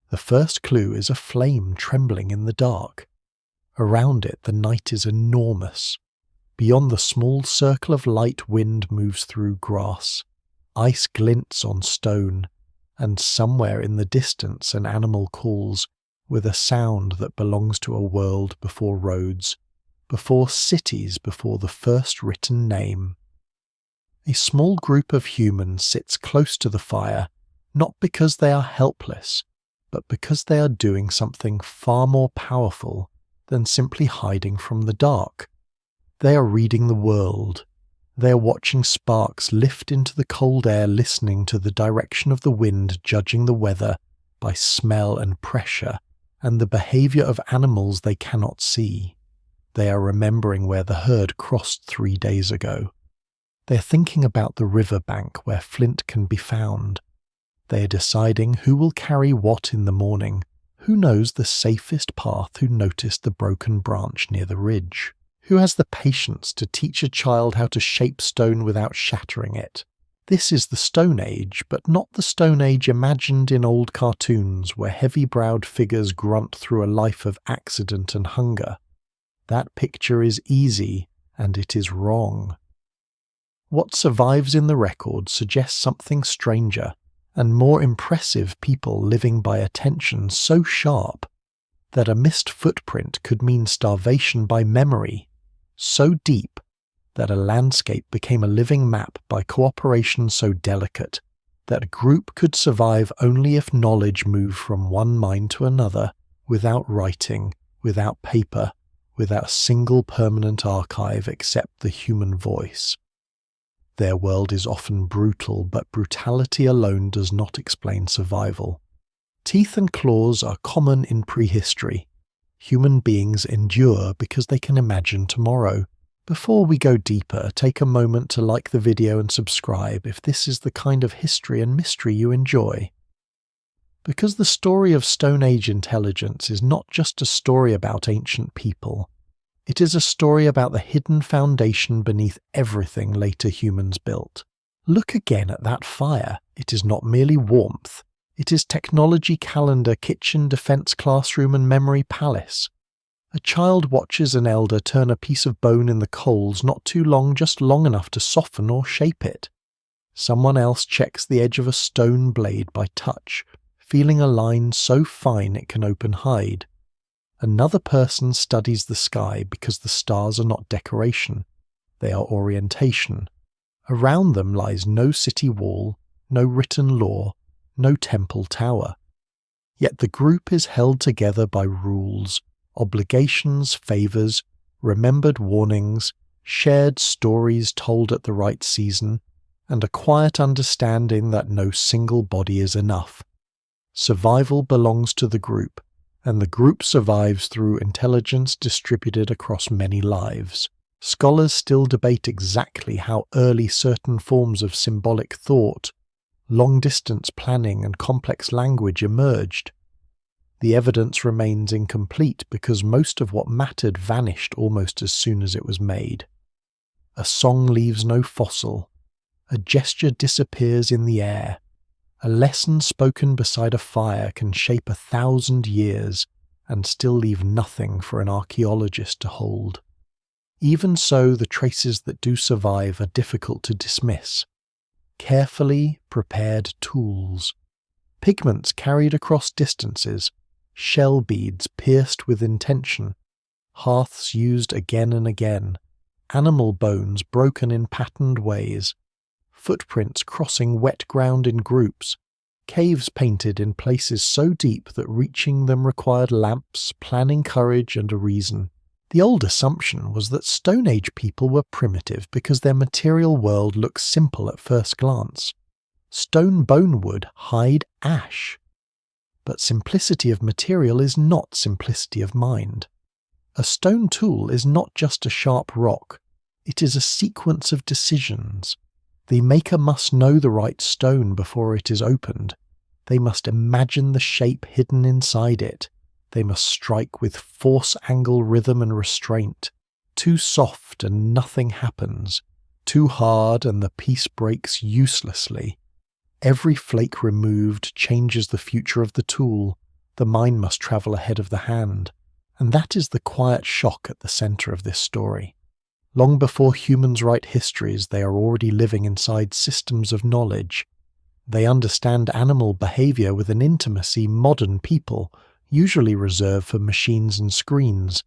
The first clue is a flame trembling in the dark. Around it, the night is enormous. Beyond the small circle of light, wind moves through grass. Ice glints on stone, and somewhere in the distance an animal calls with a sound that belongs to a world before roads, before cities, before the first written name. A small group of humans sits close to the fire, not because they are helpless, but because they are doing something far more powerful than simply hiding from the dark. They are reading the world. They are watching sparks lift into the cold air, listening to the direction of the wind, judging the weather by smell and pressure, and the behavior of animals they cannot see. They are remembering where the herd crossed 3 days ago. They are thinking about the river bank where flint can be found. They are deciding who will carry what in the morning, who knows the safest path, who noticed the broken branch near the ridge, who has the patience to teach a child how to shape stone without shattering it. This is the Stone Age, but not the Stone Age imagined in old cartoons where heavy-browed figures grunt through a life of accident and hunger. That picture is easy, and it is wrong. What survives in the record suggests something stranger and more impressive, people living by attention so sharp that a missed footprint could mean starvation by memory, so deep that a landscape became a living map by cooperation so delicate that a group could survive only if knowledge moved from one mind to another, without writing, without paper, without a single permanent archive except the human voice. Their world is often brutal, but brutality alone does not explain survival. Teeth and claws are common in prehistory. Human beings endure because they can imagine tomorrow. Before we go deeper, take a moment to like the video and subscribe if this is the kind of history and mystery you enjoy. Because the story of Stone Age intelligence is not just a story about ancient people. It is a story about the hidden foundation beneath everything later humans built. Look again at that fire. It is not merely warmth. It is technology, calendar, kitchen, defense, classroom, and memory palace. A child watches an elder turn a piece of bone in the coals, not too long, just long enough to soften or shape it. Someone else checks the edge of a stone blade by touch, feeling a line so fine it can open hide. Another person studies the sky because the stars are not decoration, they are orientation. Around them lies no city wall, no written law, no temple tower. Yet the group is held together by rules, obligations, favors, remembered warnings, shared stories told at the right season, and a quiet understanding that no single body is enough. Survival belongs to the group, and the group survives through intelligence distributed across many lives. Scholars still debate exactly how early certain forms of symbolic thought, long-distance planning, and complex language emerged. The evidence remains incomplete because most of what mattered vanished almost as soon as it was made. A song leaves no fossil. A gesture disappears in the air. A lesson spoken beside a fire can shape 1,000 years and still leave nothing for an archaeologist to hold. Even so, the traces that do survive are difficult to dismiss. Carefully prepared tools, pigments carried across distances, shell beads pierced with intention, hearths used again and again, animal bones broken in patterned ways, footprints crossing wet ground in groups, caves painted in places so deep that reaching them required lamps, planning courage, and a reason. The old assumption was that Stone Age people were primitive because their material world looked simple at first glance. Stone, bone, wood, hide, ash. But simplicity of material is not simplicity of mind. A stone tool is not just a sharp rock, it is a sequence of decisions. The maker must know the right stone before it is opened. They must imagine the shape hidden inside it. They must strike with force, angle, rhythm, and restraint. Too soft and nothing happens. Too hard and the piece breaks uselessly. Every flake removed changes the future of the tool, The mind must travel ahead of the hand, and that is the quiet shock at the center of this story. Long before humans write histories, they are already living inside systems of knowledge. They understand animal behavior with an intimacy modern people usually reserve for machines and screens.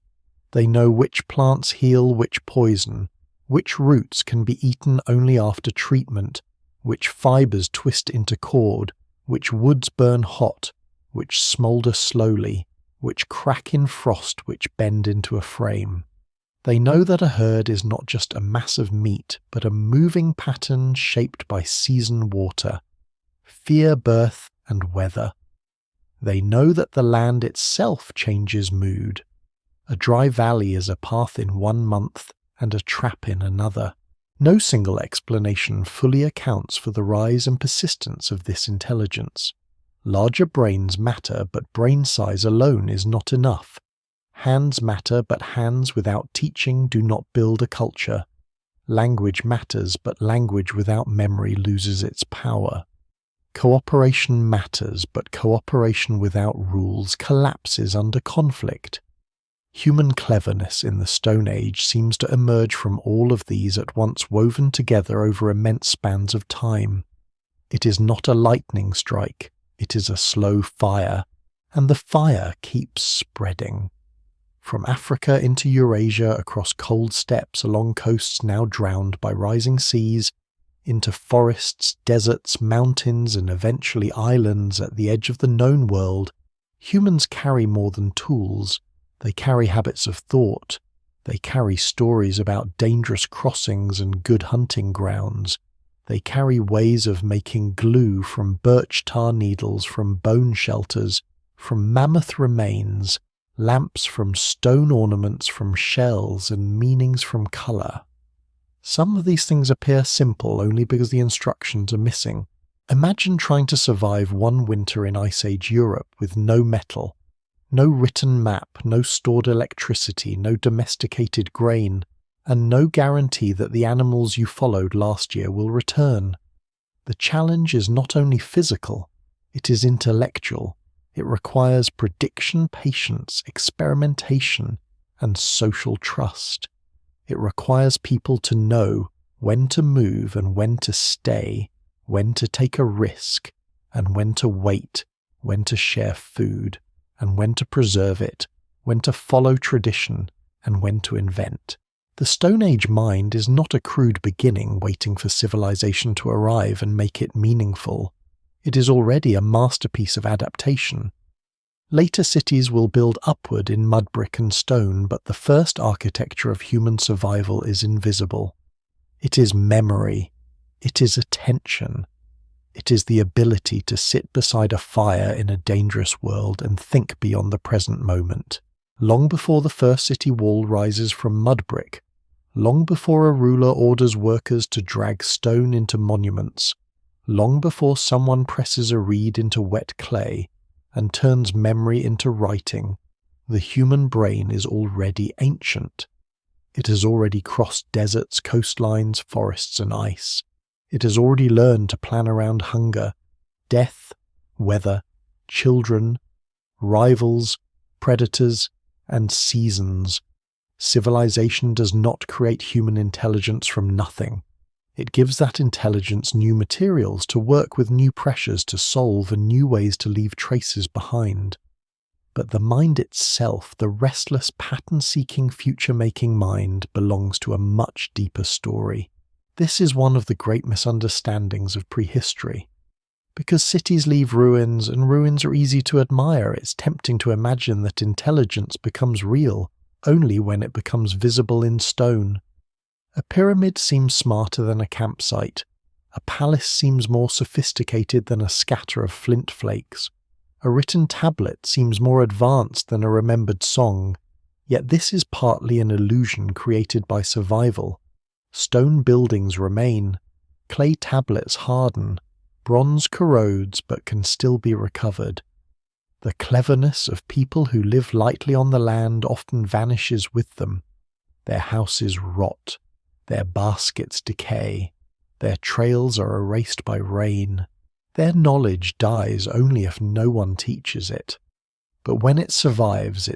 They know which plants heal which poison, which roots can be eaten only after treatment, which fibers twist into cord, which woods burn hot, which smoulder slowly, which crack in frost, which bend into a frame. They know that a herd is not just a mass of meat, but a moving pattern shaped by season water, fear, birth, and weather. They know that the land itself changes mood. A dry valley is a path in one month and a trap in another. No single explanation fully accounts for the rise and persistence of this intelligence. Larger brains matter, but brain size alone is not enough. Hands matter, but hands without teaching do not build a culture. Language matters, but language without memory loses its power. Cooperation matters, but cooperation without rules collapses under conflict. Human cleverness in the Stone Age seems to emerge from all of these at once, woven together over immense spans of time. It is not a lightning strike, it is a slow fire, and the fire keeps spreading. From Africa into Eurasia, across cold steppes along coasts now drowned by rising seas, into forests, deserts, mountains, and eventually islands at the edge of the known world, humans carry more than tools. They carry habits of thought. They carry stories about dangerous crossings and good hunting grounds. They carry ways of making glue from birch tar needles, from bone shelters, from mammoth remains, lamps from stone ornaments, from shells, and meanings from colour. Some of these things appear simple only because the instructions are missing. Imagine trying to survive one winter in Ice Age Europe with no metal, no written map, no stored electricity, no domesticated grain, and no guarantee that the animals you followed last year will return. The challenge is not only physical, it is intellectual. It requires prediction, patience, experimentation, and social trust. It requires people to know when to move and when to stay, when to take a risk, and when to wait, when to share food, and when to preserve it, when to follow tradition, and when to invent. The Stone Age mind is not a crude beginning waiting for civilization to arrive and make it meaningful. It is already a masterpiece of adaptation. Later cities will build upward in mud, brick, and stone, but the first architecture of human survival is invisible. It is memory. It is attention. It is the ability to sit beside a fire in a dangerous world and think beyond the present moment. Long before the first city wall rises from mud brick, long before a ruler orders workers to drag stone into monuments, long before someone presses a reed into wet clay and turns memory into writing, the human brain is already ancient. It has already crossed deserts, coastlines, forests, and ice. It has already learned to plan around hunger, death, weather, children, rivals, predators, and seasons. Civilization does not create human intelligence from nothing. It gives that intelligence new materials to work with, new pressures to solve, and new ways to leave traces behind. But the mind itself, the restless, pattern-seeking, future-making mind, belongs to a much deeper story. This is one of the great misunderstandings of prehistory. Because cities leave ruins, and ruins are easy to admire, it's tempting to imagine that intelligence becomes real only when it becomes visible in stone. A pyramid seems smarter than a campsite. A palace seems more sophisticated than a scatter of flint flakes. A written tablet seems more advanced than a remembered song. Yet this is partly an illusion created by survival. Stone buildings remain. Clay tablets harden. Bronze corrodes but can still be recovered. The cleverness of people who live lightly on the land often vanishes with them. Their houses rot. Their baskets decay. Their trails are erased by rain. Their knowledge dies only if no one teaches it. But when it survives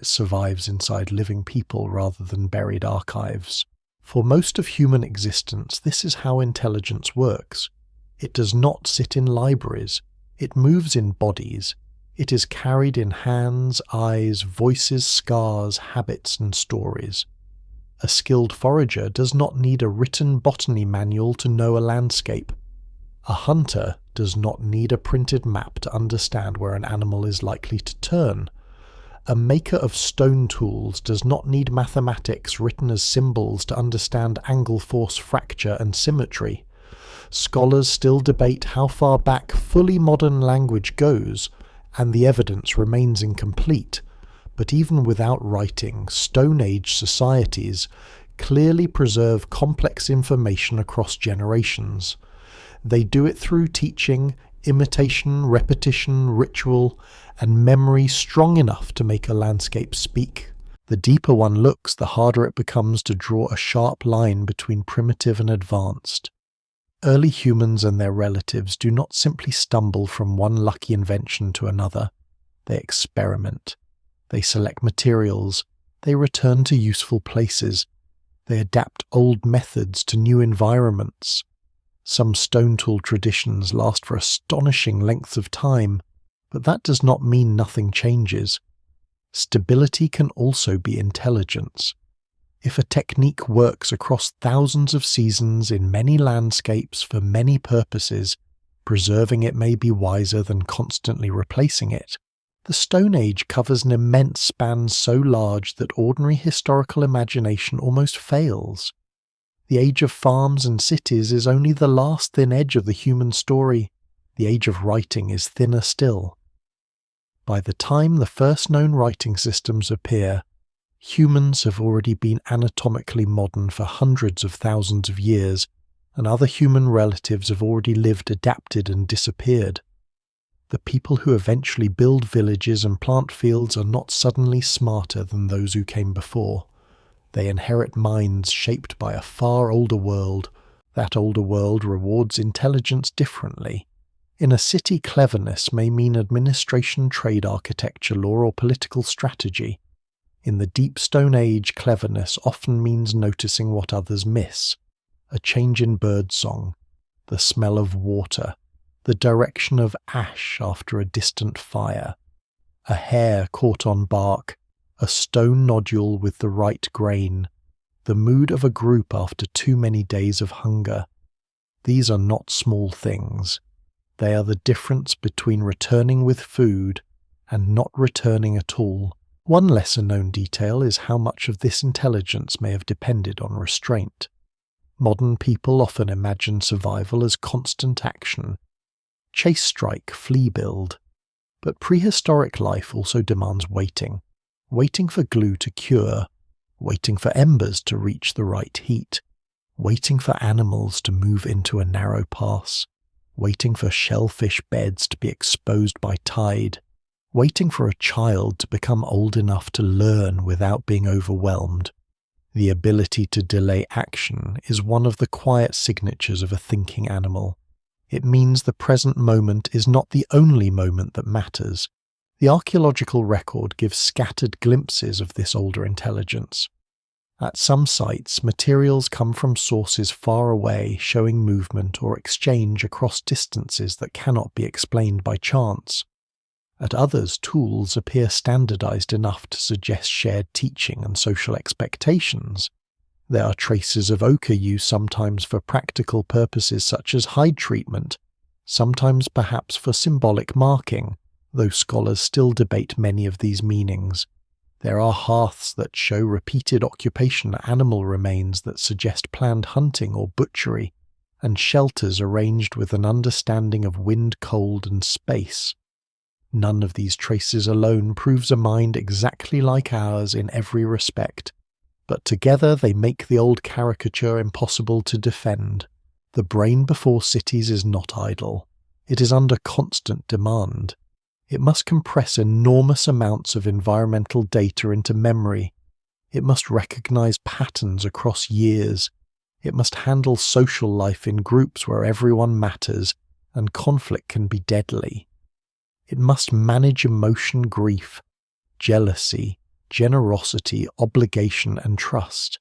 inside living people rather than buried archives. For most of human existence, this is how intelligence works. It does not sit in libraries. It moves in bodies. It is carried in hands, eyes, voices, scars, habits, and stories. A skilled forager does not need a written botany manual to know a landscape. A hunter does not need a printed map to understand where an animal is likely to turn. A maker of stone tools does not need mathematics written as symbols to understand angle force, fracture, and symmetry. Scholars still debate how far back fully modern language goes, and the evidence remains incomplete. But even without writing, Stone Age societies clearly preserve complex information across generations. They do it through teaching, imitation, repetition, ritual, and memory strong enough to make a landscape speak. The deeper one looks, the harder it becomes to draw a sharp line between primitive and advanced. Early humans and their relatives do not simply stumble from one lucky invention to another. They experiment. They select materials. They return to useful places. They adapt old methods to new environments. Some stone tool traditions last for astonishing lengths of time, but that does not mean nothing changes. Stability can also be intelligence. If a technique works across thousands of seasons in many landscapes for many purposes, preserving it may be wiser than constantly replacing it. The Stone Age covers an immense span so large that ordinary historical imagination almost fails. The age of farms and cities is only the last thin edge of the human story. The age of writing is thinner still. By the time the first known writing systems appear, humans have already been anatomically modern for hundreds of thousands of years, and other human relatives have already lived, adapted, and disappeared. The people who eventually build villages and plant fields are not suddenly smarter than those who came before. They inherit minds shaped by a far older world. That older world rewards intelligence differently. In a city, cleverness may mean administration, trade, architecture, law, or political strategy. In the Deep Stone Age, cleverness often means noticing what others miss. A change in birdsong, the smell of water, the direction of ash after a distant fire, a hair caught on bark, a stone nodule with the right grain, the mood of a group after too many days of hunger. These are not small things. They are the difference between returning with food and not returning at all. One lesser-known detail is how much of this intelligence may have depended on restraint. Modern people often imagine survival as constant action. Chase strike, flee build. But prehistoric life also demands waiting. Waiting for glue to cure. Waiting for embers to reach the right heat. Waiting for animals to move into a narrow pass. Waiting for shellfish beds to be exposed by tide. Waiting for a child to become old enough to learn without being overwhelmed. The ability to delay action is one of the quiet signatures of a thinking animal. It means the present moment is not the only moment that matters. The archaeological record gives scattered glimpses of this older intelligence. At some sites, materials come from sources far away, showing movement or exchange across distances that cannot be explained by chance. At others, tools appear standardized enough to suggest shared teaching and social expectations. There are traces of ochre use sometimes for practical purposes such as hide treatment, sometimes perhaps for symbolic marking, though scholars still debate many of these meanings. There are hearths that show repeated occupation animal remains that suggest planned hunting or butchery, and shelters arranged with an understanding of wind, cold, and space. None of these traces alone proves a mind exactly like ours in every respect, but together they make the old caricature impossible to defend. The brain before cities is not idle. It is under constant demand. It must compress enormous amounts of environmental data into memory. It must recognize patterns across years. It must handle social life in groups where everyone matters and conflict can be deadly. It must manage emotion, grief, jealousy, generosity, obligation, and trust.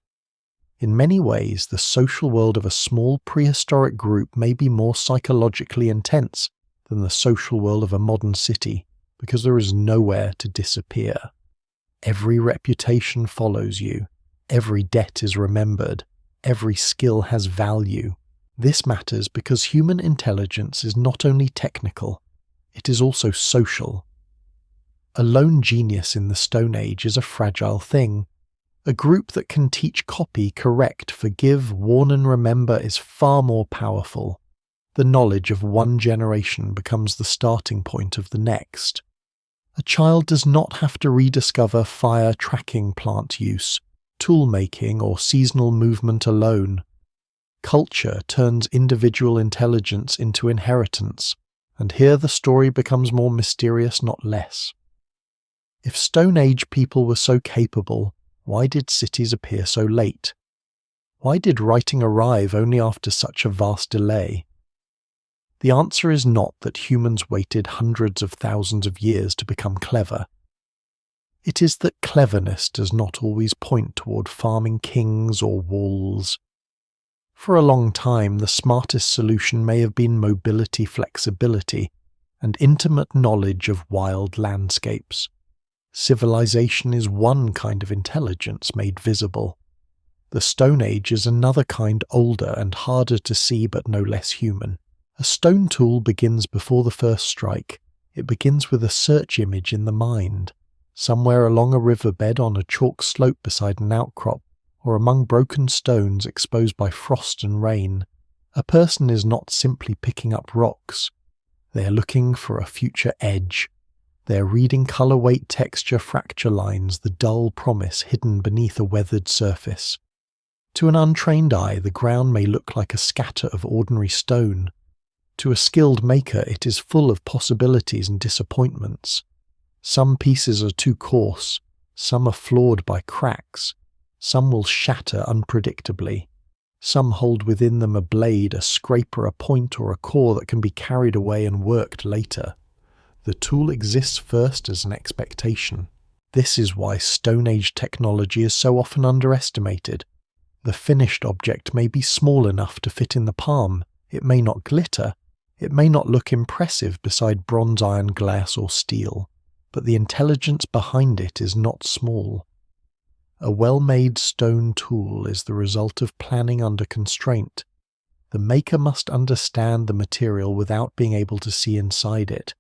In many ways, the social world of a small prehistoric group may be more psychologically intense than the social world of a modern city, because there is nowhere to disappear. Every reputation follows you, every debt is remembered, every skill has value. This matters because human intelligence is not only technical, it is also social. A lone genius in the Stone Age is a fragile thing. A group that can teach, copy, correct, forgive, warn and remember is far more powerful. The knowledge of one generation becomes the starting point of the next. A child does not have to rediscover fire tracking plant use, tool making, or seasonal movement alone. Culture turns individual intelligence into inheritance, and here the story becomes more mysterious, not less. If Stone Age people were so capable, why did cities appear so late? Why did writing arrive only after such a vast delay? The answer is not that humans waited hundreds of thousands of years to become clever. It is that cleverness does not always point toward farming kings or walls. For a long time, the smartest solution may have been mobility, flexibility, and intimate knowledge of wild landscapes. Civilization is one kind of intelligence made visible. The Stone Age is another kind, older and harder to see but no less human. A stone tool begins before the first strike. It begins with a search image in the mind, somewhere along a riverbed, on a chalk slope beside an outcrop, or among broken stones exposed by frost and rain. A person is not simply picking up rocks. They are looking for a future edge. They are reading colour, weight, texture, fracture lines, the dull promise hidden beneath a weathered surface. To an untrained eye, the ground may look like a scatter of ordinary stone. To a skilled maker, it is full of possibilities and disappointments. Some pieces are too coarse, some are flawed by cracks, some will shatter unpredictably. Some hold within them a blade, a scraper, a point, or a core that can be carried away and worked later. The tool exists first as an expectation. This is why Stone Age technology is so often underestimated. The finished object may be small enough to fit in the palm, it may not glitter, it may not look impressive beside bronze, iron, glass, or steel, but the intelligence behind it is not small. A well-made stone tool is the result of planning under constraint. The maker must understand the material without being able to see inside it.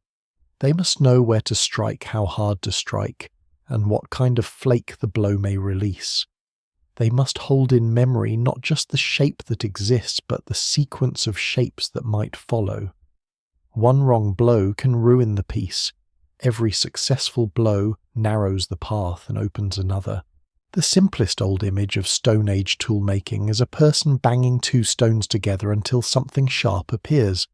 They must know where to strike, how hard to strike, and what kind of flake the blow may release. They must hold in memory not just the shape that exists, but the sequence of shapes that might follow. One wrong blow can ruin the piece. Every successful blow narrows the path and opens another. The simplest old image of Stone Age tool-making is a person banging two stones together until something sharp appears.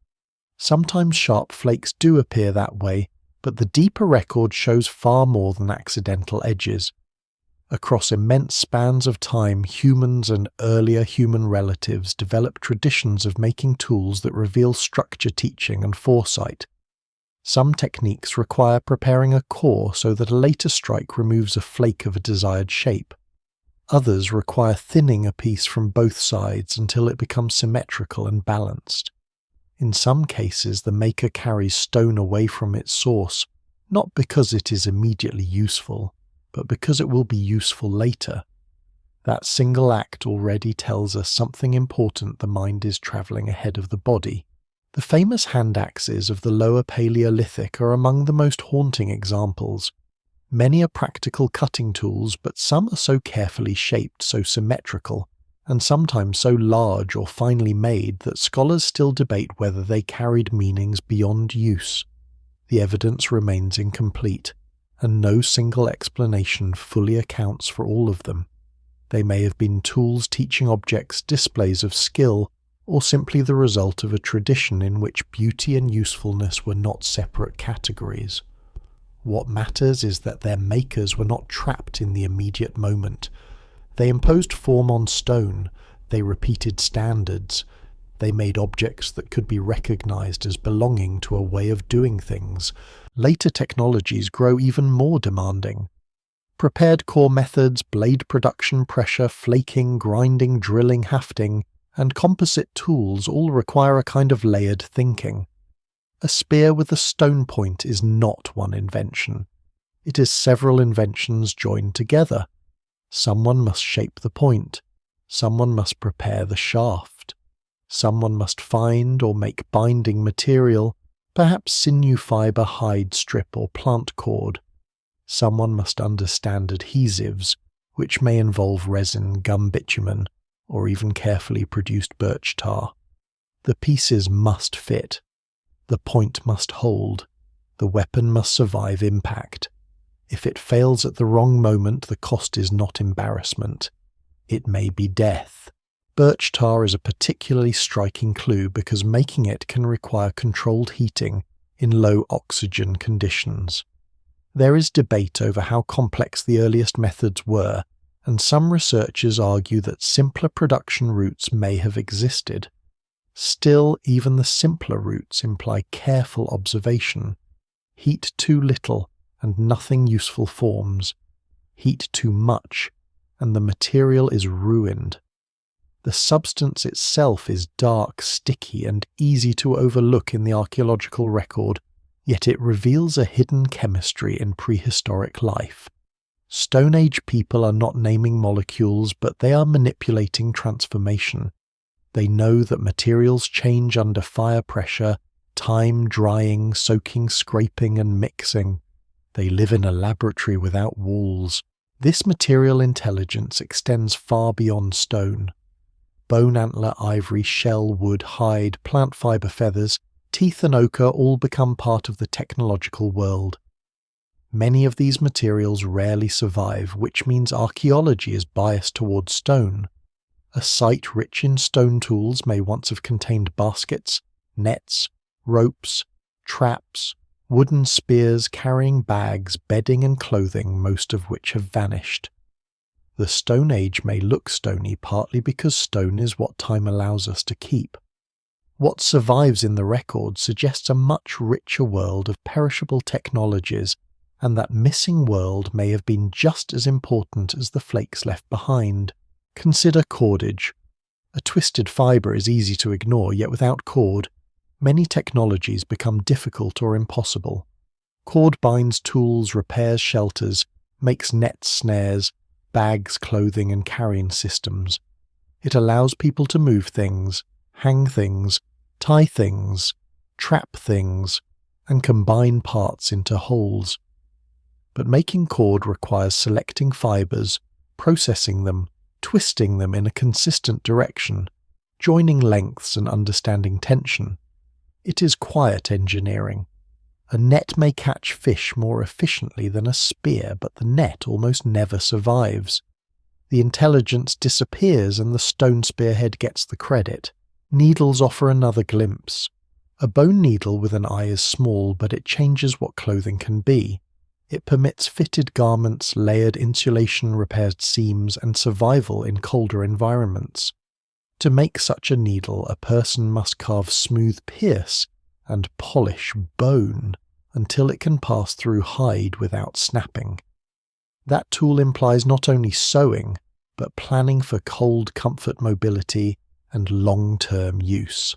Sometimes sharp flakes do appear that way, but the deeper record shows far more than accidental edges. Across immense spans of time, humans and earlier human relatives developed traditions of making tools that reveal structure, teaching, and foresight. Some techniques require preparing a core so that a later strike removes a flake of a desired shape. Others require thinning a piece from both sides until it becomes symmetrical and balanced. In some cases, the maker carries stone away from its source, not because it is immediately useful, but because it will be useful later. That single act already tells us something important. The mind is travelling ahead of the body. The famous hand axes of the Lower Paleolithic are among the most haunting examples. Many are practical cutting tools, but some are so carefully shaped, so symmetrical, and sometimes so large or finely made that scholars still debate whether they carried meanings beyond use. The evidence remains incomplete, and no single explanation fully accounts for all of them. They may have been tools teaching objects, displays of skill, or simply the result of a tradition in which beauty and usefulness were not separate categories. What matters is that their makers were not trapped in the immediate moment. They imposed form on stone, they repeated standards, they made objects that could be recognized as belonging to a way of doing things. Later technologies grow even more demanding. Prepared core methods, blade production, pressure, flaking, grinding, drilling, hafting, and composite tools all require a kind of layered thinking. A spear with a stone point is not one invention. It is several inventions joined together. Someone must shape the point. Someone must prepare the shaft. Someone must find or make binding material, perhaps sinew fibre, hide strip, or plant cord. Someone must understand adhesives, which may involve resin, gum bitumen, or even carefully produced birch tar. The pieces must fit. The point must hold. The weapon must survive impact. If it fails at the wrong moment, the cost is not embarrassment. It may be death. Birch tar is a particularly striking clue because making it can require controlled heating in low oxygen conditions. There is debate over how complex the earliest methods were, and some researchers argue that simpler production routes may have existed. Still, even the simpler routes imply careful observation. Heat too little, and nothing useful forms. Heat too much, and the material is ruined. The substance itself is dark, sticky, and easy to overlook in the archaeological record, yet it reveals a hidden chemistry in prehistoric life. Stone Age people are not naming molecules, but they are manipulating transformation. They know that materials change under fire pressure, time, drying, soaking, scraping, and mixing. They live in a laboratory without walls. This material intelligence extends far beyond stone. Bone, antler, ivory, shell, wood, hide, plant fibre, feathers, teeth and ochre all become part of the technological world. Many of these materials rarely survive, which means archaeology is biased towards stone. A site rich in stone tools may once have contained baskets, nets, ropes, traps, wooden spears carrying bags, bedding and clothing, most of which have vanished. The Stone Age may look stony partly because stone is what time allows us to keep. What survives in the record suggests a much richer world of perishable technologies, and that missing world may have been just as important as the flakes left behind. Consider cordage. A twisted fibre is easy to ignore, yet without cord, many technologies become difficult or impossible. Cord binds tools, repairs shelters, makes nets, snares, bags, clothing, and carrying systems. It allows people to move things, hang things, tie things, trap things, and combine parts into wholes. But making cord requires selecting fibres, processing them, twisting them in a consistent direction, joining lengths and understanding tension. It is quiet engineering. A net may catch fish more efficiently than a spear, but the net almost never survives. The intelligence disappears and the stone spearhead gets the credit. Needles offer another glimpse. A bone needle with an eye is small, but it changes what clothing can be. It permits fitted garments, layered insulation, repaired seams, and survival in colder environments. To make such a needle, a person must carve smooth pierce and polish bone until it can pass through hide without snapping. That tool implies not only sewing, but planning for cold comfort mobility and long-term use.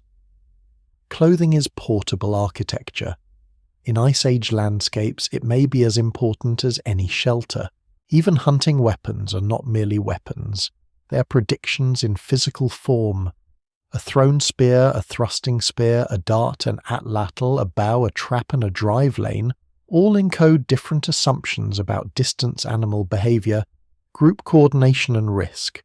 Clothing is portable architecture. In Ice Age landscapes, it may be as important as any shelter. Even hunting weapons are not merely weapons. They are predictions in physical form. A thrown spear, a thrusting spear, a dart, an atlatl, a bow, a trap, and a drive lane all encode different assumptions about distance, animal behavior, group coordination, and risk.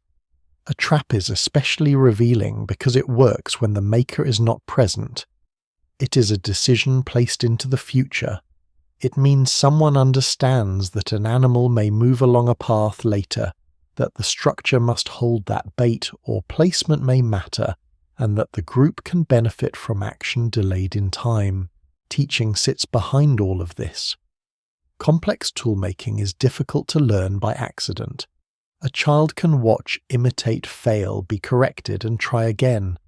A trap is especially revealing because it works when the maker is not present. It is a decision placed into the future. It means someone understands that an animal may move along a path later, that the structure must hold that bait or placement may matter, and that the group can benefit from action delayed in time. Teaching sits behind all of this. Complex toolmaking is difficult to learn by accident. A child can watch, imitate, fail, be corrected, and try again.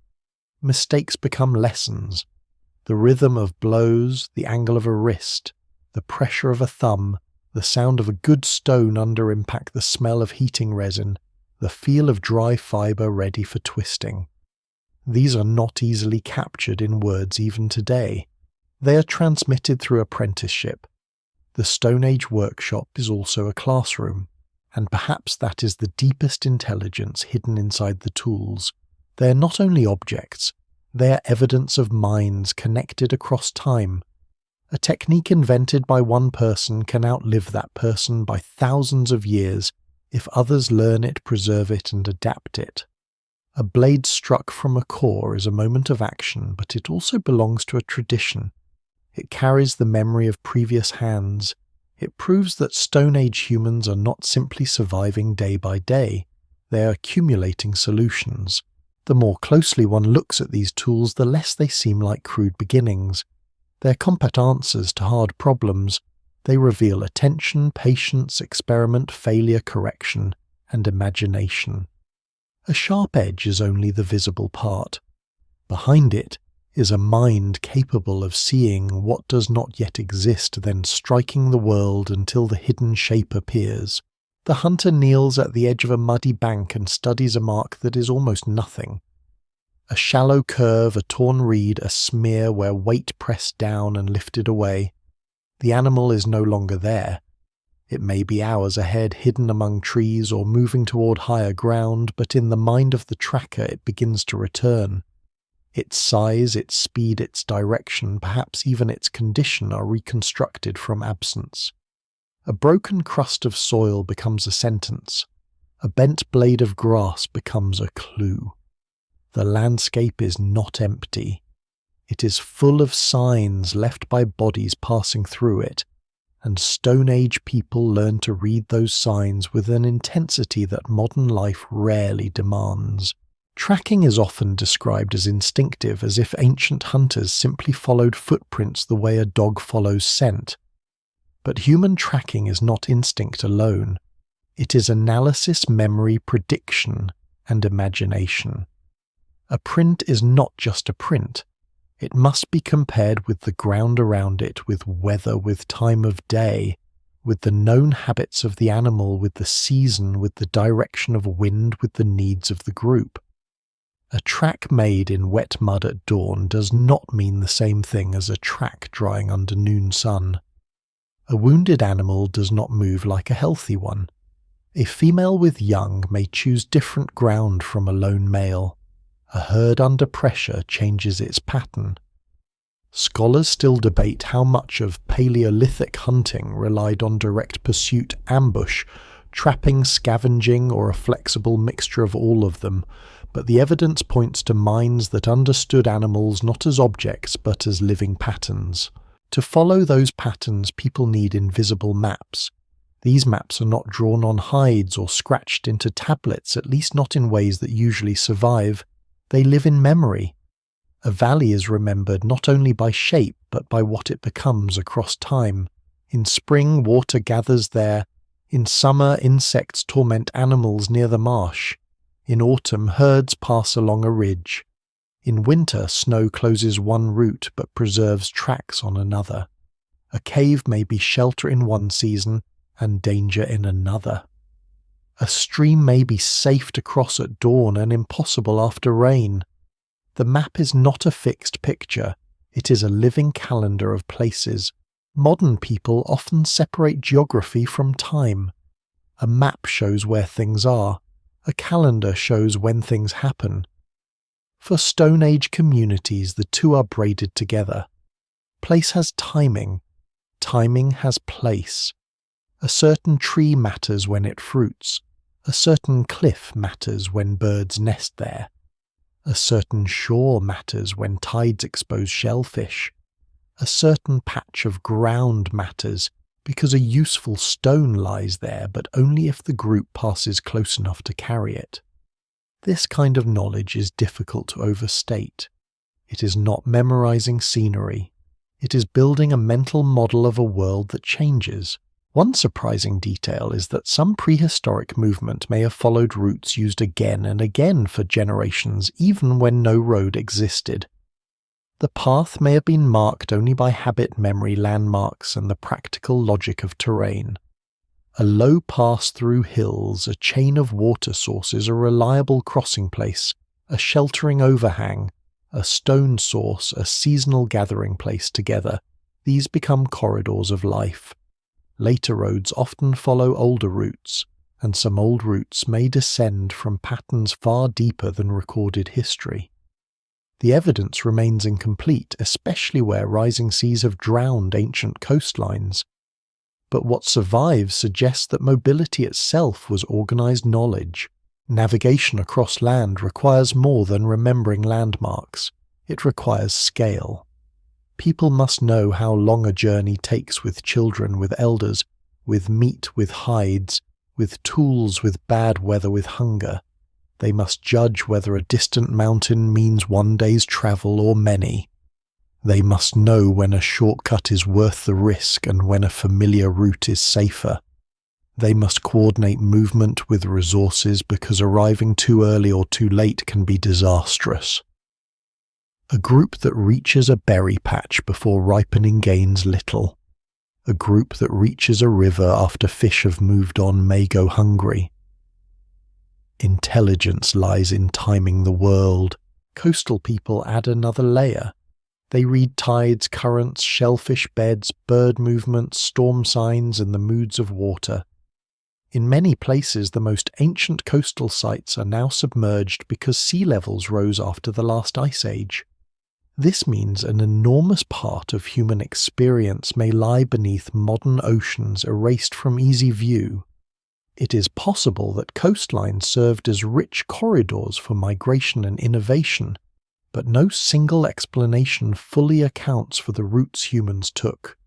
Mistakes become lessons. The rhythm of blows, the angle of a wrist, the pressure of a thumb, The sound of a good stone under impact, the smell of heating resin, the feel of dry fibre ready for twisting. These are not easily captured in words even today. They are transmitted through apprenticeship. The Stone Age workshop is also a classroom, and perhaps that is the deepest intelligence hidden inside the tools. They are not only objects, they are evidence of minds connected across time. A technique invented by one person can outlive that person by thousands of years if others learn it, preserve it, and adapt it. A blade struck from a core is a moment of action, but it also belongs to a tradition. It carries the memory of previous hands. It proves that Stone Age humans are not simply surviving day by day, they are accumulating solutions. The more closely one looks at these tools, the less they seem like crude beginnings. They're compact answers to hard problems. They reveal attention, patience, experiment, failure, correction, and imagination. A sharp edge is only the visible part. Behind it is a mind capable of seeing what does not yet exist, then striking the world until the hidden shape appears. The hunter kneels at the edge of a muddy bank and studies a mark that is almost nothing. A shallow curve, a torn reed, a smear where weight pressed down and lifted away. The animal is no longer there. It may be hours ahead, hidden among trees or moving toward higher ground, but in the mind of the tracker it begins to return. Its size, its speed, its direction, perhaps even its condition are reconstructed from absence. A broken crust of soil becomes a sentence. A bent blade of grass becomes a clue. The landscape is not empty. It is full of signs left by bodies passing through it, and Stone Age people learn to read those signs with an intensity that modern life rarely demands. Tracking is often described as instinctive, as if ancient hunters simply followed footprints the way a dog follows scent. But human tracking is not instinct alone. It is analysis, memory, prediction, and imagination. A print is not just a print. It must be compared with the ground around it, with weather, with time of day, with the known habits of the animal, with the season, with the direction of wind, with the needs of the group. A track made in wet mud at dawn does not mean the same thing as a track drying under noon sun. A wounded animal does not move like a healthy one. A female with young may choose different ground from a lone male. A herd under pressure changes its pattern. Scholars still debate how much of Paleolithic hunting relied on direct pursuit, ambush, trapping, scavenging, or a flexible mixture of all of them, but the evidence points to minds that understood animals not as objects but as living patterns. To follow those patterns, people need invisible maps. These maps are not drawn on hides or scratched into tablets, at least not in ways that usually survive. They live in memory. A valley is remembered not only by shape but by what it becomes across time. In spring, water gathers there. In summer, insects torment animals near the marsh. In autumn, herds pass along a ridge. In winter, snow closes one route but preserves tracks on another. A cave may be shelter in one season and danger in another. A stream may be safe to cross at dawn and impossible after rain. The map is not a fixed picture, it is a living calendar of places. Modern people often separate geography from time. A map shows where things are, a calendar shows when things happen. For Stone Age communities, the two are braided together. Place has timing. Timing has place. A certain tree matters when it fruits. A certain cliff matters when birds nest there. A certain shore matters when tides expose shellfish. A certain patch of ground matters because a useful stone lies there, but only if the group passes close enough to carry it. This kind of knowledge is difficult to overstate. It is not memorizing scenery. It is building a mental model of a world that changes. One surprising detail is that some prehistoric movement may have followed routes used again and again for generations, even when no road existed. The path may have been marked only by habit memory landmarks and the practical logic of terrain. A low pass through hills, a chain of water sources, a reliable crossing place, a sheltering overhang, a stone source, a seasonal gathering place together, these become corridors of life. Later roads often follow older routes, and some old routes may descend from patterns far deeper than recorded history. The evidence remains incomplete, especially where rising seas have drowned ancient coastlines. But what survives suggests that mobility itself was organized knowledge. Navigation across land requires more than remembering landmarks. It requires scale. People must know how long a journey takes with children, with elders, with meat, with hides, with tools, with bad weather, with hunger. They must judge whether a distant mountain means one day's travel or many. They must know when a shortcut is worth the risk and when a familiar route is safer. They must coordinate movement with resources because arriving too early or too late can be disastrous. A group that reaches a berry patch before ripening gains little. A group that reaches a river after fish have moved on may go hungry. Intelligence lies in timing the world. Coastal people add another layer. They read tides, currents, shellfish beds, bird movements, storm signs, and the moods of water. In many places, the most ancient coastal sites are now submerged because sea levels rose after the last ice age. This means an enormous part of human experience may lie beneath modern oceans erased from easy view. It is possible that coastlines served as rich corridors for migration and innovation, but no single explanation fully accounts for the routes humans took.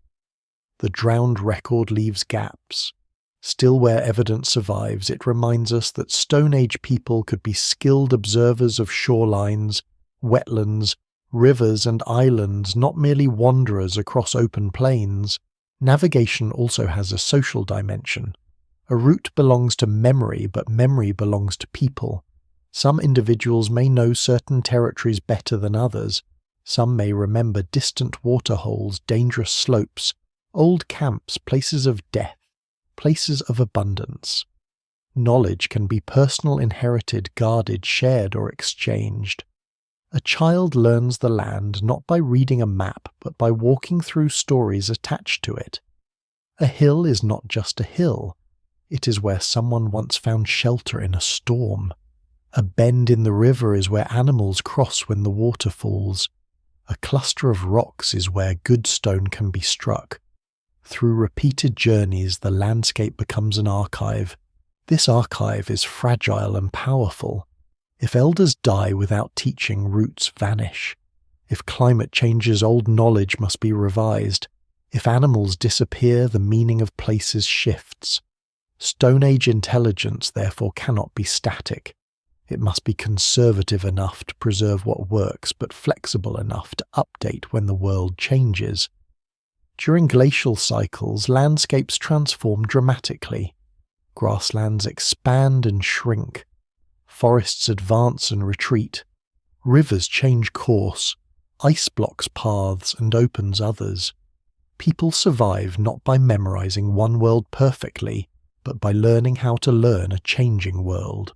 The drowned record leaves gaps. Still, where evidence survives, it reminds us that Stone Age people could be skilled observers of shorelines, wetlands, rivers and islands, not merely wanderers across open plains. Navigation also has a social dimension. A route belongs to memory, but memory belongs to people. Some individuals may know certain territories better than others. Some may remember distant waterholes, dangerous slopes, old camps, places of death, places of abundance. Knowledge can be personal, inherited, guarded, shared, or exchanged. A child learns the land not by reading a map, but by walking through stories attached to it. A hill is not just a hill. It is where someone once found shelter in a storm. A bend in the river is where animals cross when the water falls. A cluster of rocks is where good stone can be struck. Through repeated journeys, the landscape becomes an archive. This archive is fragile and powerful. If elders die without teaching, roots vanish. If climate changes, old knowledge must be revised. If animals disappear, the meaning of places shifts. Stone Age intelligence, therefore, cannot be static. It must be conservative enough to preserve what works, but flexible enough to update when the world changes. During glacial cycles, landscapes transform dramatically. Grasslands expand and shrink. Forests advance and retreat. Rivers change course. Ice blocks paths and opens others. People survive not by memorizing one world perfectly, but by learning how to learn a changing world.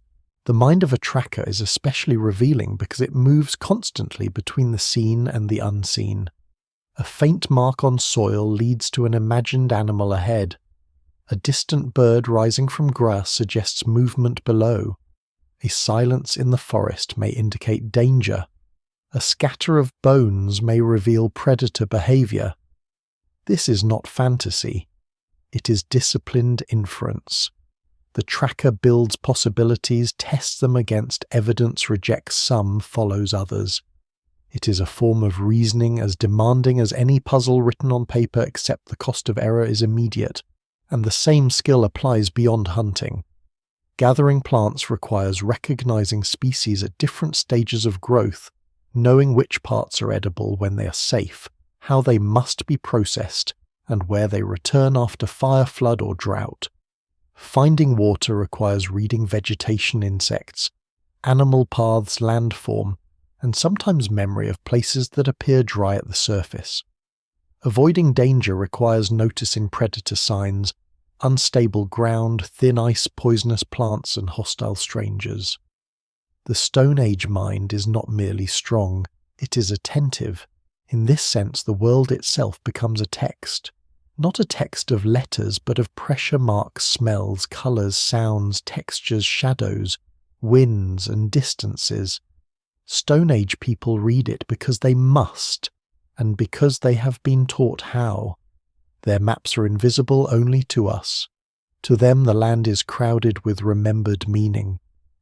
The mind of a tracker is especially revealing because it moves constantly between the seen and the unseen. A faint mark on soil leads to an imagined animal ahead. A distant bird rising from grass suggests movement below. A silence in the forest may indicate danger. A scatter of bones may reveal predator behavior. This is not fantasy. It is disciplined inference. The tracker builds possibilities, tests them against evidence, rejects some, follows others. It is a form of reasoning as demanding as any puzzle written on paper, except the cost of error is immediate, and the same skill applies beyond hunting. Gathering plants requires recognizing species at different stages of growth, knowing which parts are edible when they are safe, how they must be processed, and where they return after fire, flood, or drought. Finding water requires reading vegetation, insects, animal paths, landform, and sometimes memory of places that appear dry at the surface. Avoiding danger requires noticing predator signs, unstable ground, thin ice, poisonous plants, and hostile strangers. The Stone Age mind is not merely strong, it is attentive. In this sense, the world itself becomes a text. Not a text of letters, but of pressure marks, smells, colours, sounds, textures, shadows, winds, and distances. Stone Age people read it because they must, and because they have been taught how. Their maps are invisible only to us. To them the land is crowded with remembered meaning.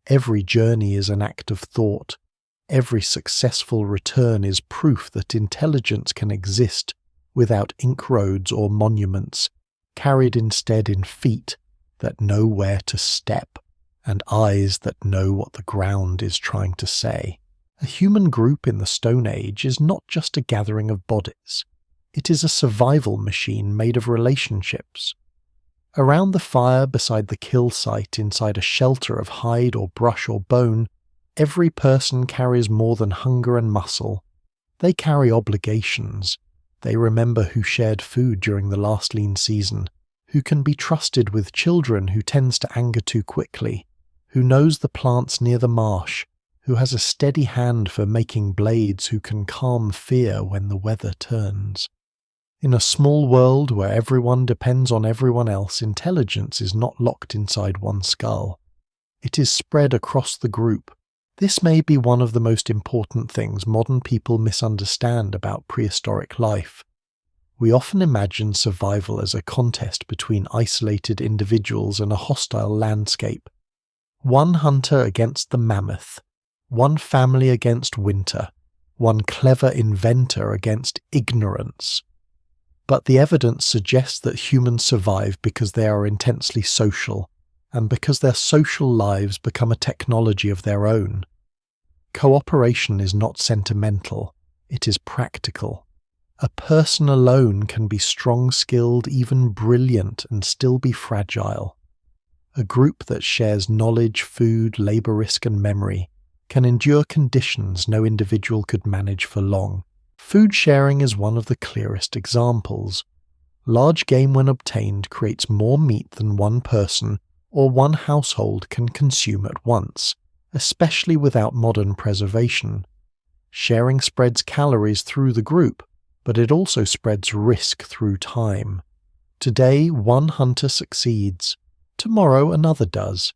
Every journey is an act of thought. Every successful return is proof that intelligence can exist without ink roads or monuments, carried instead in feet that know where to step, and eyes that know what the ground is trying to say. A human group in the Stone Age is not just a gathering of bodies. It is a survival machine made of relationships. Around the fire beside the kill site, inside a shelter of hide or brush or bone, every person carries more than hunger and muscle. They carry obligations. They remember who shared food during the last lean season, who can be trusted with children who tends to anger too quickly, who knows the plants near the marsh, who has a steady hand for making blades, who can calm fear when the weather turns. In a small world where everyone depends on everyone else, intelligence is not locked inside one skull. It is spread across the group. This may be one of the most important things modern people misunderstand about prehistoric life. We often imagine survival as a contest between isolated individuals and a hostile landscape. One hunter against the mammoth, one family against winter, one clever inventor against ignorance. But the evidence suggests that humans survive because they are intensely social, and because their social lives become a technology of their own. Cooperation is not sentimental, it is practical. A person alone can be strong-skilled, even brilliant, and still be fragile. A group that shares knowledge, food, labour risk and memory can endure conditions no individual could manage for long. Food sharing is one of the clearest examples. Large game, when obtained, creates more meat than one person or one household can consume at once, especially without modern preservation. Sharing spreads calories through the group, but it also spreads risk through time. Today, one hunter succeeds. Tomorrow, another does.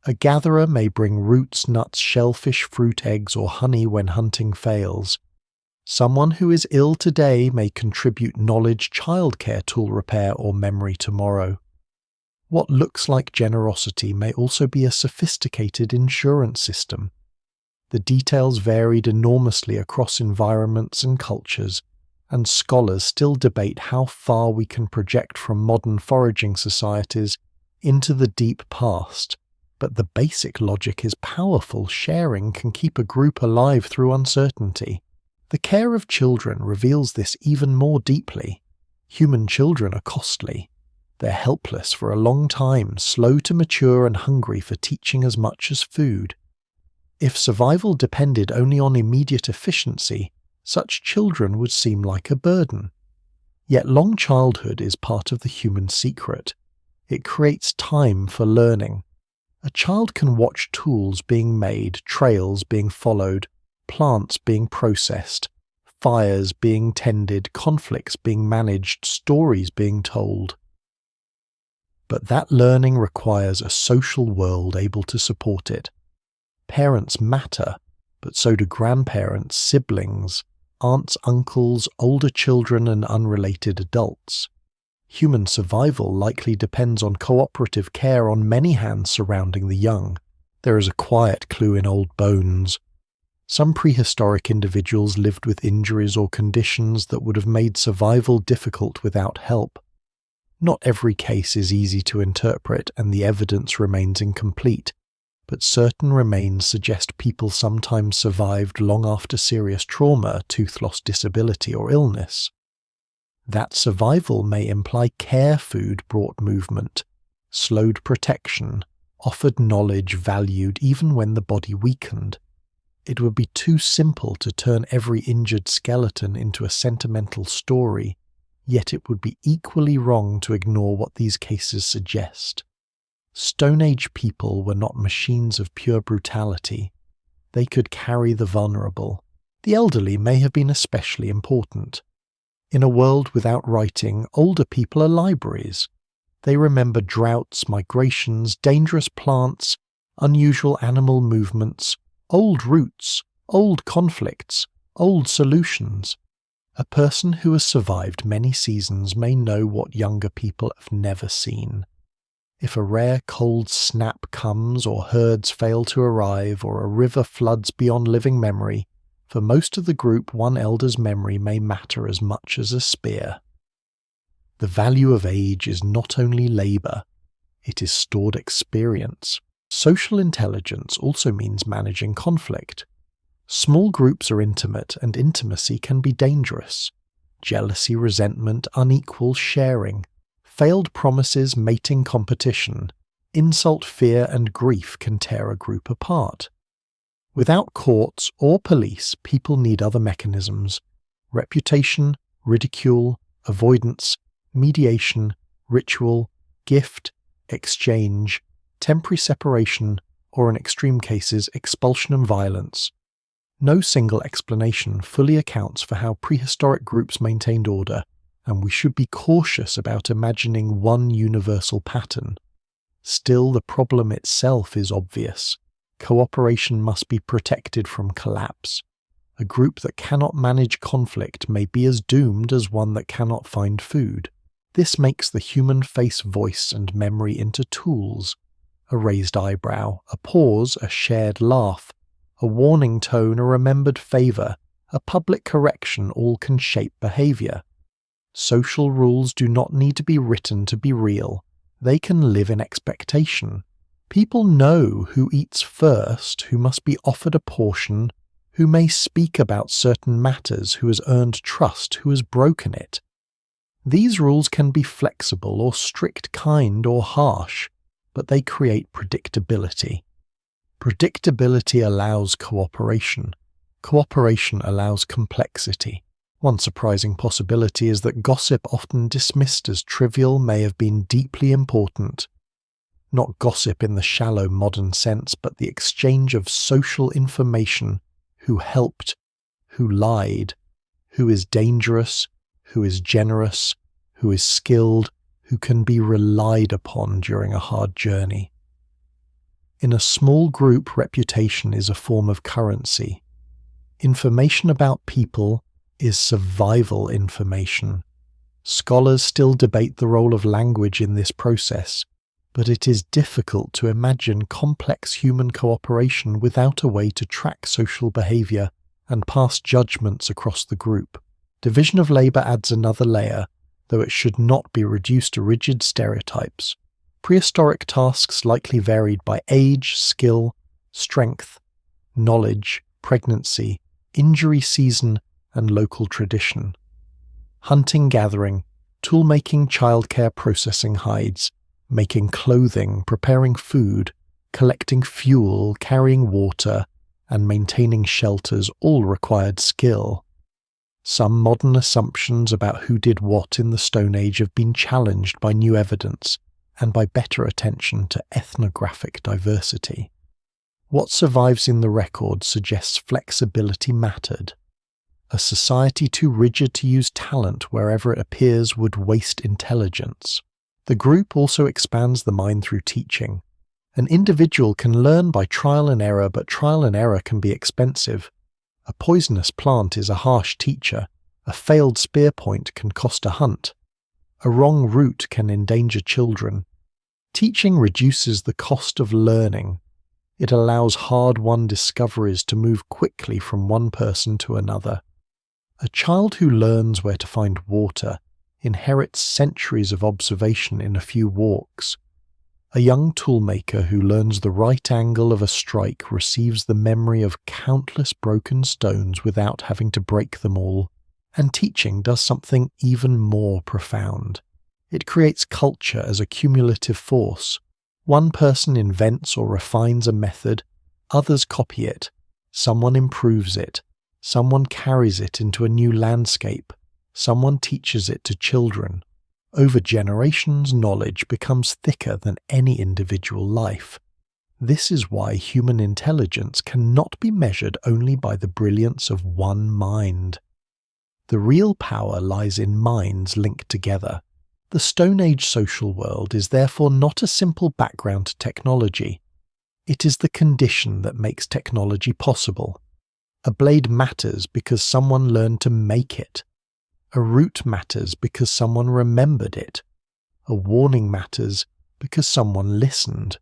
A gatherer may bring roots, nuts, shellfish, fruit, eggs, or honey when hunting fails. Someone who is ill today may contribute knowledge, childcare, tool repair, or memory tomorrow. What looks like generosity may also be a sophisticated insurance system. The details varied enormously across environments and cultures, and scholars still debate how far we can project from modern foraging societies into the deep past. But the basic logic is powerful. Sharing can keep a group alive through uncertainty. The care of children reveals this even more deeply. Human children are costly. They're helpless for a long time, slow to mature and hungry for teaching as much as food. If survival depended only on immediate efficiency, such children would seem like a burden. Yet long childhood is part of the human secret. It creates time for learning. A child can watch tools being made, trails being followed, plants being processed, fires being tended, conflicts being managed, stories being told. But that learning requires a social world able to support it. Parents matter, but so do grandparents, siblings, aunts, uncles, older children, and unrelated adults. Human survival likely depends on cooperative care on many hands surrounding the young. There is a quiet clue in old bones. Some prehistoric individuals lived with injuries or conditions that would have made survival difficult without help. Not every case is easy to interpret, and the evidence remains incomplete, but certain remains suggest people sometimes survived long after serious trauma, tooth loss, disability, or illness. That survival may imply care food brought movement, slowed protection, offered knowledge valued even when the body weakened. It would be too simple to turn every injured skeleton into a sentimental story, yet it would be equally wrong to ignore what these cases suggest. Stone Age people were not machines of pure brutality. They could carry the vulnerable. The elderly may have been especially important. In a world without writing, older people are libraries. They remember droughts, migrations, dangerous plants, unusual animal movements, old routes, old conflicts, old solutions. A person who has survived many seasons may know what younger people have never seen. If a rare cold snap comes, or herds fail to arrive, or a river floods beyond living memory, for most of the group one elder's memory may matter as much as a spear. The value of age is not only labour, it is stored experience. Social intelligence also means managing conflict. Small groups are intimate, and intimacy can be dangerous. Jealousy, resentment, unequal sharing, failed promises, mating competition, insult, fear, and grief can tear a group apart. Without courts or police, people need other mechanisms: reputation, ridicule, avoidance, mediation, ritual, gift, exchange, temporary separation, or in extreme cases, expulsion and violence. No single explanation fully accounts for how prehistoric groups maintained order, and we should be cautious about imagining one universal pattern. Still, the problem itself is obvious. Cooperation must be protected from collapse. A group that cannot manage conflict may be as doomed as one that cannot find food. This makes the human face, voice, and memory into tools. A raised eyebrow, a pause, a shared laugh, a warning tone, a remembered favour, a public correction all can shape behaviour. Social rules do not need to be written to be real. They can live in expectation. People know who eats first, who must be offered a portion, who may speak about certain matters, who has earned trust, who has broken it. These rules can be flexible or strict, kind or harsh, but they create predictability. Predictability allows cooperation. Cooperation allows complexity. One surprising possibility is that gossip, often dismissed as trivial, may have been deeply important. Not gossip in the shallow modern sense, but the exchange of social information: who helped, who lied, who is dangerous, who is generous, who is skilled, who can be relied upon during a hard journey. In a small group, reputation is a form of currency. Information about people is survival information. Scholars still debate the role of language in this process, but it is difficult to imagine complex human cooperation without a way to track social behaviour and pass judgments across the group. Division of labour adds another layer, though it should not be reduced to rigid stereotypes. Prehistoric tasks likely varied by age, skill, strength, knowledge, pregnancy, injury season, and local tradition. Hunting, gathering, tool-making, childcare, processing hides, making clothing, preparing food, collecting fuel, carrying water, and maintaining shelters all required skill. Some modern assumptions about who did what in the Stone Age have been challenged by new evidence and by better attention to ethnographic diversity. What survives in the record suggests flexibility mattered. A society too rigid to use talent wherever it appears would waste intelligence. The group also expands the mind through teaching. An individual can learn by trial and error, but trial and error can be expensive. A poisonous plant is a harsh teacher. A failed spear point can cost a hunt. A wrong route can endanger children. Teaching reduces the cost of learning. It allows hard-won discoveries to move quickly from one person to another. A child who learns where to find water inherits centuries of observation in a few walks. A young toolmaker who learns the right angle of a strike receives the memory of countless broken stones without having to break them all. And teaching does something even more profound. It creates culture as a cumulative force. One person invents or refines a method, others copy it. Someone improves it. Someone carries it into a new landscape. Someone teaches it to children. Over generations, knowledge becomes thicker than any individual life. This is why human intelligence cannot be measured only by the brilliance of one mind. The real power lies in minds linked together. The Stone Age social world is therefore not a simple background to technology. It is the condition that makes technology possible. A blade matters because someone learned to make it. A route matters because someone remembered it. A warning matters because someone listened.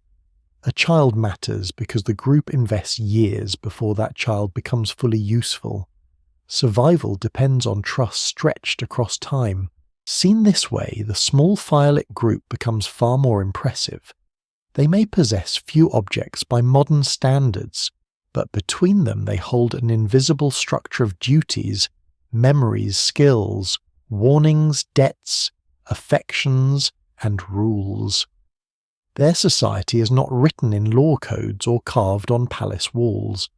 A child matters because the group invests years before that child becomes fully useful. Survival depends on trust stretched across time. Seen this way, the small firelit group becomes far more impressive. They may possess few objects by modern standards, but between them they hold an invisible structure of duties, memories, skills, warnings, debts, affections, and rules. Their society is not written in law codes or carved on palace walls.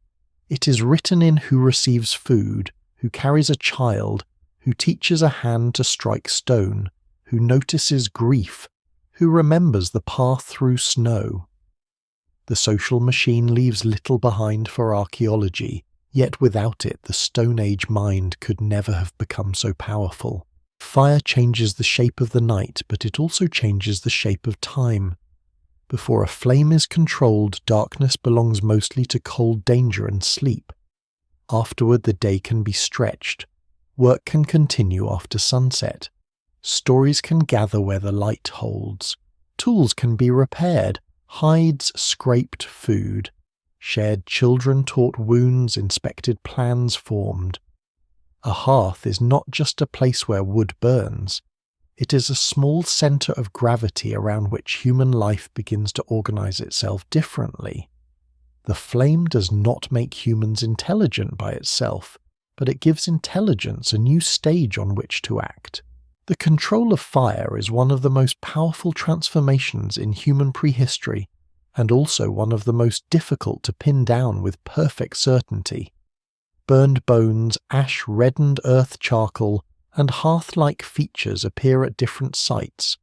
It is written in who receives food, who carries a child, who teaches a hand to strike stone, who notices grief, who remembers the path through snow. The social machine leaves little behind for archaeology, yet without it the Stone Age mind could never have become so powerful. Fire changes the shape of the night, but it also changes the shape of time. Before a flame is controlled, darkness belongs mostly to cold danger and sleep. Afterward, the day can be stretched. Work can continue after sunset. Stories can gather where the light holds. Tools can be repaired. Hides scraped food. Shared children taught wounds, inspected plans formed. A hearth is not just a place where wood burns. It is a small centre of gravity around which human life begins to organise itself differently. The flame does not make humans intelligent by itself, but it gives intelligence a new stage on which to act. The control of fire is one of the most powerful transformations in human prehistory, and also one of the most difficult to pin down with perfect certainty. Burned bones, ash-reddened earth charcoal, and hearth-like features appear at different sites,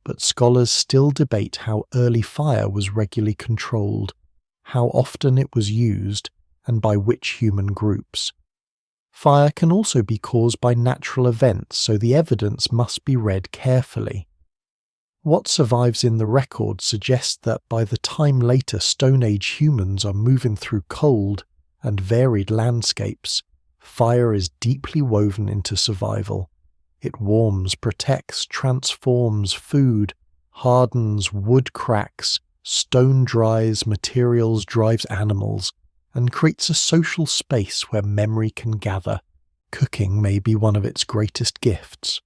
but scholars still debate how early fire was regularly controlled, how often it was used, and by which human groups. Fire can also be caused by natural events, so the evidence must be read carefully. What survives in the record suggests that by the time later Stone Age humans are moving through cold and varied landscapes, fire is deeply woven into survival. It warms, protects, transforms food, hardens, wood cracks, stone dries, materials drives animals, and creates a social space where memory can gather. Cooking may be one of its greatest gifts.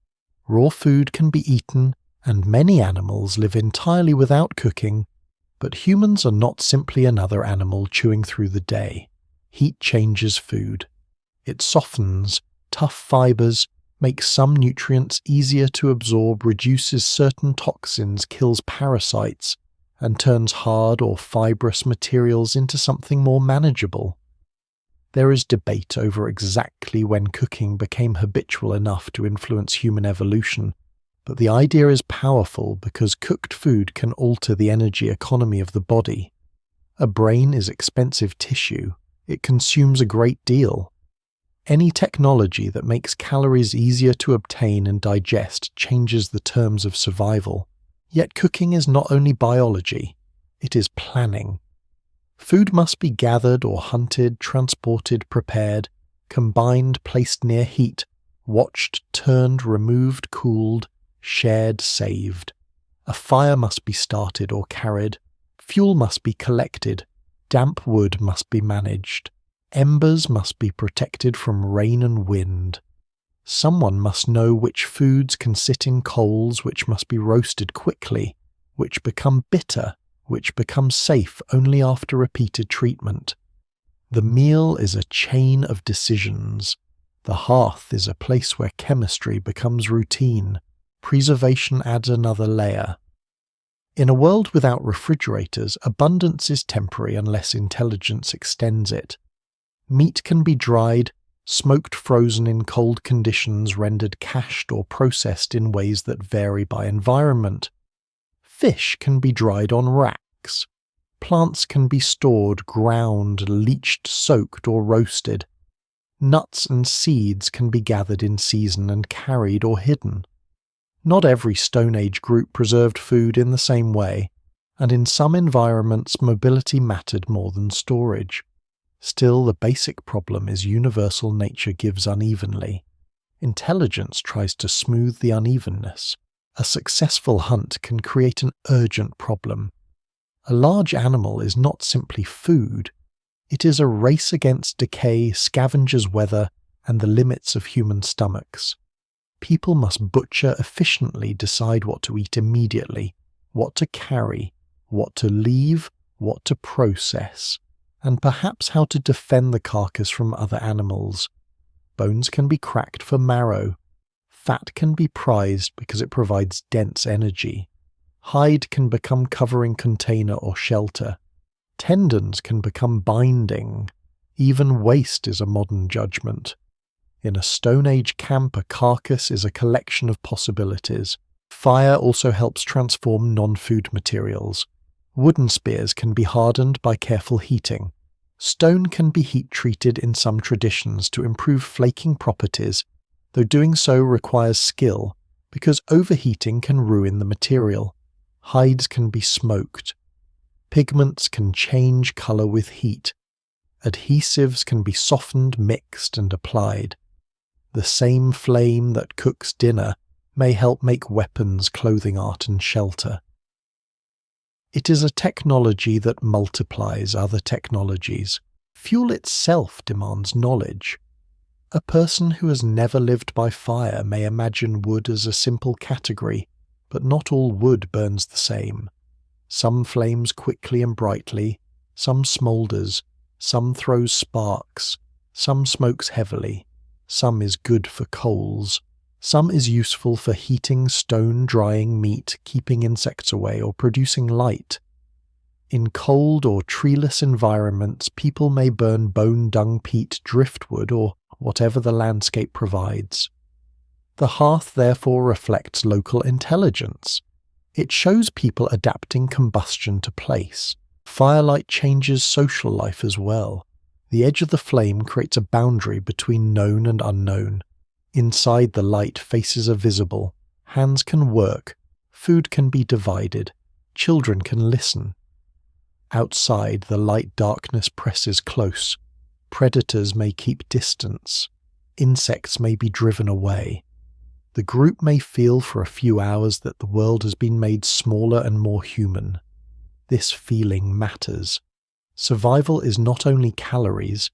Raw food can be eaten, and many animals live entirely without cooking, but humans are not simply another animal chewing through the day. Heat changes food. It softens tough fibers, makes some nutrients easier to absorb, reduces certain toxins, kills parasites, and turns hard or fibrous materials into something more manageable. There is debate over exactly when cooking became habitual enough to influence human evolution, but the idea is powerful because cooked food can alter the energy economy of the body. A brain is expensive tissue. It consumes a great deal. Any technology that makes calories easier to obtain and digest changes the terms of survival. Yet cooking is not only biology, it is planning. Food must be gathered or hunted, transported, prepared, combined, placed near heat, watched, turned, removed, cooled, shared, saved. A fire must be started or carried. Fuel must be collected. Damp wood must be managed. Embers must be protected from rain and wind. Someone must know which foods can sit in coals, which must be roasted quickly, which become bitter, which become safe only after repeated treatment. The meal is a chain of decisions. The hearth is a place where chemistry becomes routine. Preservation adds another layer. In a world without refrigerators, abundance is temporary unless intelligence extends it. Meat can be dried, smoked, frozen in cold conditions, rendered cached or processed in ways that vary by environment. Fish can be dried on racks. Plants can be stored, ground, leached, soaked, or roasted. Nuts and seeds can be gathered in season and carried or hidden. Not every Stone Age group preserved food in the same way, and in some environments mobility mattered more than storage. Still, the basic problem is universal nature gives unevenly. Intelligence tries to smooth the unevenness. A successful hunt can create an urgent problem. A large animal is not simply food. It is a race against decay, scavengers' weather, and the limits of human stomachs. People must butcher efficiently, decide what to eat immediately, what to carry, what to leave, what to process, and perhaps how to defend the carcass from other animals. Bones can be cracked for marrow. Fat can be prized because it provides dense energy. Hide can become covering container or shelter. Tendons can become binding. Even waste is a modern judgment. In a Stone Age camp, a carcass is a collection of possibilities. Fire also helps transform non-food materials. Wooden spears can be hardened by careful heating. Stone can be heat-treated in some traditions to improve flaking properties, though doing so requires skill, because overheating can ruin the material. Hides can be smoked. Pigments can change colour with heat. Adhesives can be softened, mixed, and applied. The same flame that cooks dinner may help make weapons, clothing art, and shelter. It is a technology that multiplies other technologies. Fuel itself demands knowledge. A person who has never lived by fire may imagine wood as a simple category, but not all wood burns the same. Some flames quickly and brightly, some smoulders, some throws sparks, some smokes heavily, some is good for coals, some is useful for heating stone, drying meat, keeping insects away, or producing light. In cold or treeless environments, people may burn bone, dung, peat, driftwood, or whatever the landscape provides. The hearth therefore reflects local intelligence. It shows people adapting combustion to place. Firelight changes social life as well. The edge of the flame creates a boundary between known and unknown. Inside the light, faces are visible. Hands can work. Food can be divided. Children can listen. Outside, the light darkness presses close. Predators may keep distance. Insects may be driven away. The group may feel for a few hours that the world has been made smaller and more human. This feeling matters. Survival is not only calories,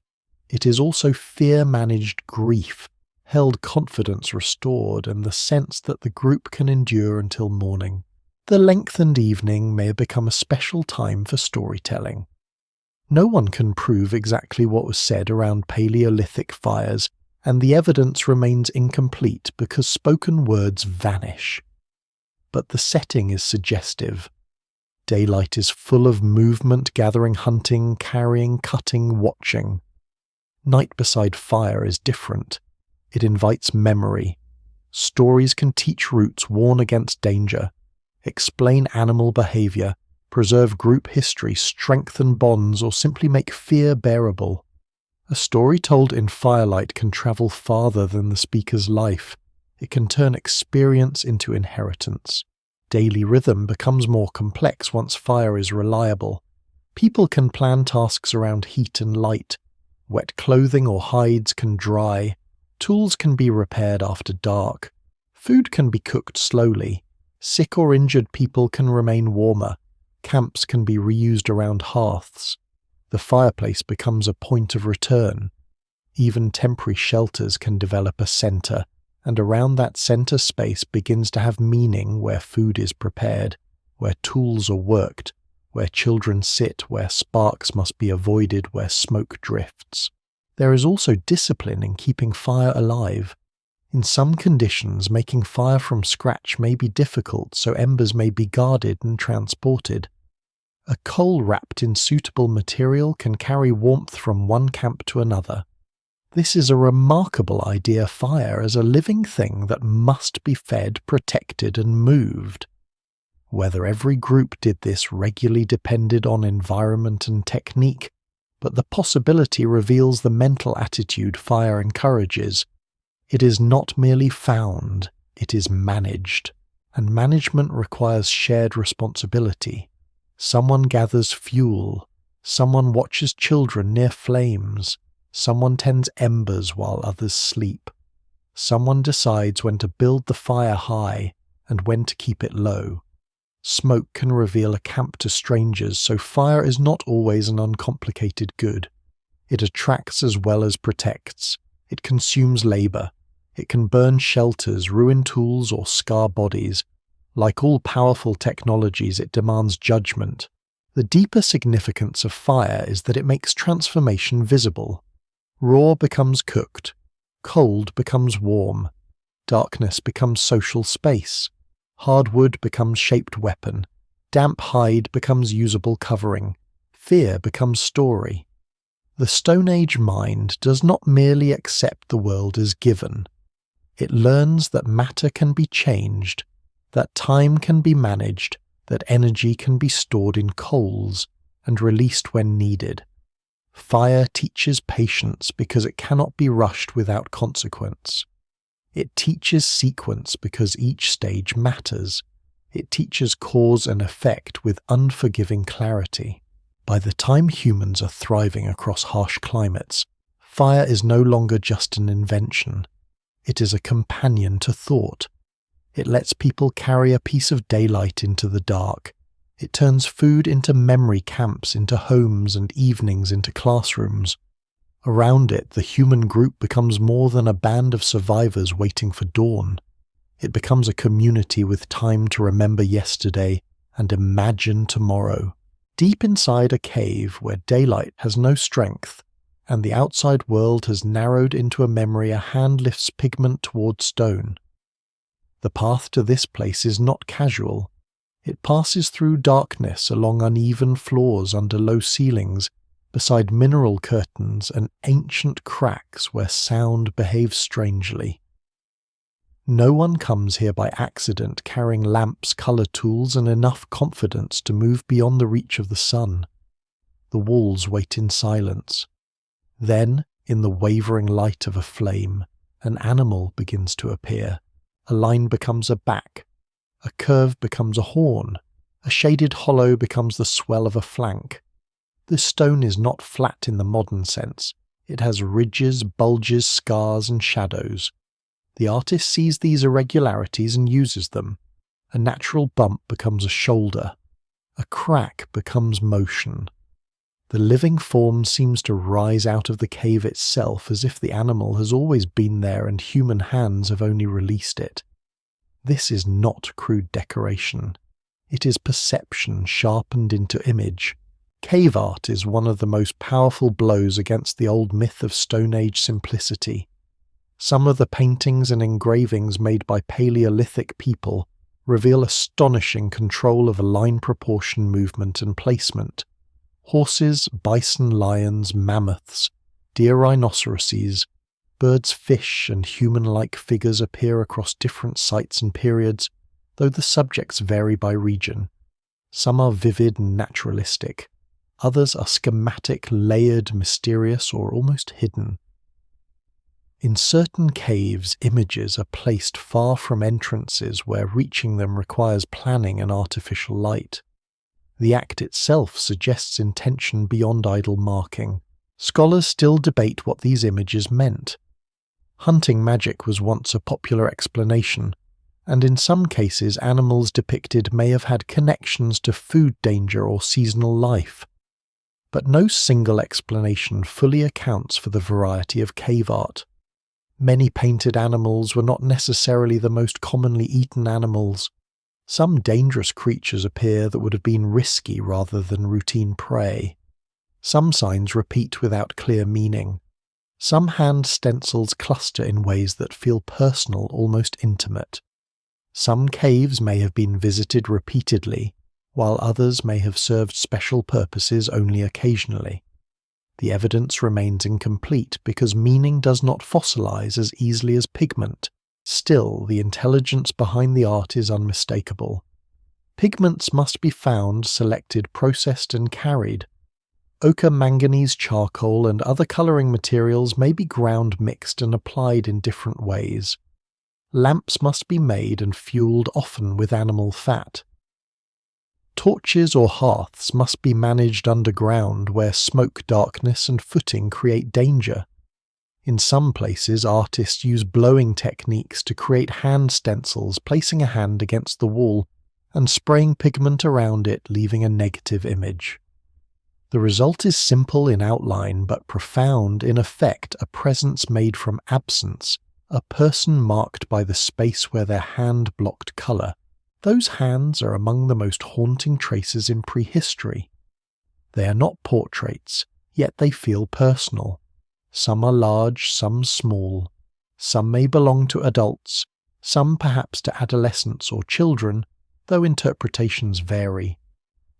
it is also fear-managed grief, held confidence restored, and the sense that the group can endure until morning. The lengthened evening may become a special time for storytelling. No one can prove exactly what was said around Paleolithic fires, and the evidence remains incomplete because spoken words vanish. But the setting is suggestive. Daylight is full of movement, gathering, hunting, carrying, cutting, watching. Night beside fire is different. It invites memory. Stories can teach roots, warn against danger, explain animal behavior, preserve group history, strengthen bonds, or simply make fear bearable. A story told in firelight can travel farther than the speaker's life. It can turn experience into inheritance. Daily rhythm becomes more complex once fire is reliable. People can plan tasks around heat and light. Wet clothing or hides can dry. Tools can be repaired after dark. Food can be cooked slowly. Sick or injured people can remain warmer. Camps can be reused around hearths. The fireplace becomes a point of return. Even temporary shelters can develop a centre, and around that centre space begins to have meaning where food is prepared, where tools are worked, where children sit, where sparks must be avoided, where smoke drifts. There is also discipline in keeping fire alive. In some conditions, making fire from scratch may be difficult, so embers may be guarded and transported. A coal wrapped in suitable material can carry warmth from one camp to another. This is a remarkable idea, fire as a living thing that must be fed, protected, and moved. Whether every group did this regularly depended on environment and technique, but the possibility reveals the mental attitude fire encourages. It is not merely found, it is managed, and management requires shared responsibility. Someone gathers fuel, someone watches children near flames, someone tends embers while others sleep. Someone decides when to build the fire high and when to keep it low. Smoke can reveal a camp to strangers, so fire is not always an uncomplicated good. It attracts as well as protects. It consumes labor. It can burn shelters, ruin tools, or scar bodies. Like all powerful technologies, it demands judgment. The deeper significance of fire is that it makes transformation visible. Raw becomes cooked. Cold becomes warm. Darkness becomes social space. Hardwood becomes shaped weapon. Damp hide becomes usable covering. Fear becomes story. The Stone Age mind does not merely accept the world as given. It learns that matter can be changed, that time can be managed, that energy can be stored in coals and released when needed. Fire teaches patience because it cannot be rushed without consequence. It teaches sequence because each stage matters. It teaches cause and effect with unforgiving clarity. By the time humans are thriving across harsh climates, fire is no longer just an invention. It is a companion to thought. It lets people carry a piece of daylight into the dark. It turns food into memory camps, into homes, and evenings into classrooms. Around it, the human group becomes more than a band of survivors waiting for dawn. It becomes a community with time to remember yesterday and imagine tomorrow. Deep inside a cave where daylight has no strength, and the outside world has narrowed into a memory, a hand lifts pigment toward stone. The path to this place is not casual. It passes through darkness, along uneven floors under low ceilings, beside mineral curtains and ancient cracks where sound behaves strangely. No one comes here by accident carrying lamps, color tools, and enough confidence to move beyond the reach of the sun. The walls wait in silence. Then, in the wavering light of a flame, an animal begins to appear. A line becomes a back. A curve becomes a horn. A shaded hollow becomes the swell of a flank. This stone is not flat in the modern sense. It has ridges, bulges, scars, and shadows. The artist sees these irregularities and uses them. A natural bump becomes a shoulder. A crack becomes motion. The living form seems to rise out of the cave itself, as if the animal has always been there and human hands have only released it. This is not crude decoration. It is perception sharpened into image. Cave art is one of the most powerful blows against the old myth of Stone Age simplicity. Some of the paintings and engravings made by Paleolithic people reveal astonishing control of line proportion, movement, and placement. Horses, bison, lions, mammoths, deer, rhinoceroses, birds, fish, and human-like figures appear across different sites and periods, though the subjects vary by region. Some are vivid and naturalistic. Others are schematic, layered, mysterious, or almost hidden. In certain caves, images are placed far from entrances where reaching them requires planning and artificial light. The act itself suggests intention beyond idle marking. Scholars still debate what these images meant. Hunting magic was once a popular explanation, and in some cases animals depicted may have had connections to food danger or seasonal life. But no single explanation fully accounts for the variety of cave art. Many painted animals were not necessarily the most commonly eaten animals. Some dangerous creatures appear that would have been risky rather than routine prey. Some signs repeat without clear meaning. Some hand stencils cluster in ways that feel personal, almost intimate. Some caves may have been visited repeatedly, while others may have served special purposes only occasionally. The evidence remains incomplete because meaning does not fossilize as easily as pigment. Still, the intelligence behind the art is unmistakable. Pigments must be found, selected, processed, and carried. Ochre, manganese, charcoal, and other colouring materials may be ground, mixed, and applied in different ways. Lamps must be made and fueled, often with animal fat. Torches or hearths must be managed underground, where smoke, darkness, and footing create danger. In some places, artists use blowing techniques to create hand stencils, placing a hand against the wall and spraying pigment around it, leaving a negative image. The result is simple in outline but profound in effect, a presence made from absence, a person marked by the space where their hand blocked colour. Those hands are among the most haunting traces in prehistory. They are not portraits, yet they feel personal. Some are large, some small. Some may belong to adults, some perhaps to adolescents or children, though interpretations vary.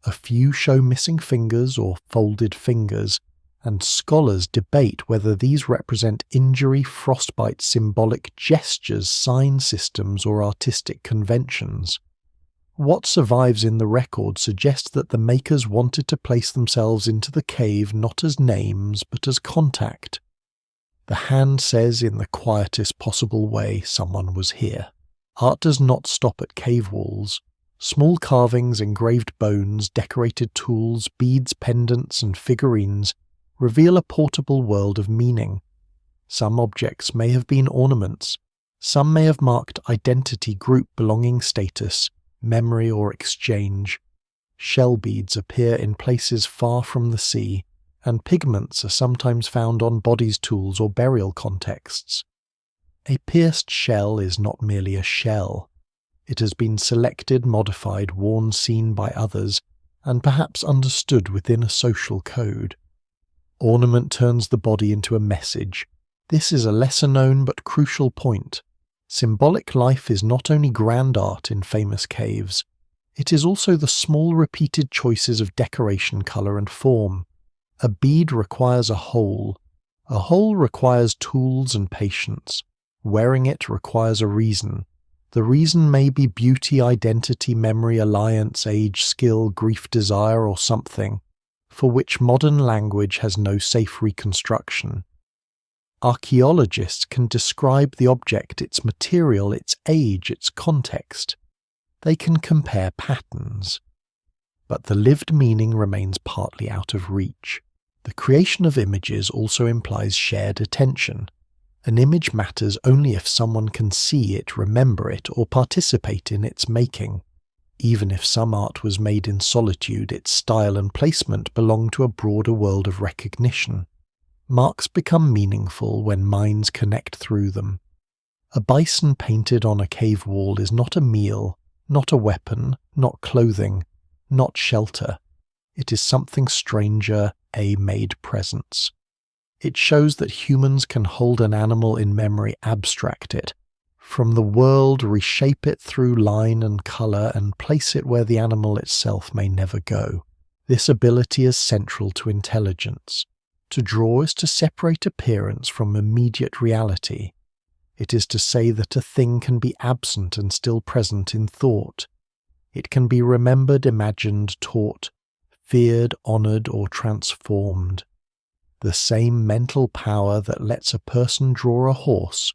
A few show missing fingers or folded fingers, and scholars debate whether these represent injury, frostbite, symbolic gestures, sign systems, or artistic conventions. What survives in the record suggests that the makers wanted to place themselves into the cave not as names but as contact. The hand says in the quietest possible way someone was here. Art does not stop at cave walls. Small carvings, engraved bones, decorated tools, beads, pendants, and figurines reveal a portable world of meaning. Some objects may have been ornaments. Some may have marked identity, group, belonging, status, memory, or exchange. Shell beads appear in places far from the sea, and pigments are sometimes found on bodies, tools, or burial contexts. A pierced shell is not merely a shell. It has been selected, modified, worn, seen by others, and perhaps understood within a social code. Ornament turns the body into a message. This is a lesser-known but crucial point. Symbolic life is not only grand art in famous caves, it is also the small repeated choices of decoration, colour, and form. A bead requires a hole. A hole requires tools and patience. Wearing it requires a reason. The reason may be beauty, identity, memory, alliance, age, skill, grief, desire, or something, for which modern language has no safe reconstruction. Archaeologists can describe the object, its material, its age, its context. They can compare patterns. But the lived meaning remains partly out of reach. The creation of images also implies shared attention. An image matters only if someone can see it, remember it, or participate in its making. Even if some art was made in solitude, its style and placement belong to a broader world of recognition. Marks become meaningful when minds connect through them. A bison painted on a cave wall is not a meal, not a weapon, not clothing, not shelter. It is something stranger, a made presence. It shows that humans can hold an animal in memory, abstract it from the world, reshape it through line and colour, and place it where the animal itself may never go. This ability is central to intelligence. To draw is to separate appearance from immediate reality. It is to say that a thing can be absent and still present in thought. It can be remembered, imagined, taught, feared, honoured, or transformed. The same mental power that lets a person draw a horse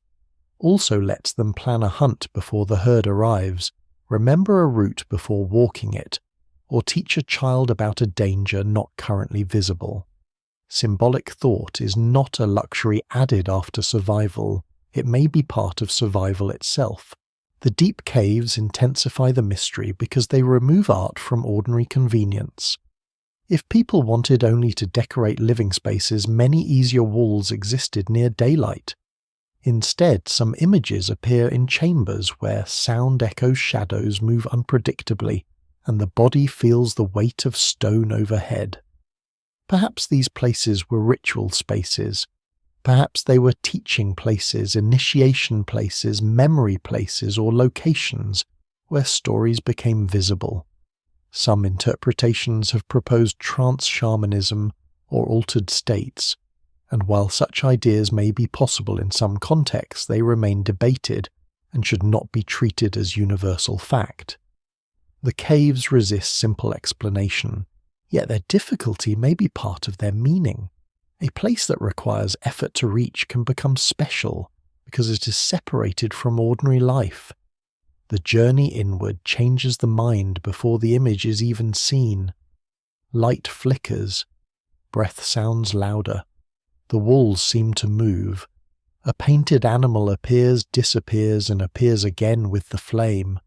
also lets them plan a hunt before the herd arrives, remember a route before walking it, or teach a child about a danger not currently visible. Symbolic thought is not a luxury added after survival. It may be part of survival itself. The deep caves intensify the mystery because they remove art from ordinary convenience. If people wanted only to decorate living spaces, many easier walls existed near daylight. Instead, some images appear in chambers where sound echoes, shadows move unpredictably, and the body feels the weight of stone overhead. Perhaps these places were ritual spaces. Perhaps they were teaching places, initiation places, memory places, or locations where stories became visible. Some interpretations have proposed trance shamanism or altered states, and while such ideas may be possible in some contexts, they remain debated and should not be treated as universal fact. The caves resist simple explanation, yet their difficulty may be part of their meaning. A place that requires effort to reach can become special because it is separated from ordinary life. The journey inward changes the mind before the image is even seen. Light flickers, breath sounds louder, the walls seem to move. A painted animal appears, disappears, and appears again with the flame.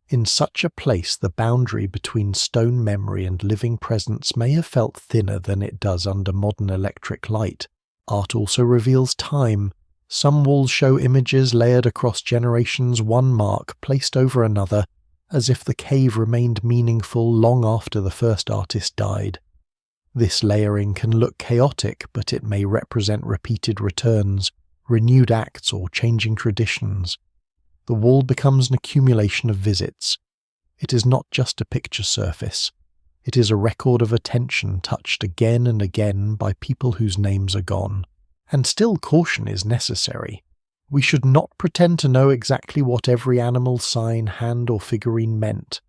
In such a place, the boundary between stone memory and living presence may have felt thinner than it does under modern electric light. Art also reveals time. Some walls show images layered across generations, one mark placed over another, as if the cave remained meaningful long after the first artist died. This layering can look chaotic, but it may represent repeated returns, renewed acts, or changing traditions. The wall becomes an accumulation of visits. It is not just a picture surface. It is a record of attention touched again and again by people whose names are gone. And still caution is necessary. We should not pretend to know exactly what every animal, sign, hand, or figurine meant.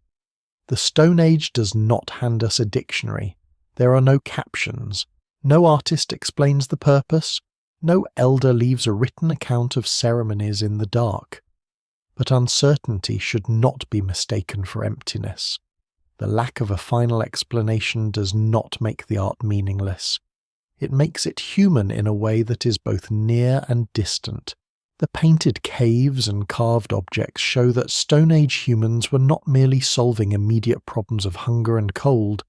The Stone Age does not hand us a dictionary. There are no captions. No artist explains the purpose. No elder leaves a written account of ceremonies in the dark. But uncertainty should not be mistaken for emptiness. The lack of a final explanation does not make the art meaningless. It makes it human in a way that is both near and distant. The painted caves and carved objects show that Stone Age humans were not merely solving immediate problems of hunger and cold.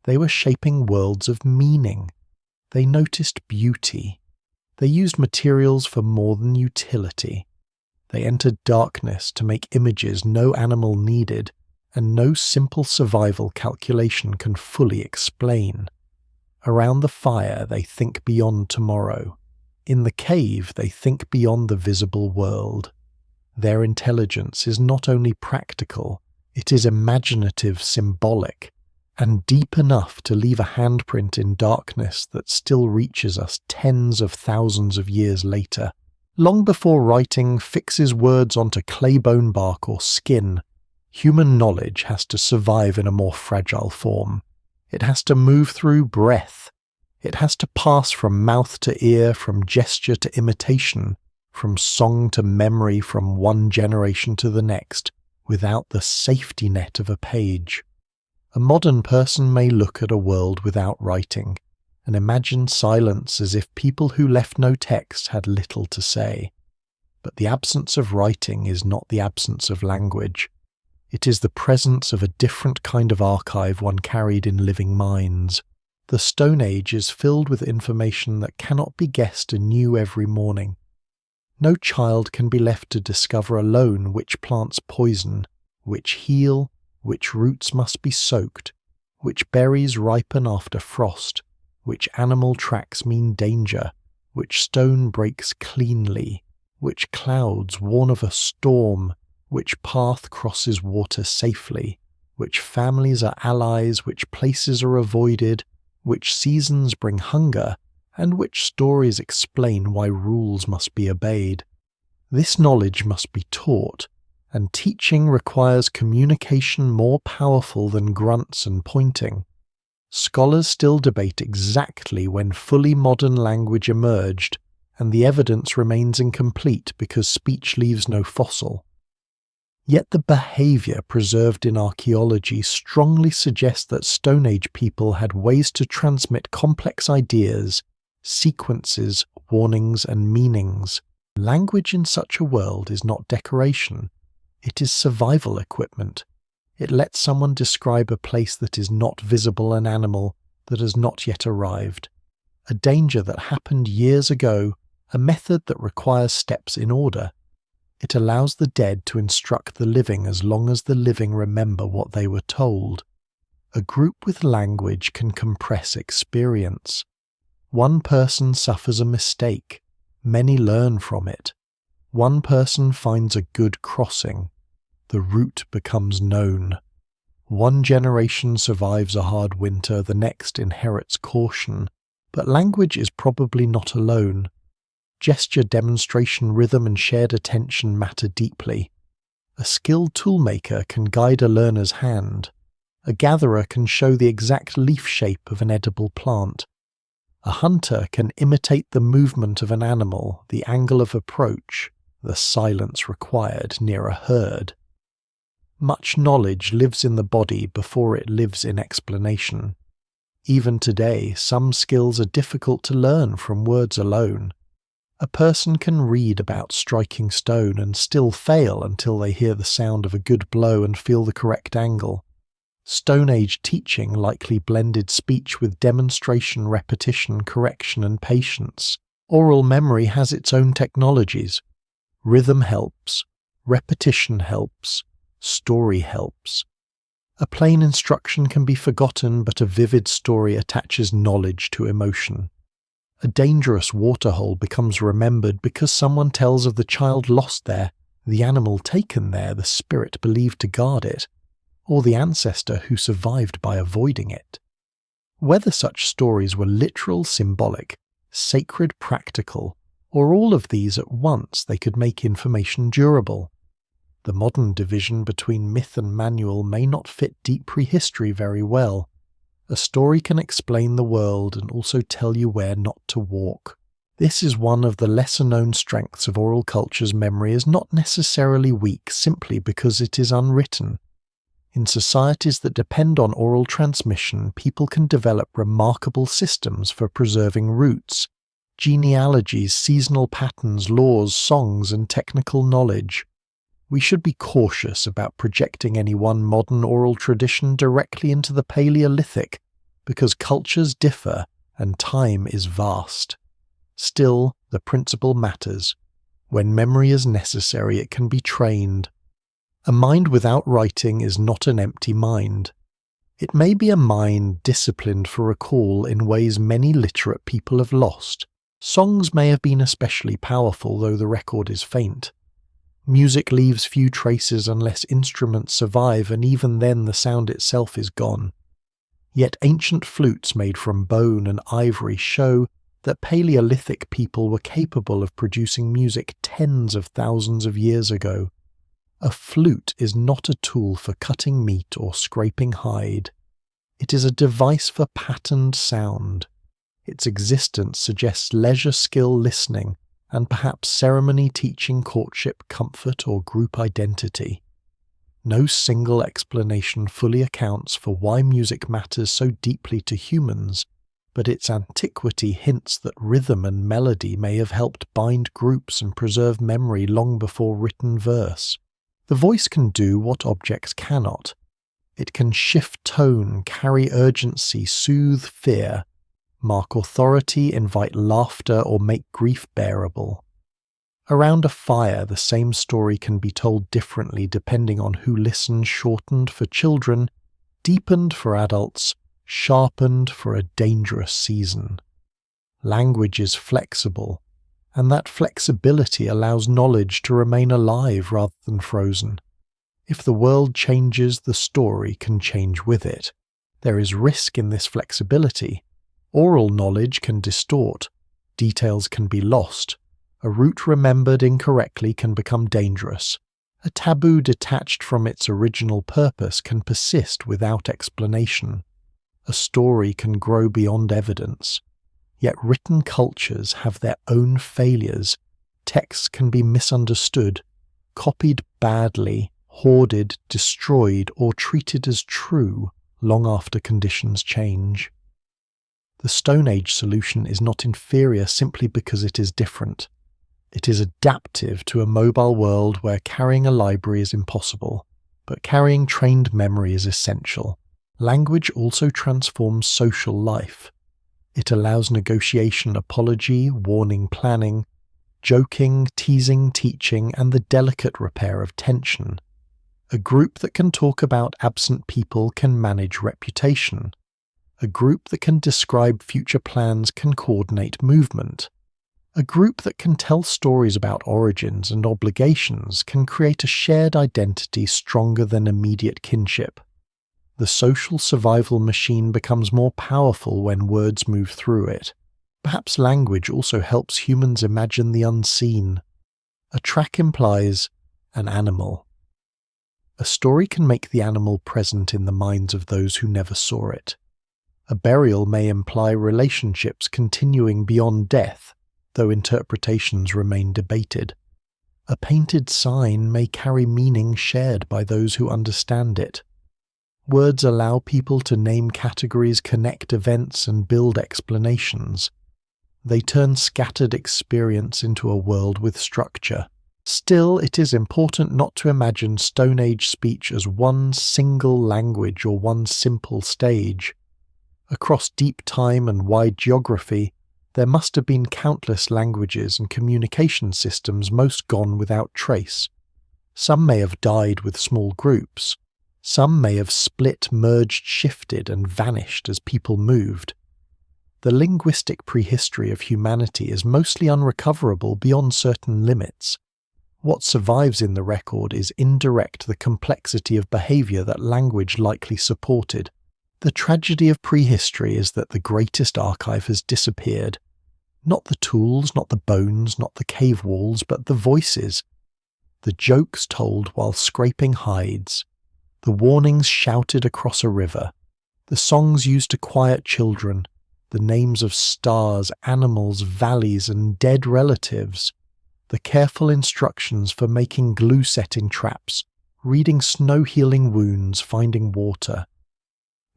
They were shaping worlds of meaning. They noticed beauty. They used materials for more than utility. They entered darkness to make images no animal needed and no simple survival calculation can fully explain. Around the fire, they think beyond tomorrow. In the cave, they think beyond the visible world. Their intelligence is not only practical, it is imaginative, symbolic, and deep enough to leave a handprint in darkness that still reaches us tens of thousands of years later. Long before writing fixes words onto clay bone bark or skin, human knowledge has to survive in a more fragile form. It has to move through breath. It has to pass from mouth to ear, from gesture to imitation, from song to memory, from one generation to the next, without the safety net of a page. A modern person may look at a world without writing, and imagine silence as if people who left no text had little to say. But the absence of writing is not the absence of language. It is the presence of a different kind of archive one carried in living minds. The Stone Age is filled with information that cannot be guessed anew every morning. No child can be left to discover alone which plants poison, which heal, which roots must be soaked, which berries ripen after frost, which animal tracks mean danger, which stone breaks cleanly, which clouds warn of a storm, which path crosses water safely, which families are allies, which places are avoided, which seasons bring hunger, and which stories explain why rules must be obeyed. This knowledge must be taught, and teaching requires communication more powerful than grunts and pointing. Scholars still debate exactly when fully modern language emerged, and the evidence remains incomplete because speech leaves no fossil. Yet the behaviour preserved in archaeology strongly suggests that Stone Age people had ways to transmit complex ideas, sequences, warnings, and meanings. Language in such a world is not decoration, it is survival equipment. It lets someone describe a place that is not visible, an animal that has not yet arrived, a danger that happened years ago, a method that requires steps in order. It allows the dead to instruct the living as long as the living remember what they were told. A group with language can compress experience. One person suffers a mistake, many learn from it. One person finds a good crossing. The route becomes known. One generation survives a hard winter, the next inherits caution, but language is probably not alone. Gesture, demonstration, rhythm, and shared attention matter deeply. A skilled toolmaker can guide a learner's hand. A gatherer can show the exact leaf shape of an edible plant. A hunter can imitate the movement of an animal, the angle of approach, the silence required near a herd. Much knowledge lives in the body before it lives in explanation. Even today, some skills are difficult to learn from words alone. A person can read about striking stone and still fail until they hear the sound of a good blow and feel the correct angle. Stone Age teaching likely blended speech with demonstration, repetition, correction, and patience. Oral memory has its own technologies. Rhythm helps, repetition helps, story helps. A plain instruction can be forgotten, but a vivid story attaches knowledge to emotion. A dangerous waterhole becomes remembered because someone tells of the child lost there, the animal taken there, the spirit believed to guard it, or the ancestor who survived by avoiding it. Whether such stories were literal, symbolic, sacred, practical, or all of these at once, they could make information durable. The modern division between myth and manual may not fit deep prehistory very well. A story can explain the world and also tell you where not to walk. This is one of the lesser-known strengths of oral culture's memory, is not necessarily weak simply because it is unwritten. In societies that depend on oral transmission, people can develop remarkable systems for preserving roots, genealogies, seasonal patterns, laws, songs, and technical knowledge. We should be cautious about projecting any one modern oral tradition directly into the Paleolithic, because cultures differ and time is vast. Still, the principle matters. When memory is necessary, it can be trained. A mind without writing is not an empty mind. It may be a mind disciplined for recall in ways many literate people have lost. Songs may have been especially powerful, though the record is faint. Music leaves few traces unless instruments survive, and even then the sound itself is gone. Yet ancient flutes made from bone and ivory show that Paleolithic people were capable of producing music tens of thousands of years ago. A flute is not a tool for cutting meat or scraping hide. It is a device for patterned sound. Its existence suggests leisure skill listening, and perhaps ceremony teaching courtship, comfort, or group identity. No single explanation fully accounts for why music matters so deeply to humans, but its antiquity hints that rhythm and melody may have helped bind groups and preserve memory long before written verse. The voice can do what objects cannot. It can shift tone, carry urgency, soothe fear, mark authority, invite laughter, or make grief bearable. Around a fire, the same story can be told differently depending on who listens, shortened for children, deepened for adults, sharpened for a dangerous season. Language is flexible, and that flexibility allows knowledge to remain alive rather than frozen. If the world changes, the story can change with it. There is risk in this flexibility. Oral knowledge can distort, details can be lost, a route remembered incorrectly can become dangerous, a taboo detached from its original purpose can persist without explanation, a story can grow beyond evidence. Yet written cultures have their own failures. Texts can be misunderstood, copied badly, hoarded, destroyed, or treated as true long after conditions change. The Stone Age solution is not inferior simply because it is different. It is adaptive to a mobile world where carrying a library is impossible, but carrying trained memory is essential. Language also transforms social life. It allows negotiation, apology, warning, planning, joking, teasing, teaching, and the delicate repair of tension. A group that can talk about absent people can manage reputation. A group that can describe future plans can coordinate movement. A group that can tell stories about origins and obligations can create a shared identity stronger than immediate kinship. The social survival machine becomes more powerful when words move through it. Perhaps language also helps humans imagine the unseen. A track implies an animal. A story can make the animal present in the minds of those who never saw it. A burial may imply relationships continuing beyond death, though interpretations remain debated. A painted sign may carry meaning shared by those who understand it. Words allow people to name categories, connect events, and build explanations. They turn scattered experience into a world with structure. Still, it is important not to imagine Stone Age speech as one single language or one simple stage. Across deep time and wide geography, there must have been countless languages and communication systems, most gone without trace. Some may have died with small groups. Some may have split, merged, shifted, and vanished as people moved. The linguistic prehistory of humanity is mostly unrecoverable beyond certain limits. What survives in the record is indirect the complexity of behavior that language likely supported. The tragedy of prehistory is that the greatest archive has disappeared. Not the tools, not the bones, not the cave walls, but the voices. The jokes told while scraping hides. The warnings shouted across a river. The songs used to quiet children. The names of stars, animals, valleys, and dead relatives. The careful instructions for making glue-setting traps, reading snow-healing wounds, finding water.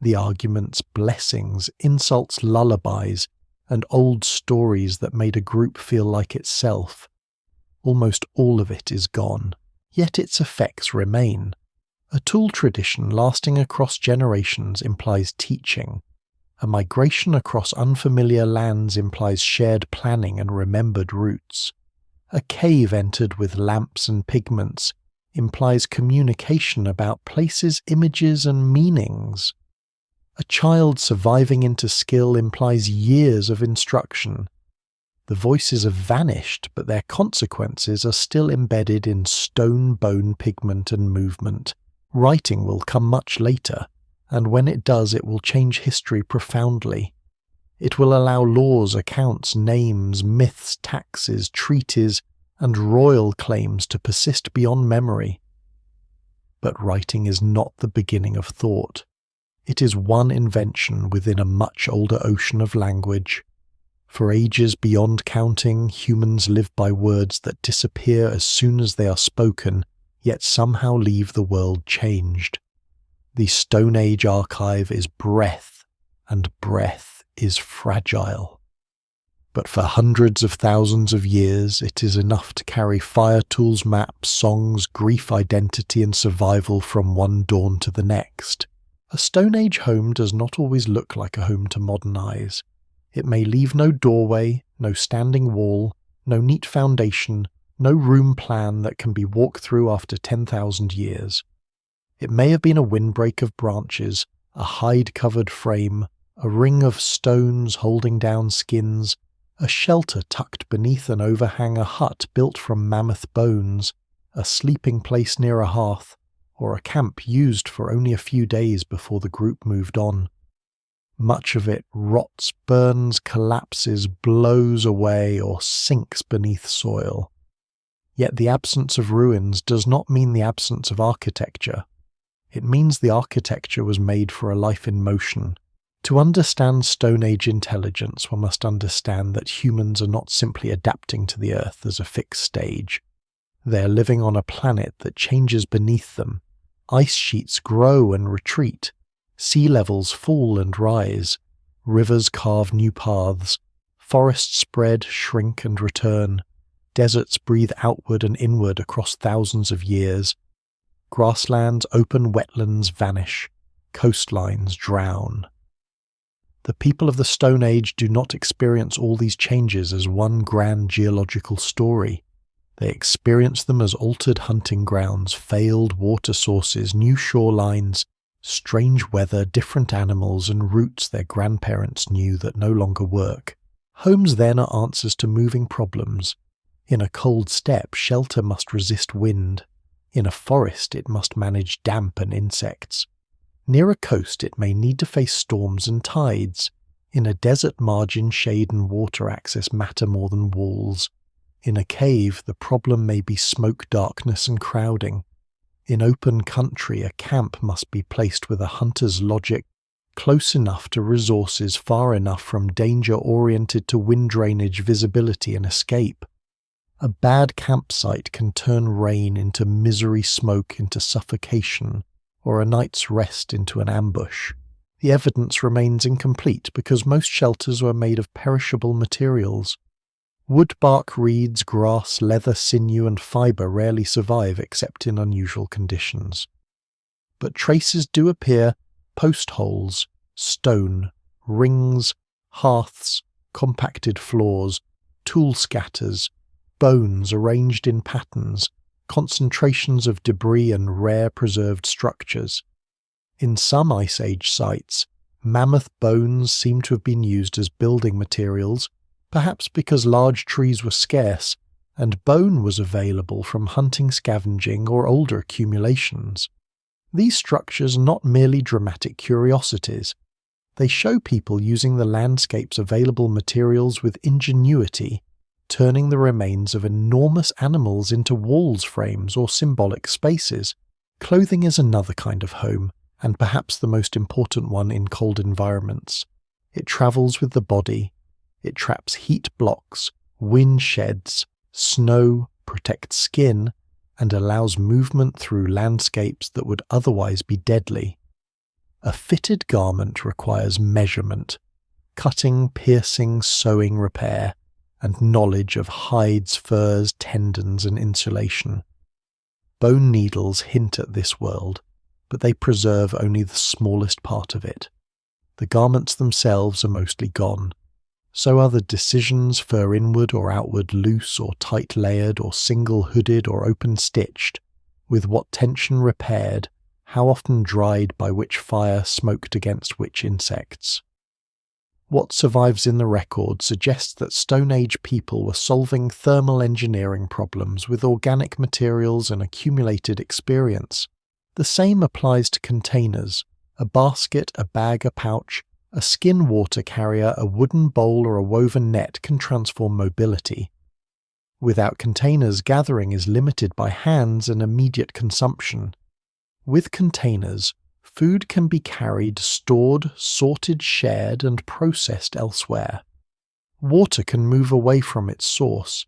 The arguments, blessings, insults, lullabies, and old stories that made a group feel like itself. Almost all of it is gone, yet its effects remain. A tool tradition lasting across generations implies teaching. A migration across unfamiliar lands implies shared planning and remembered routes. A cave entered with lamps and pigments implies communication about places, images, and meanings. A child surviving into skill implies years of instruction. The voices have vanished, but their consequences are still embedded in stone, bone, pigment, and movement. Writing will come much later, and when it does, it will change history profoundly. It will allow laws, accounts, names, myths, taxes, treaties, and royal claims to persist beyond memory. But writing is not the beginning of thought. It is one invention within a much older ocean of language. For ages beyond counting, humans live by words that disappear as soon as they are spoken, yet somehow leave the world changed. The Stone Age archive is breath, and breath is fragile. But for hundreds of thousands of years, it is enough to carry fire tools, maps, songs, grief, identity, and survival from one dawn to the next. A Stone Age home does not always look like a home to modern eyes. It may leave no doorway, no standing wall, no neat foundation, no room plan that can be walked through after 10,000 years. It may have been a windbreak of branches, a hide-covered frame, a ring of stones holding down skins, a shelter tucked beneath an overhang, a hut built from mammoth bones, a sleeping place near a hearth, or a camp used for only a few days before the group moved on. Much of it rots, burns, collapses, blows away, or sinks beneath soil. Yet the absence of ruins does not mean the absence of architecture. It means the architecture was made for a life in motion. To understand Stone Age intelligence, one must understand that humans are not simply adapting to the Earth as a fixed stage. They are living on a planet that changes beneath them. Ice sheets grow and retreat. Sea levels fall and rise. Rivers carve new paths. Forests spread, shrink, and return. Deserts breathe outward and inward across thousands of years. Grasslands, open wetlands vanish. Coastlines drown. The people of the Stone Age do not experience all these changes as one grand geological story. They experience them as altered hunting grounds, failed water sources, new shorelines, strange weather, different animals, and routes their grandparents knew that no longer work. Homes then are answers to moving problems. In a cold steppe, shelter must resist wind. In a forest, it must manage damp and insects. Near a coast, it may need to face storms and tides. In a desert margin, shade and water access matter more than walls. In a cave, the problem may be smoke, darkness, and crowding. In open country, a camp must be placed with a hunter's logic, close enough to resources, far enough from danger, oriented to wind drainage, visibility, and escape. A bad campsite can turn rain into misery, smoke into suffocation, or a night's rest into an ambush. The evidence remains incomplete because most shelters were made of perishable materials. Wood, bark, reeds, grass, leather, sinew, and fibre rarely survive except in unusual conditions. But traces do appear: post holes, stone, rings, hearths, compacted floors, tool scatters, bones arranged in patterns, concentrations of debris, and rare preserved structures. In some Ice Age sites, mammoth bones seem to have been used as building materials, perhaps because large trees were scarce and bone was available from hunting, scavenging, or older accumulations. These structures are not merely dramatic curiosities. They show people using the landscape's available materials with ingenuity, turning the remains of enormous animals into walls, frames, or symbolic spaces. Clothing is another kind of home, and perhaps the most important one in cold environments. It travels with the body. It traps heat blocks, wind sheds, snow, protects skin, and allows movement through landscapes that would otherwise be deadly. A fitted garment requires measurement, cutting, piercing, sewing, repair, and knowledge of hides, furs, tendons, and insulation. Bone needles hint at this world, but they preserve only the smallest part of it. The garments themselves are mostly gone. So are the decisions, fur inward or outward, loose or tight layered, or single hooded or open stitched, with what tension repaired, how often dried by which fire, smoked against which insects. What survives in the record suggests that Stone Age people were solving thermal engineering problems with organic materials and accumulated experience. The same applies to containers: a basket, a bag, a pouch, a skin water carrier, a wooden bowl, or a woven net can transform mobility. Without containers, gathering is limited by hands and immediate consumption. With containers, food can be carried, stored, sorted, shared, and processed elsewhere. Water can move away from its source.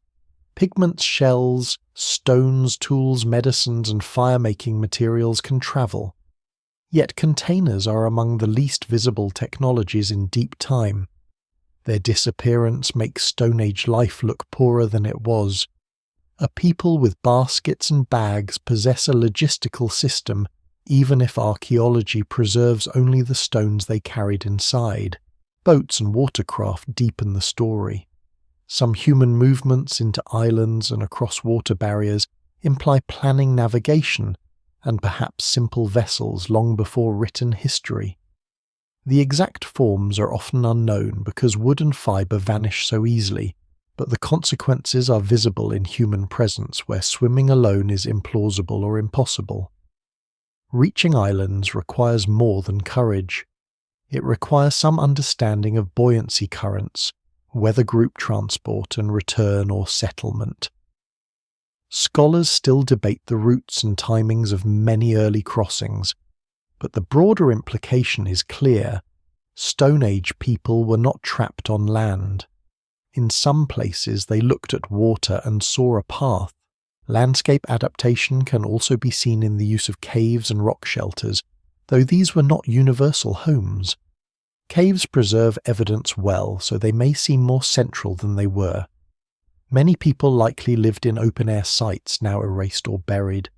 Pigments, shells, stones, tools, medicines, and fire-making materials can travel. Yet containers are among the least visible technologies in deep time. Their disappearance makes Stone Age life look poorer than it was. A people with baskets and bags possess a logistical system, even if archaeology preserves only the stones they carried inside. Boats and watercraft deepen the story. Some human movements into islands and across water barriers imply planning, navigation, and perhaps simple vessels long before written history. The exact forms are often unknown because wood and fibre vanish so easily, but the consequences are visible in human presence where swimming alone is implausible or impossible. Reaching islands requires more than courage. It requires some understanding of buoyancy currents, weather group transport, and return or settlement. Scholars still debate the routes and timings of many early crossings, but the broader implication is clear. Stone Age people were not trapped on land. In some places they looked at water and saw a path. Landscape adaptation can also be seen in the use of caves and rock shelters, though these were not universal homes. Caves preserve evidence well, so they may seem more central than they were. Many people likely lived in open-air sites now erased or buried.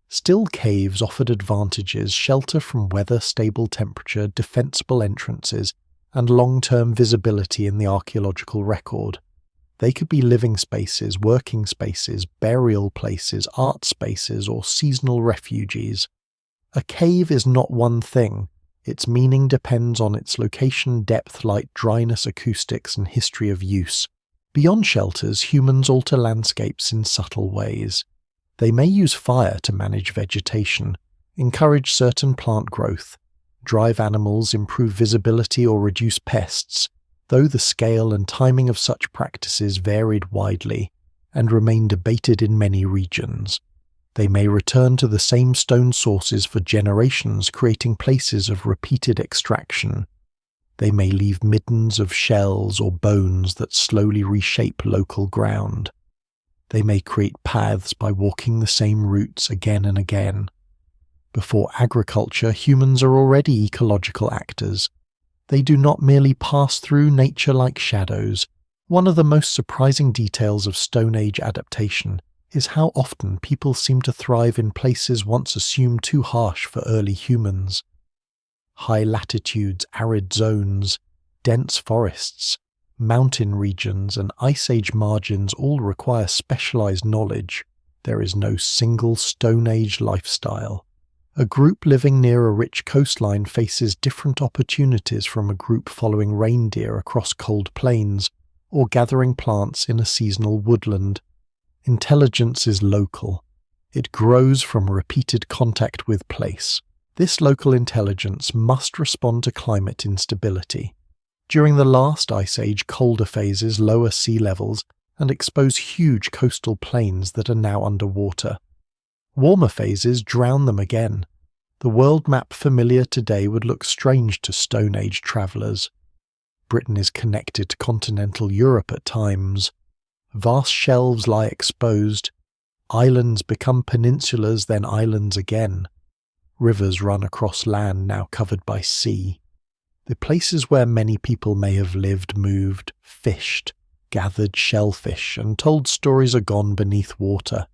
Still, caves offered advantages: shelter from weather, stable temperature, defensible entrances, and long-term visibility in the archaeological record. They could be living spaces, working spaces, burial places, art spaces, or seasonal refuges. A cave is not one thing. Its meaning depends on its location, depth, light, dryness, acoustics, and history of use. Beyond shelters, humans alter landscapes in subtle ways. They may use fire to manage vegetation, encourage certain plant growth, drive animals, improve visibility, or reduce pests, though the scale and timing of such practices varied widely and remain debated in many regions. They may return to the same stone sources for generations, creating places of repeated extraction. They may leave middens of shells or bones that slowly reshape local ground. They may create paths by walking the same routes again and again. Before agriculture, humans are already ecological actors. They do not merely pass through nature like shadows. One of the most surprising details of Stone Age adaptation is how often people seem to thrive in places once assumed too harsh for early humans. High latitudes, arid zones, dense forests, mountain regions, and ice age margins all require specialized knowledge. There is no single Stone Age lifestyle. A group living near a rich coastline faces different opportunities from a group following reindeer across cold plains or gathering plants in a seasonal woodland. Intelligence is local. It grows from repeated contact with place. This local intelligence must respond to climate instability. During the last ice age, colder phases lower sea levels and expose huge coastal plains that are now underwater. Warmer phases drown them again. The world map familiar today would look strange to Stone Age travellers. Britain is connected to continental Europe at times. Vast shelves lie exposed. Islands become peninsulas, then islands again. Rivers run across land now covered by sea. The places where many people may have lived, moved, fished, gathered shellfish, and told stories are gone beneath water.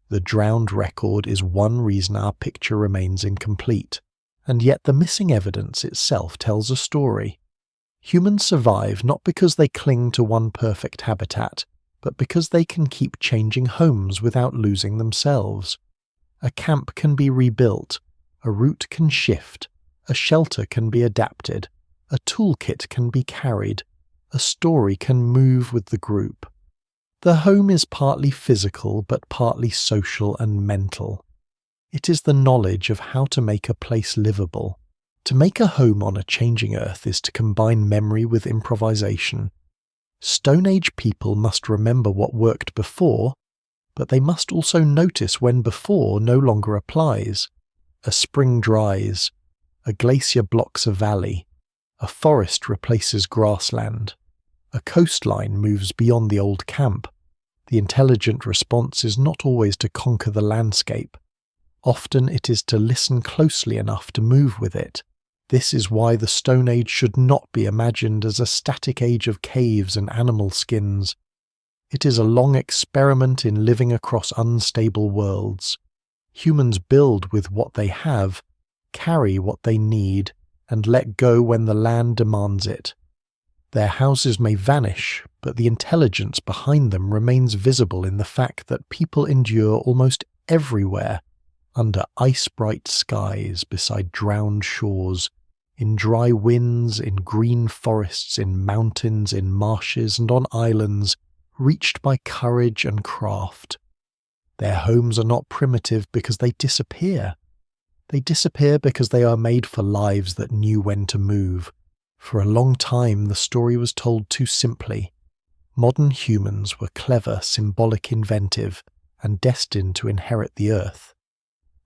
The drowned record is one reason our picture remains incomplete, and yet the missing evidence itself tells a story. Humans survive not because they cling to one perfect habitat, but because they can keep changing homes without losing themselves. A camp can be rebuilt, a route can shift, a shelter can be adapted, a toolkit can be carried, a story can move with the group. The home is partly physical but partly social and mental. It is the knowledge of how to make a place livable. To make a home on a changing earth is to combine memory with improvisation. Stone Age people must remember what worked before, but they must also notice when before no longer applies. A spring dries, a glacier blocks a valley, a forest replaces grassland, a coastline moves beyond the old camp. The intelligent response is not always to conquer the landscape. Often it is to listen closely enough to move with it. This is why the Stone Age should not be imagined as a static age of caves and animal skins. It is a long experiment in living across unstable worlds. Humans build with what they have, carry what they need, and let go when the land demands it. Their houses may vanish, but the intelligence behind them remains visible in the fact that people endure almost everywhere, under ice-bright skies, beside drowned shores, in dry winds, in green forests, in mountains, in marshes, and on islands, reached by courage and craft. Their homes are not primitive because they disappear. They disappear because they are made for lives that knew when to move. For a long time, the story was told too simply. Modern humans were clever, symbolic, inventive, and destined to inherit the earth.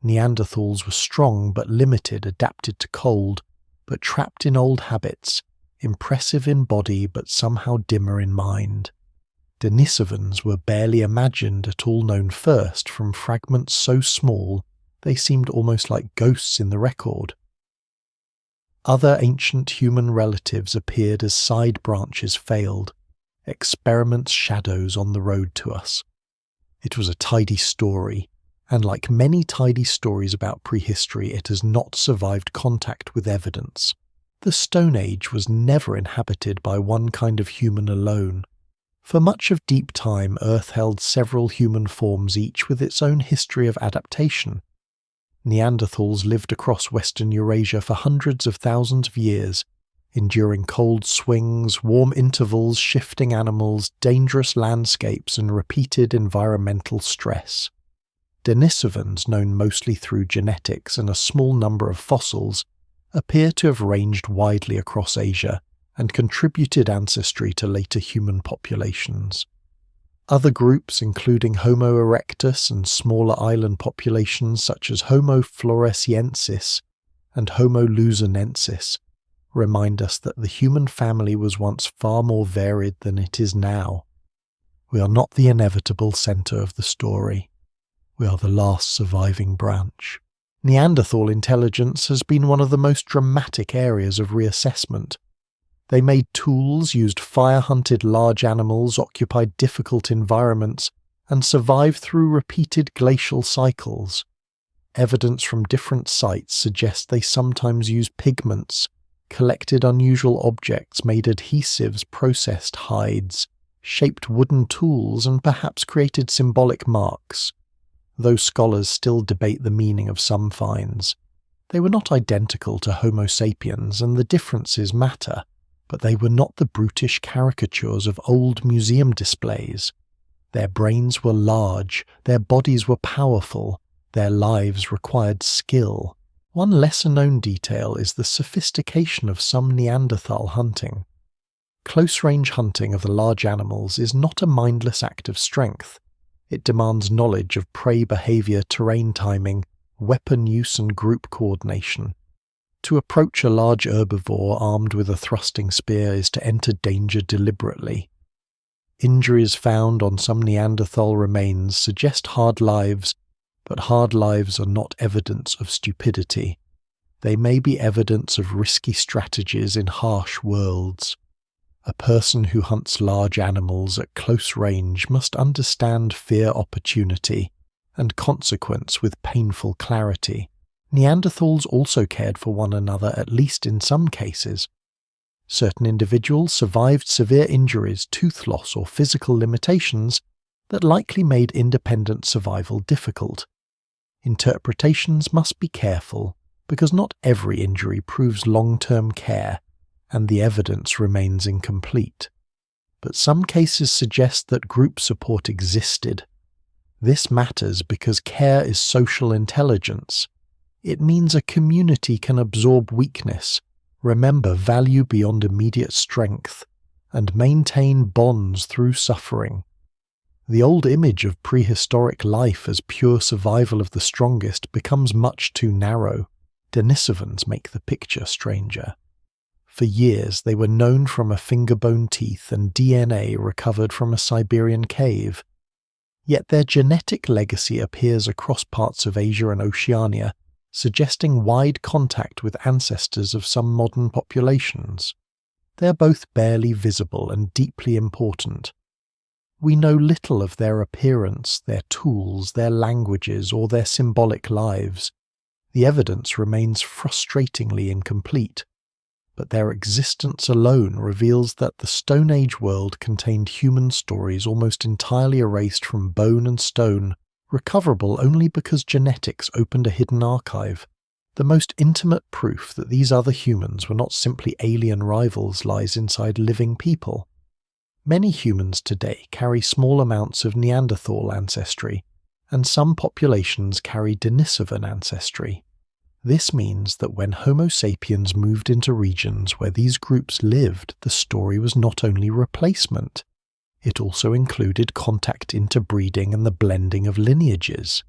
Neanderthals were strong but limited, adapted to cold, but trapped in old habits, impressive in body but somehow dimmer in mind. Denisovans were barely imagined at all known first from fragments so small they seemed almost like ghosts in the record. Other ancient human relatives appeared as side branches failed, experiments shadows on the road to us. It was a tidy story, and like many tidy stories about prehistory, it has not survived contact with evidence. The Stone Age was never inhabited by one kind of human alone. For much of deep time, Earth held several human forms, each with its own history of adaptation. Neanderthals lived across Western Eurasia for hundreds of thousands of years, enduring cold swings, warm intervals, shifting animals, dangerous landscapes, and repeated environmental stress. Denisovans, known mostly through genetics and a small number of fossils, appear to have ranged widely across Asia and contributed ancestry to later human populations. Other groups, including Homo erectus and smaller island populations such as Homo floresiensis and Homo luzonensis, remind us that the human family was once far more varied than it is now. We are not the inevitable centre of the story. We are the last surviving branch. Neanderthal intelligence has been one of the most dramatic areas of reassessment. They made tools, used fire-hunted large animals, occupied difficult environments, and survived through repeated glacial cycles. Evidence from different sites suggests they sometimes used pigments, collected unusual objects, made adhesives, processed hides, shaped wooden tools, and perhaps created symbolic marks. Though scholars still debate the meaning of some finds, they were not identical to Homo sapiens, and the differences matter, but they were not the brutish caricatures of old museum displays. Their brains were large, their bodies were powerful, their lives required skill. One lesser-known detail is the sophistication of some Neanderthal hunting. Close-range hunting of the large animals is not a mindless act of strength. It demands knowledge of prey behavior, terrain timing, weapon use and group coordination. To approach a large herbivore armed with a thrusting spear is to enter danger deliberately. Injuries found on some Neanderthal remains suggest hard lives, but hard lives are not evidence of stupidity. They may be evidence of risky strategies in harsh worlds. A person who hunts large animals at close range must understand fear-opportunity and consequence with painful clarity. Neanderthals also cared for one another, at least in some cases. Certain individuals survived severe injuries, tooth loss, or physical limitations that likely made independent survival difficult. Interpretations must be careful, because not every injury proves long-term care, and the evidence remains incomplete. But some cases suggest that group support existed. This matters because care is social intelligence. It means a community can absorb weakness, remember value beyond immediate strength, and maintain bonds through suffering. The old image of prehistoric life as pure survival of the strongest becomes much too narrow. Denisovans make the picture stranger. For years they were known from a fingerbone teeth and DNA recovered from a Siberian cave. Yet their genetic legacy appears across parts of Asia and Oceania, suggesting wide contact with ancestors of some modern populations. They are both barely visible and deeply important. We know little of their appearance, their tools, their languages, or their symbolic lives. The evidence remains frustratingly incomplete, but their existence alone reveals that the Stone Age world contained human stories almost entirely erased from bone and stone, recoverable only because genetics opened a hidden archive. The most intimate proof that these other humans were not simply alien rivals lies inside living people. Many humans today carry small amounts of Neanderthal ancestry, and some populations carry Denisovan ancestry. This means that when Homo sapiens moved into regions where these groups lived, the story was not only replacement, it also included contact interbreeding and the blending of lineages.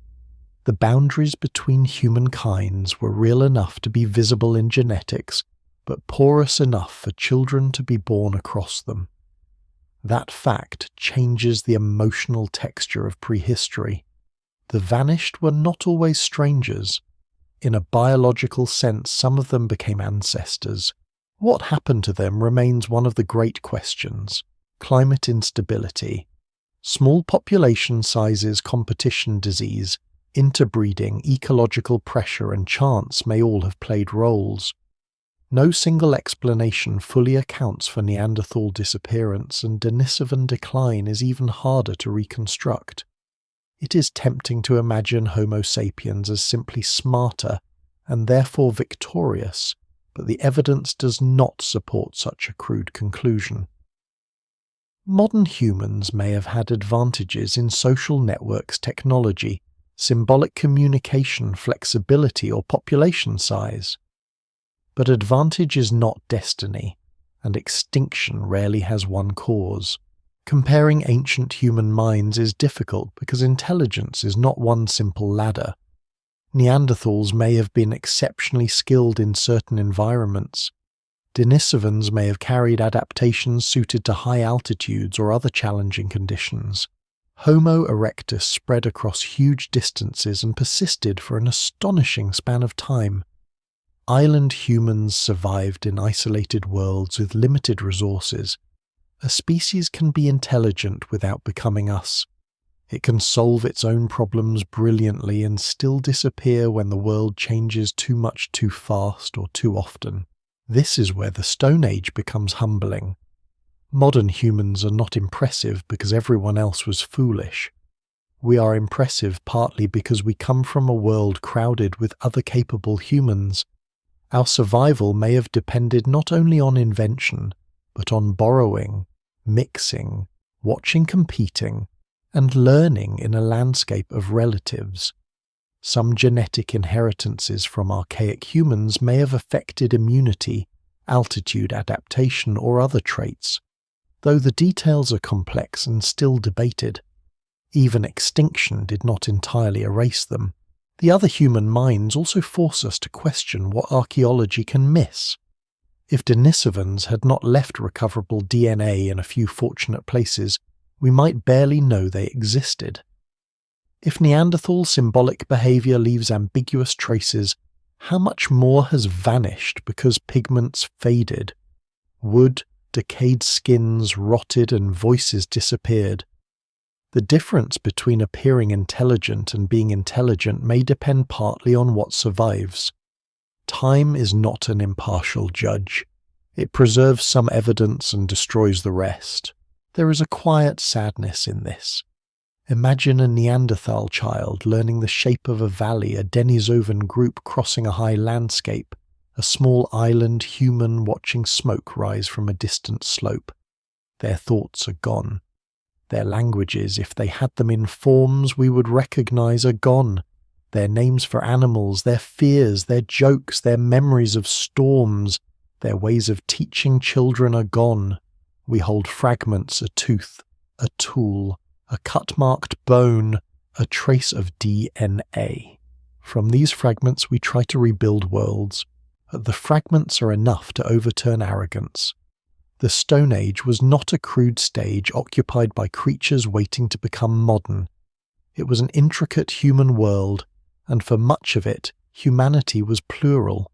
The boundaries between humankinds were real enough to be visible in genetics, but porous enough for children to be born across them. That fact changes the emotional texture of prehistory. The vanished were not always strangers. In a biological sense, some of them became ancestors. What happened to them remains one of the great questions. Climate instability, small population sizes, competition disease, interbreeding, ecological pressure, and chance may all have played roles. No single explanation fully accounts for Neanderthal disappearance, and Denisovan decline is even harder to reconstruct. It is tempting to imagine Homo sapiens as simply smarter and therefore victorious, but the evidence does not support such a crude conclusion. Modern humans may have had advantages in social networks technology, symbolic communication, flexibility, or population size. But advantage is not destiny, and extinction rarely has one cause. Comparing ancient human minds is difficult because intelligence is not one simple ladder. Neanderthals may have been exceptionally skilled in certain environments. Denisovans may have carried adaptations suited to high altitudes or other challenging conditions. Homo erectus spread across huge distances and persisted for an astonishing span of time. Island humans survived in isolated worlds with limited resources. A species can be intelligent without becoming us. It can solve its own problems brilliantly and still disappear when the world changes too much too fast or too often. This is where the Stone Age becomes humbling. Modern humans are not impressive because everyone else was foolish. We are impressive partly because we come from a world crowded with other capable humans. Our survival may have depended not only on invention, but on borrowing, mixing, watching competing, and learning in a landscape of relatives. Some genetic inheritances from archaic humans may have affected immunity, altitude adaptation, or other traits, though the details are complex and still debated. Even extinction did not entirely erase them. The other human minds also force us to question what archaeology can miss. If Denisovans had not left recoverable DNA in a few fortunate places, we might barely know they existed. If Neanderthal symbolic behavior leaves ambiguous traces, how much more has vanished because pigments faded? Wood, decayed skins rotted, and voices disappeared. The difference between appearing intelligent and being intelligent may depend partly on what survives. Time is not an impartial judge. It preserves some evidence and destroys the rest. There is a quiet sadness in this. Imagine a Neanderthal child learning the shape of a valley, a Denisovan group crossing a high landscape, a small island human watching smoke rise from a distant slope. Their thoughts are gone. Their languages, if they had them in forms we would recognize, are gone. Their names for animals, their fears, their jokes, their memories of storms, their ways of teaching children are gone. We hold fragments, a tooth, a tool, a cut-marked bone, a trace of DNA. From these fragments we try to rebuild worlds, but the fragments are enough to overturn arrogance. The Stone Age was not a crude stage occupied by creatures waiting to become modern. It was an intricate human world, and for much of it, humanity was plural.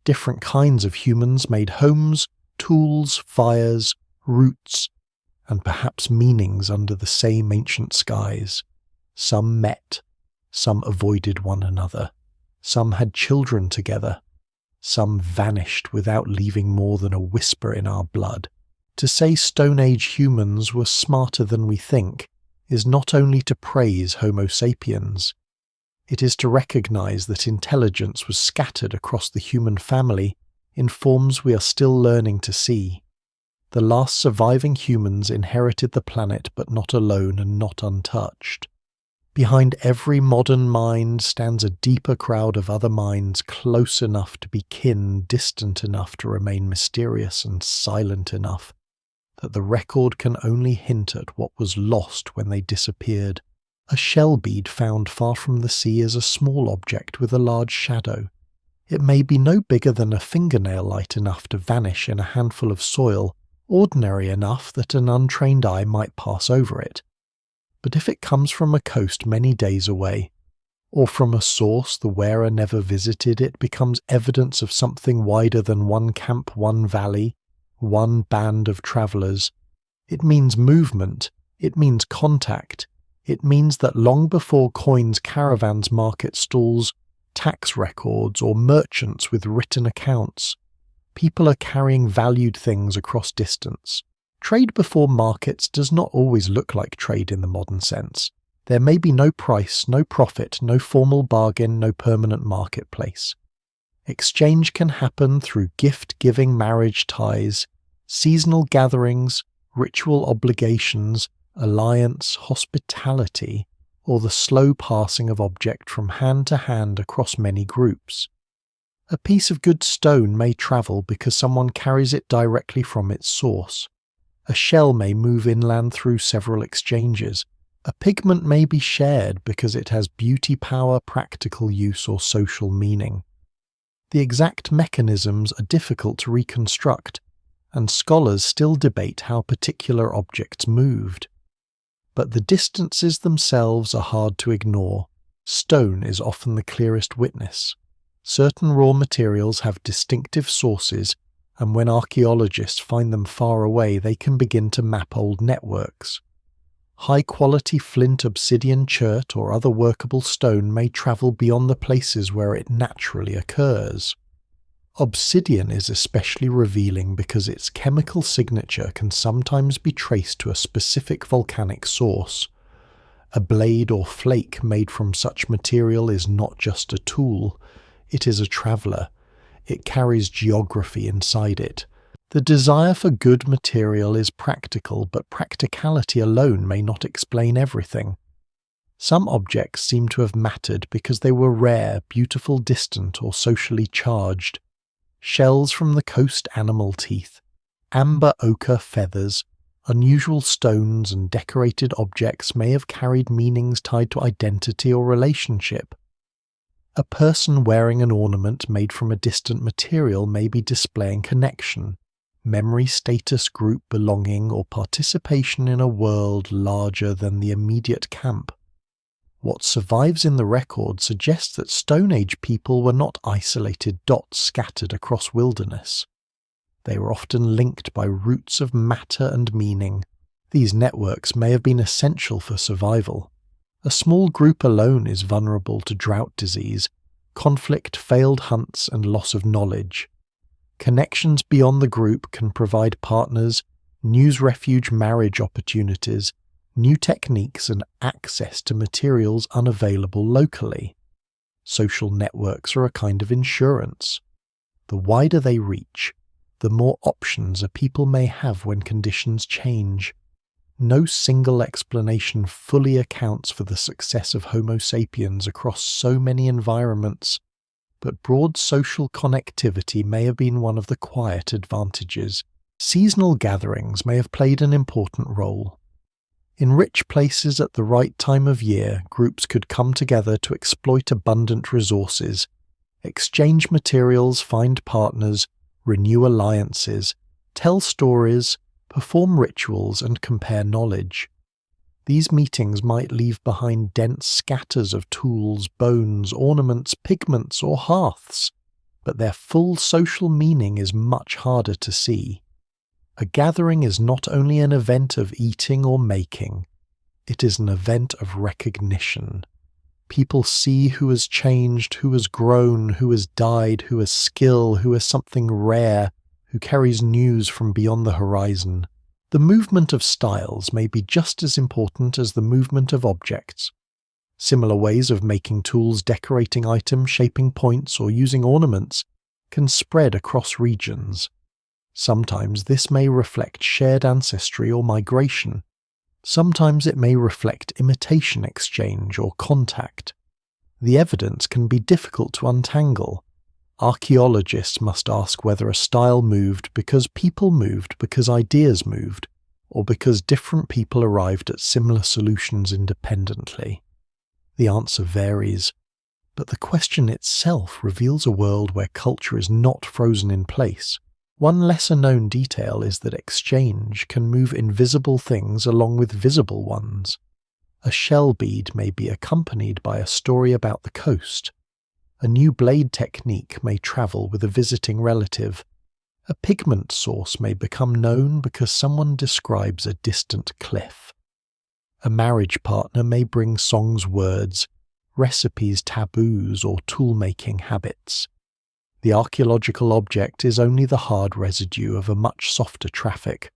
Different kinds of humans made homes, tools, fires, roots, and perhaps meanings under the same ancient skies. Some met, some avoided one another, some had children together, some vanished without leaving more than a whisper in our blood. To say Stone Age humans were smarter than we think is not only to praise Homo sapiens, it is to recognize that intelligence was scattered across the human family in forms we are still learning to see. The last surviving humans inherited the planet, but not alone and not untouched. Behind every modern mind stands a deeper crowd of other minds close enough to be kin, distant enough to remain mysterious, and silent enough that the record can only hint at what was lost when they disappeared. A shell bead found far from the sea is a small object with a large shadow. It may be no bigger than a fingernail, light enough to vanish in a handful of soil, ordinary enough that an untrained eye might pass over it. But if it comes from a coast many days away, or from a source the wearer never visited, it becomes evidence of something wider than one camp, one valley, one band of travellers. It means movement, it means contact, it means that long before coins, caravans, market stalls, tax records, or merchants with written accounts, people are carrying valued things across distance. Trade before markets does not always look like trade in the modern sense. There may be no price, no profit, no formal bargain, no permanent marketplace. Exchange can happen through gift-giving marriage ties, seasonal gatherings, ritual obligations, alliance, hospitality, or the slow passing of object from hand to hand across many groups. A piece of good stone may travel because someone carries it directly from its source. A shell may move inland through several exchanges. A pigment may be shared because it has beauty power, practical use, or social meaning. The exact mechanisms are difficult to reconstruct, and scholars still debate how particular objects moved. But the distances themselves are hard to ignore. Stone is often the clearest witness. Certain raw materials have distinctive sources, and when archaeologists find them far away, they can begin to map old networks. High-quality flint, obsidian, chert, or other workable stone may travel beyond the places where it naturally occurs. Obsidian is especially revealing because its chemical signature can sometimes be traced to a specific volcanic source. A blade or flake made from such material is not just a tool, it is a traveller. It carries geography inside it. The desire for good material is practical, but practicality alone may not explain everything. Some objects seem to have mattered because they were rare, beautiful, distant, or socially charged. Shells from the coast animal teeth, amber ochre feathers, unusual stones and decorated objects may have carried meanings tied to identity or relationship. A person wearing an ornament made from a distant material may be displaying connection, memory, status, group belonging, or participation in a world larger than the immediate camp. What survives in the record suggests that Stone Age people were not isolated dots scattered across wilderness. They were often linked by roots of matter and meaning. These networks may have been essential for survival. A small group alone is vulnerable to drought disease, conflict, failed hunts, and loss of knowledge. Connections beyond the group can provide partners, news refuge marriage opportunities, new techniques, and access to materials unavailable locally. Social networks are a kind of insurance. The wider they reach, the more options a people may have when conditions change. No single explanation fully accounts for the success of Homo sapiens across so many environments, but broad social connectivity may have been one of the quiet advantages. Seasonal gatherings may have played an important role. In rich places at the right time of year, groups could come together to exploit abundant resources, exchange materials, find partners, renew alliances, tell stories, perform rituals, and compare knowledge. These meetings might leave behind dense scatters of tools, bones, ornaments, pigments, or hearths, but their full social meaning is much harder to see. A gathering is not only an event of eating or making, it is an event of recognition. People see who has changed, who has grown, who has died, who has skill, who has something rare, who carries news from beyond the horizon. The movement of styles may be just as important as the movement of objects. Similar ways of making tools, decorating items, shaping points, or using ornaments can spread across regions. Sometimes this may reflect shared ancestry or migration. Sometimes it may reflect imitation exchange or contact. The evidence can be difficult to untangle. Archaeologists must ask whether a style moved because people moved because ideas moved, or because different people arrived at similar solutions independently. The answer varies, but the question itself reveals a world where culture is not frozen in place. One lesser-known detail is that exchange can move invisible things along with visible ones. A shell bead may be accompanied by a story about the coast. A new blade technique may travel with a visiting relative. A pigment source may become known because someone describes a distant cliff. A marriage partner may bring songs, words, recipes, taboos, or tool-making habits. The archaeological object is only the hard residue of a much softer traffic.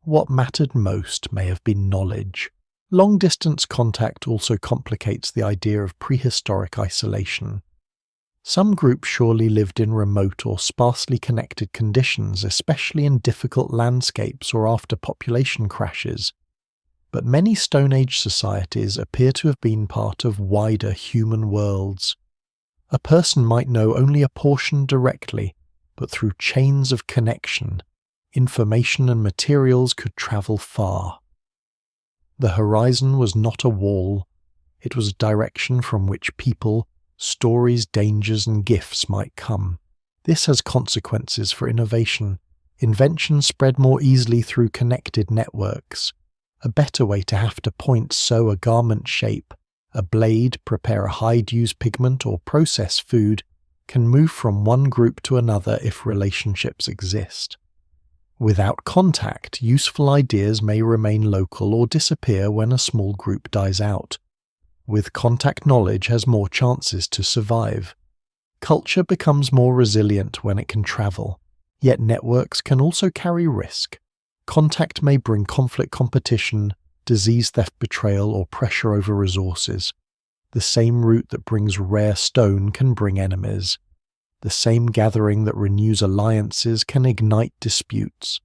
What mattered most may have been knowledge. Long-distance contact also complicates the idea of prehistoric isolation. Some groups surely lived in remote or sparsely connected conditions, especially in difficult landscapes or after population crashes. But many Stone Age societies appear to have been part of wider human worlds. A person might know only a portion directly, but through chains of connection, information and materials could travel far. The horizon was not a wall, it was a direction from which people, stories, dangers, and gifts might come. This has consequences for innovation. Inventions spread more easily through connected networks. A better way to have to point sew a garment shape, a blade prepare a hide use pigment or process food can move from one group to another if relationships exist. Without contact, useful ideas may remain local or disappear when a small group dies out. With contact, knowledge has more chances to survive. Culture becomes more resilient when it can travel, yet networks can also carry risk. Contact may bring conflict, competition, disease, theft, betrayal, or pressure over resources. The same route that brings rare stone can bring enemies. The same gathering that renews alliances can ignite disputes.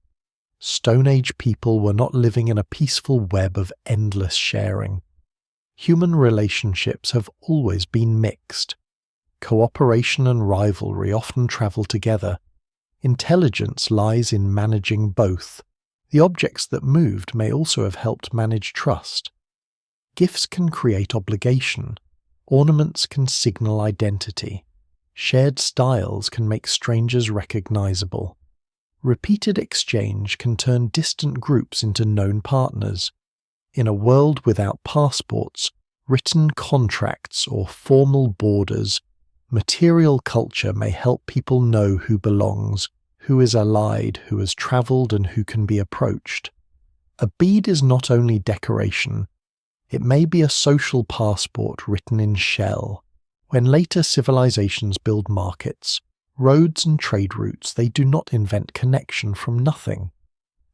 Stone Age people were not living in a peaceful web of endless sharing. Human relationships have always been mixed. Cooperation and rivalry often travel together. Intelligence lies in managing both. The objects that moved may also have helped manage trust. Gifts can create obligation. Ornaments can signal identity. Shared styles can make strangers recognizable. Repeated exchange can turn distant groups into known partners. In a world without passports, written contracts, or formal borders, material culture may help people know who belongs, who is allied, who has travelled, and who can be approached. A bead is not only decoration, it may be a social passport written in shell. When later civilizations build markets, roads and trade routes, they do not invent connection from nothing.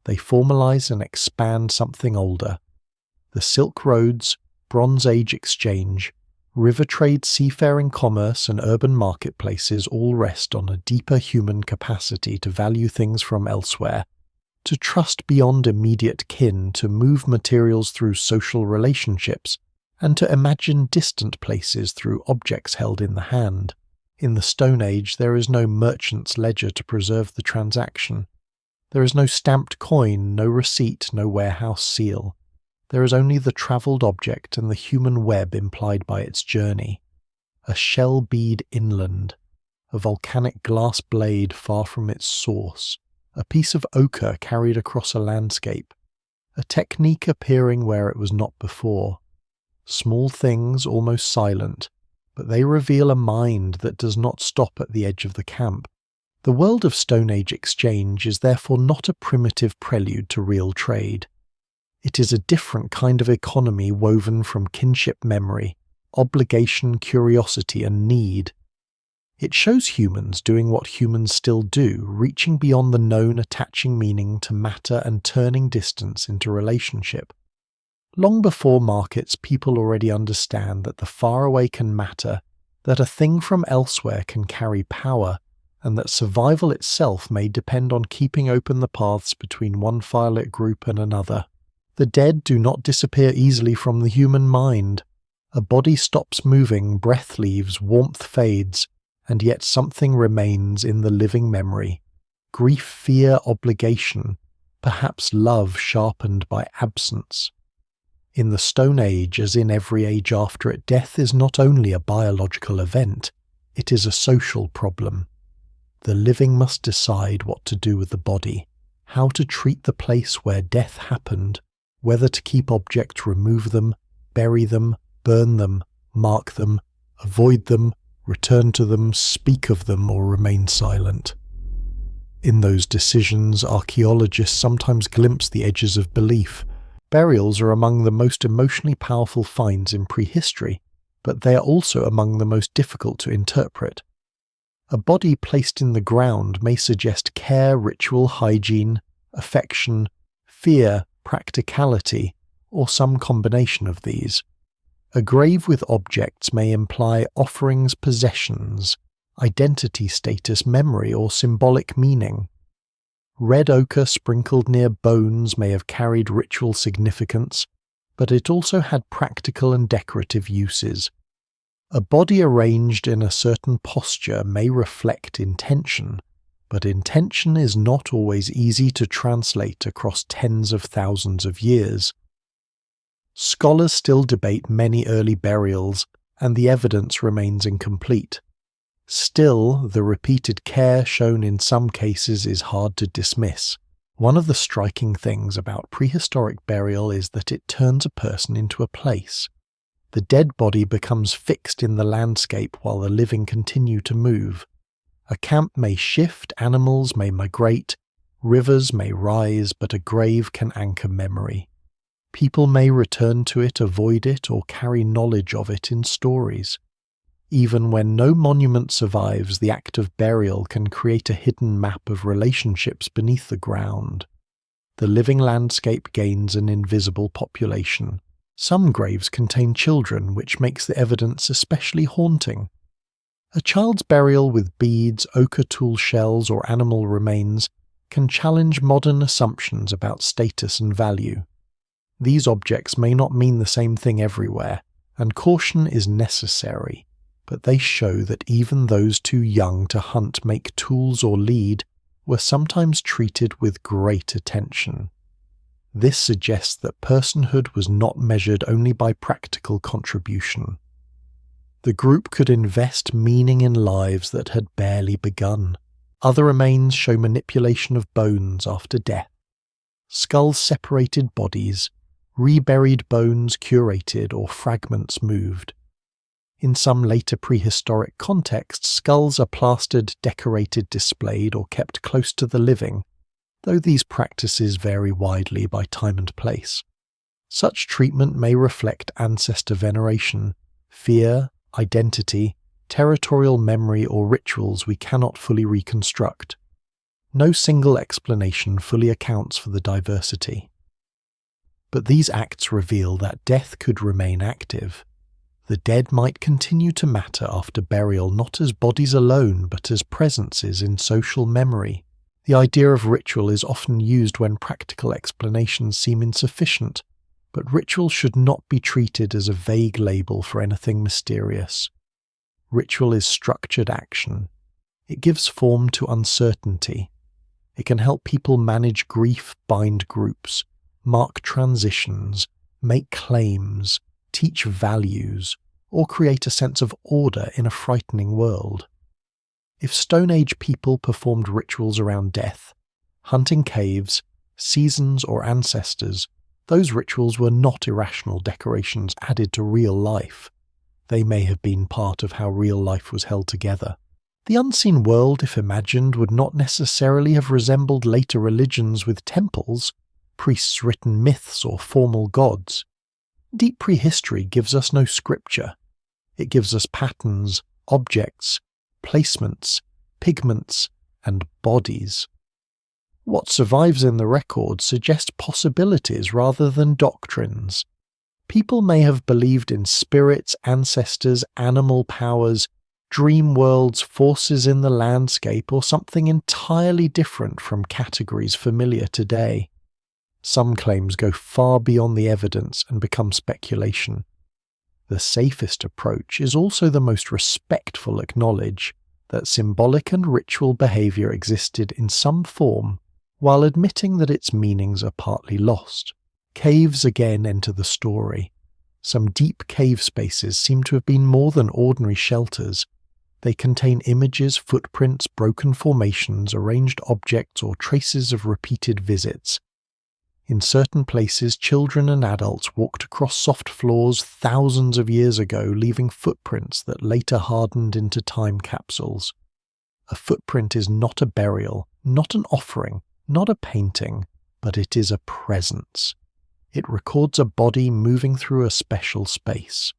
They formalize and expand something older. The Silk Roads, Bronze Age exchange, river trade, seafaring commerce, and urban marketplaces all rest on a deeper human capacity to value things from elsewhere, to trust beyond immediate kin, to move materials through social relationships, and to imagine distant places through objects held in the hand. In the Stone Age, there is no merchant's ledger to preserve the transaction. There is no stamped coin, no receipt, no warehouse seal. There is only the travelled object and the human web implied by its journey. A shell bead inland, a volcanic glass blade far from its source, a piece of ochre carried across a landscape, a technique appearing where it was not before. Small things, almost silent, but they reveal a mind that does not stop at the edge of the camp. The world of Stone Age exchange is therefore not a primitive prelude to real trade. It is a different kind of economy woven from kinship memory, obligation, curiosity, and need. It shows humans doing what humans still do, reaching beyond the known, attaching meaning to matter and turning distance into relationship. Long before markets, people already understand that the faraway can matter, that a thing from elsewhere can carry power, and that survival itself may depend on keeping open the paths between one firelit group and another. The dead do not disappear easily from the human mind. A body stops moving, breath leaves, warmth fades, and yet something remains in the living memory. Grief, fear, obligation, perhaps love sharpened by absence. In the Stone Age, as in every age after it, death is not only a biological event, it is a social problem. The living must decide what to do with the body, how to treat the place where death happened, whether to keep objects, remove them, bury them, burn them, mark them, avoid them, return to them, speak of them, or remain silent. In those decisions, archaeologists sometimes glimpse the edges of belief. Burials are among the most emotionally powerful finds in prehistory, but they are also among the most difficult to interpret. A body placed in the ground may suggest care, ritual, hygiene, affection, fear, practicality, or some combination of these. A grave with objects may imply offerings, possessions, identity, status, memory, or symbolic meaning. Red ochre sprinkled near bones may have carried ritual significance, but it also had practical and decorative uses. A body arranged in a certain posture may reflect intention, but intention is not always easy to translate across tens of thousands of years. Scholars still debate many early burials, and the evidence remains incomplete. Still, the repeated care shown in some cases is hard to dismiss. One of the striking things about prehistoric burial is that it turns a person into a place. The dead body becomes fixed in the landscape while the living continue to move. A camp may shift, animals may migrate, rivers may rise, but a grave can anchor memory. People may return to it, avoid it, or carry knowledge of it in stories. Even when no monument survives, the act of burial can create a hidden map of relationships beneath the ground. The living landscape gains an invisible population. Some graves contain children, which makes the evidence especially haunting. A child's burial with beads, ochre tool shells, or animal remains can challenge modern assumptions about status and value. These objects may not mean the same thing everywhere, and caution is necessary, but they show that even those too young to hunt, make tools, or lead were sometimes treated with great attention. This suggests that personhood was not measured only by practical contribution. The group could invest meaning in lives that had barely begun. Other remains show manipulation of bones after death. Skulls separated bodies, reburied bones curated, or fragments moved. In some later prehistoric contexts, skulls are plastered, decorated, displayed, or kept close to the living, though these practices vary widely by time and place. Such treatment may reflect ancestor veneration, fear, identity, territorial memory, or rituals we cannot fully reconstruct. No single explanation fully accounts for the diversity. But these acts reveal that death could remain active. The dead might continue to matter after burial, not as bodies alone, but as presences in social memory. The idea of ritual is often used when practical explanations seem insufficient, but ritual should not be treated as a vague label for anything mysterious. Ritual is structured action. It gives form to uncertainty. It can help people manage grief, bind groups, mark transitions, make claims, teach values, or create a sense of order in a frightening world. If Stone Age people performed rituals around death, hunting caves, seasons, or ancestors, those rituals were not irrational decorations added to real life. They may have been part of how real life was held together. The unseen world, if imagined, would not necessarily have resembled later religions with temples, priests' written myths, or formal gods. Deep prehistory gives us no scripture. It gives us patterns, objects, placements, pigments, and bodies. What survives in the records suggests possibilities rather than doctrines. People may have believed in spirits, ancestors, animal powers, dream worlds, forces in the landscape, or something entirely different from categories familiar today. Some claims go far beyond the evidence and become speculation. The safest approach is also the most respectful acknowledge that symbolic and ritual behavior existed in some form, while admitting that its meanings are partly lost. Caves again enter the story. Some deep cave spaces seem to have been more than ordinary shelters. They contain images, footprints, broken formations, arranged objects, or traces of repeated visits. In certain places, children and adults walked across soft floors thousands of years ago, leaving footprints that later hardened into time capsules. A footprint is not a burial, not an offering, not a painting, but it is a presence. It records a body moving through a special space.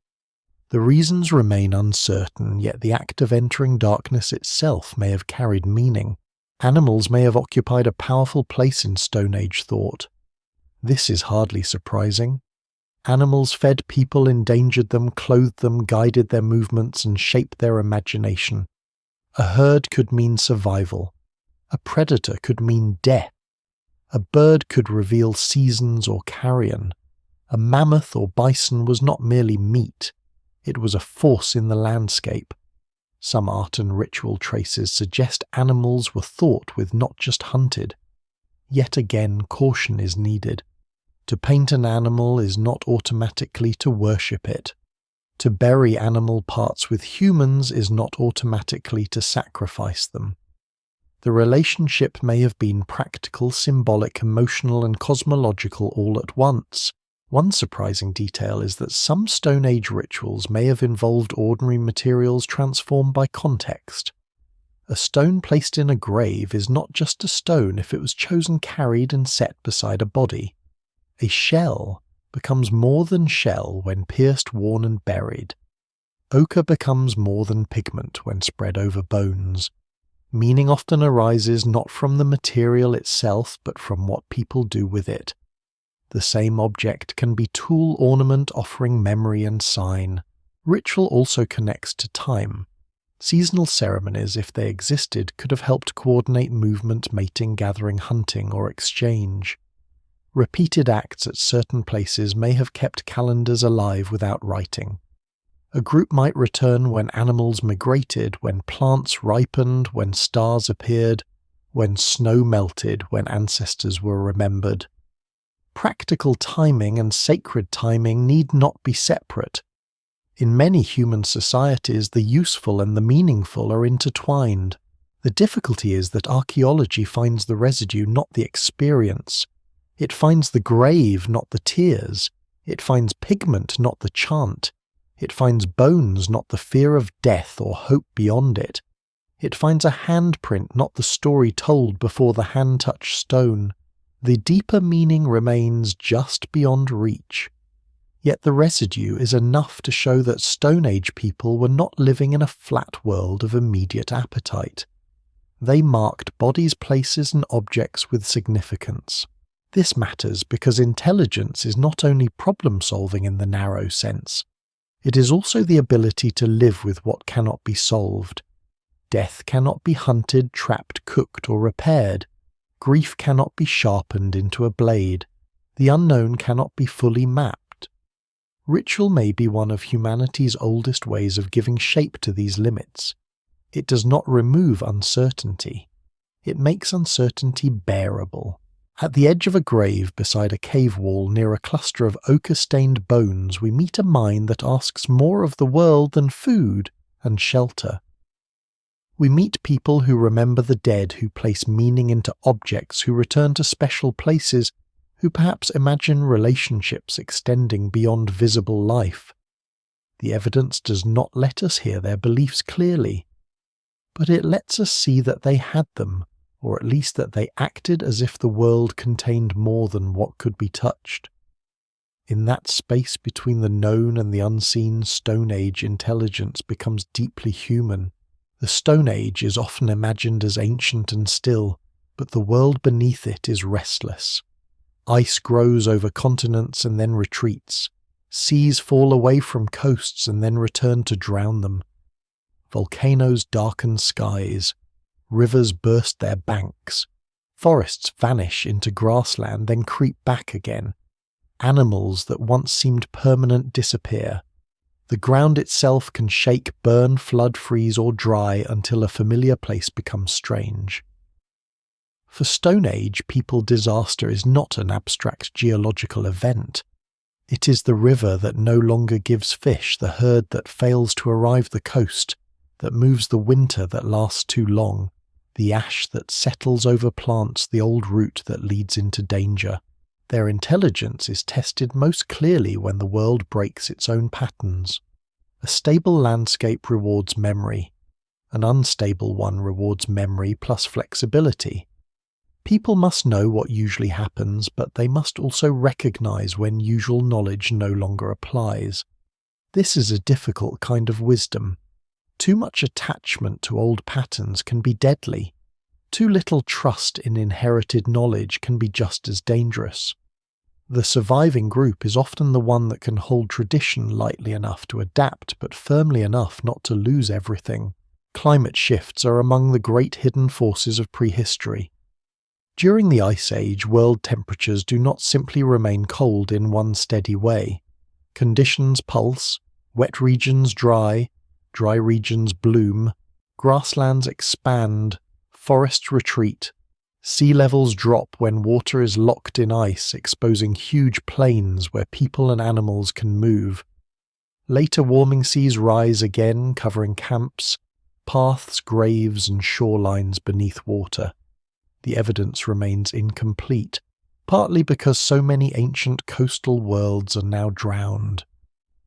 The reasons remain uncertain, yet the act of entering darkness itself may have carried meaning. Animals may have occupied a powerful place in Stone Age thought. This is hardly surprising. Animals fed people, endangered them, clothed them, guided their movements, and shaped their imagination. A herd could mean survival. A predator could mean death. A bird could reveal seasons or carrion. A mammoth or bison was not merely meat. It was a force in the landscape. Some art and ritual traces suggest animals were thought with, not just hunted. Yet again, caution is needed. To paint an animal is not automatically to worship it. To bury animal parts with humans is not automatically to sacrifice them. The relationship may have been practical, symbolic, emotional, and cosmological all at once. One surprising detail is that some Stone Age rituals may have involved ordinary materials transformed by context. A stone placed in a grave is not just a stone if it was chosen, carried, and set beside a body. A shell becomes more than shell when pierced, worn, and buried. Ochre becomes more than pigment when spread over bones. Meaning often arises not from the material itself, but from what people do with it. The same object can be tool, ornament, offering, memory, and sign. Ritual also connects to time. Seasonal ceremonies, if they existed, could have helped coordinate movement, mating, gathering, hunting, or exchange. Repeated acts at certain places may have kept calendars alive without writing. A group might return when animals migrated, when plants ripened, when stars appeared, when snow melted, when ancestors were remembered. Practical timing and sacred timing need not be separate. In many human societies, the useful and the meaningful are intertwined. The difficulty is that archaeology finds the residue, not the experience. It finds the grave, not the tears. It finds pigment, not the chant. It finds bones, not the fear of death or hope beyond it. It finds a handprint, not the story told before the hand touched stone. The deeper meaning remains just beyond reach. Yet the residue is enough to show that Stone Age people were not living in a flat world of immediate appetite. They marked bodies, places, and objects with significance. This matters because intelligence is not only problem-solving in the narrow sense. It is also the ability to live with what cannot be solved. Death cannot be hunted, trapped, cooked, or repaired. Grief cannot be sharpened into a blade. The unknown cannot be fully mapped. Ritual may be one of humanity's oldest ways of giving shape to these limits. It does not remove uncertainty. It makes uncertainty bearable. At the edge of a grave beside a cave wall near a cluster of ochre-stained bones, we meet a mind that asks more of the world than food and shelter. We meet people who remember the dead, who place meaning into objects, who return to special places, who perhaps imagine relationships extending beyond visible life. The evidence does not let us hear their beliefs clearly, but it lets us see that they had them, or at least that they acted as if the world contained more than what could be touched. In that space between the known and the unseen, Stone Age intelligence becomes deeply human. The Stone Age is often imagined as ancient and still, but the world beneath it is restless. Ice grows over continents and then retreats. Seas fall away from coasts and then return to drown them. Volcanoes darken skies. Rivers burst their banks. Forests vanish into grassland, then creep back again. Animals that once seemed permanent disappear. The ground itself can shake, burn, flood, freeze, or dry until a familiar place becomes strange. For Stone Age people, disaster is not an abstract geological event. It is the river that no longer gives fish, the herd that fails to arrive the coast, that moves the winter that lasts too long, the ash that settles over plants, the old route that leads into danger. Their intelligence is tested most clearly when the world breaks its own patterns. A stable landscape rewards memory. An unstable one rewards memory plus flexibility. People must know what usually happens, but they must also recognize when usual knowledge no longer applies. This is a difficult kind of wisdom. Too much attachment to old patterns can be deadly. Too little trust in inherited knowledge can be just as dangerous. The surviving group is often the one that can hold tradition lightly enough to adapt, but firmly enough not to lose everything. Climate shifts are among the great hidden forces of prehistory. During the Ice Age, world temperatures do not simply remain cold in one steady way. Conditions pulse, Wet regions dry, dry regions bloom, grasslands expand, forests retreat, sea levels drop when water is locked in ice, exposing huge plains where people and animals can move. Later warming seas rise again, covering camps, paths, graves, and shorelines beneath water. The evidence remains incomplete, partly because so many ancient coastal worlds are now drowned.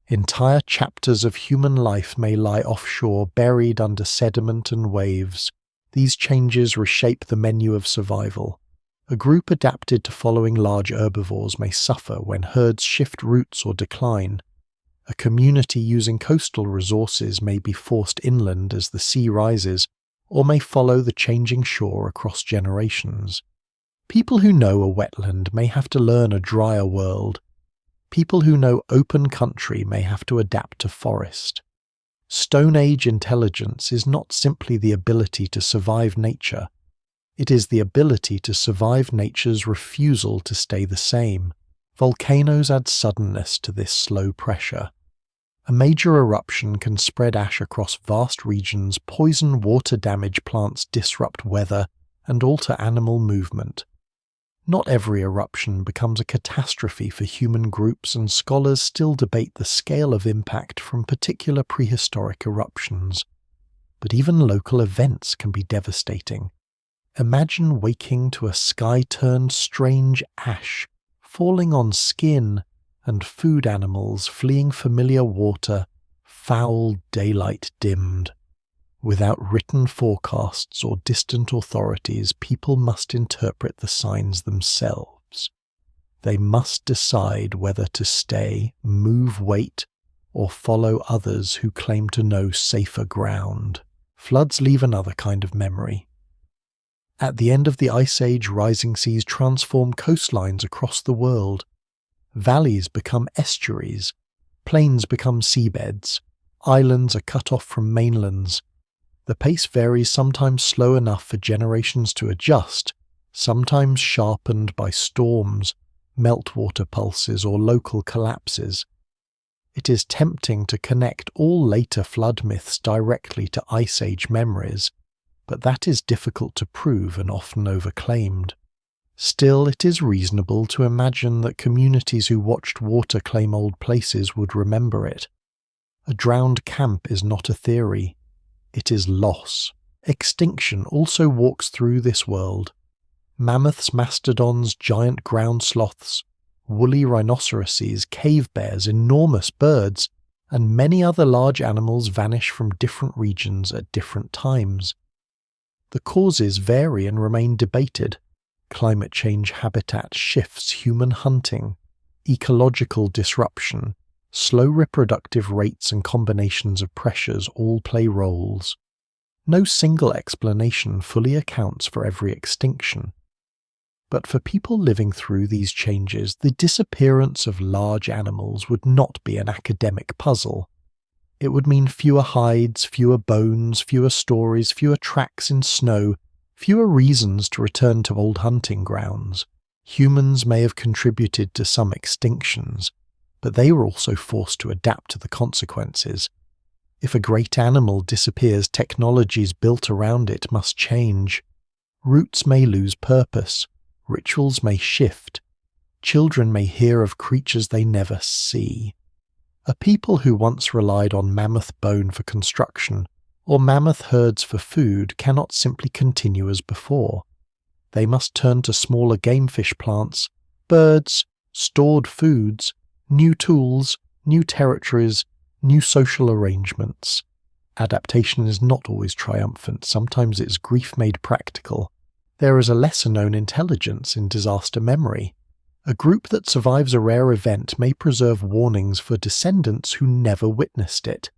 Entire chapters of human life may lie offshore, buried under sediment and waves. These changes reshape the menu of survival. A group adapted to following large herbivores may suffer when herds shift routes or decline. A community using coastal resources may be forced inland as the sea rises, or may follow the changing shore across generations. People who know a wetland may have to learn a drier world. People who know open country may have to adapt to forest. Stone Age intelligence is not simply the ability to survive nature. It is the ability to survive nature's refusal to stay the same. Volcanoes add suddenness to this slow pressure. A major eruption can spread ash across vast regions, poison water, damage plants, disrupt weather, and alter animal movement. Not every eruption becomes a catastrophe for human groups, and scholars still debate the scale of impact from particular prehistoric eruptions. But even local events can be devastating. Imagine waking to a sky-turned strange ash, falling on skin and food animals fleeing familiar water, foul daylight dimmed. Without written forecasts or distant authorities, people must interpret the signs themselves. They must decide whether to stay, move weight, or follow others who claim to know safer ground. Floods leave another kind of memory. At the end of the Ice Age, rising seas transform coastlines across the world. Valleys become estuaries, plains become seabeds, islands are cut off from mainlands. The pace varies, sometimes slow enough for generations to adjust, sometimes sharpened by storms, meltwater pulses, or local collapses. It is tempting to connect all later flood myths directly to Ice Age memories, but that is difficult to prove and often overclaimed. Still, it is reasonable to imagine that communities who watched water claim old places would remember it. A drowned camp is not a theory. It is loss. Extinction also walks through this world. Mammoths, mastodons, giant ground sloths, woolly rhinoceroses, cave bears, enormous birds, and many other large animals vanish from different regions at different times. The causes vary and remain debated. Climate change, habitat shifts, human hunting, ecological disruption, slow reproductive rates, and combinations of pressures all play roles. No single explanation fully accounts for every extinction. But for people living through these changes, the disappearance of large animals would not be an academic puzzle. It would mean fewer hides, fewer bones, fewer stories, fewer tracks in snow, fewer reasons to return to old hunting grounds. Humans may have contributed to some extinctions, but they were also forced to adapt to the consequences. If a great animal disappears, technologies built around it must change. Routes may lose purpose, rituals may shift, children may hear of creatures they never see. A people who once relied on mammoth bone for construction or mammoth herds for food cannot simply continue as before. They must turn to smaller gamefish plants, birds, stored foods, new tools, new territories, new social arrangements. Adaptation is not always triumphant, sometimes it's grief made practical. There is a lesser-known intelligence in disaster memory. A group that survives a rare event may preserve warnings for descendants who never witnessed it.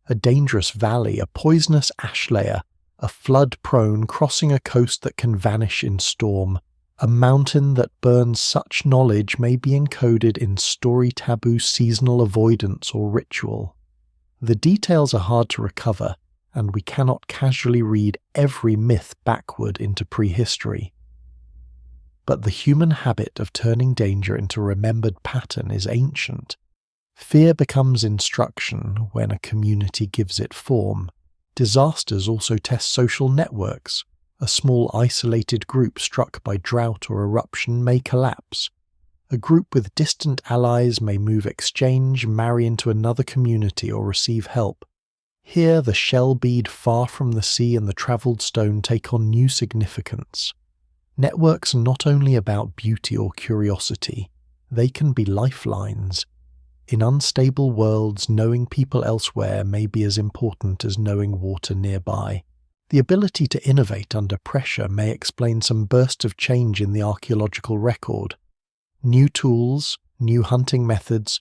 A dangerous valley, a poisonous ash layer, a flood-prone crossing a coast that can vanish in storm. A mountain that burns, such knowledge may be encoded in story taboo, seasonal avoidance, or ritual. The details are hard to recover, and we cannot casually read every myth backward into prehistory. But the human habit of turning danger into remembered pattern is ancient. Fear becomes instruction when a community gives it form. Disasters also test social networks. A small isolated group struck by drought or eruption may collapse. A group with distant allies may move exchange, marry into another community, or receive help. Here the shell bead far from the sea and the travelled stone take on new significance. Networks are not only about beauty or curiosity, they can be lifelines. In unstable worlds, knowing people elsewhere may be as important as knowing water nearby. The ability to innovate under pressure may explain some bursts of change in the archaeological record. New tools, new hunting methods,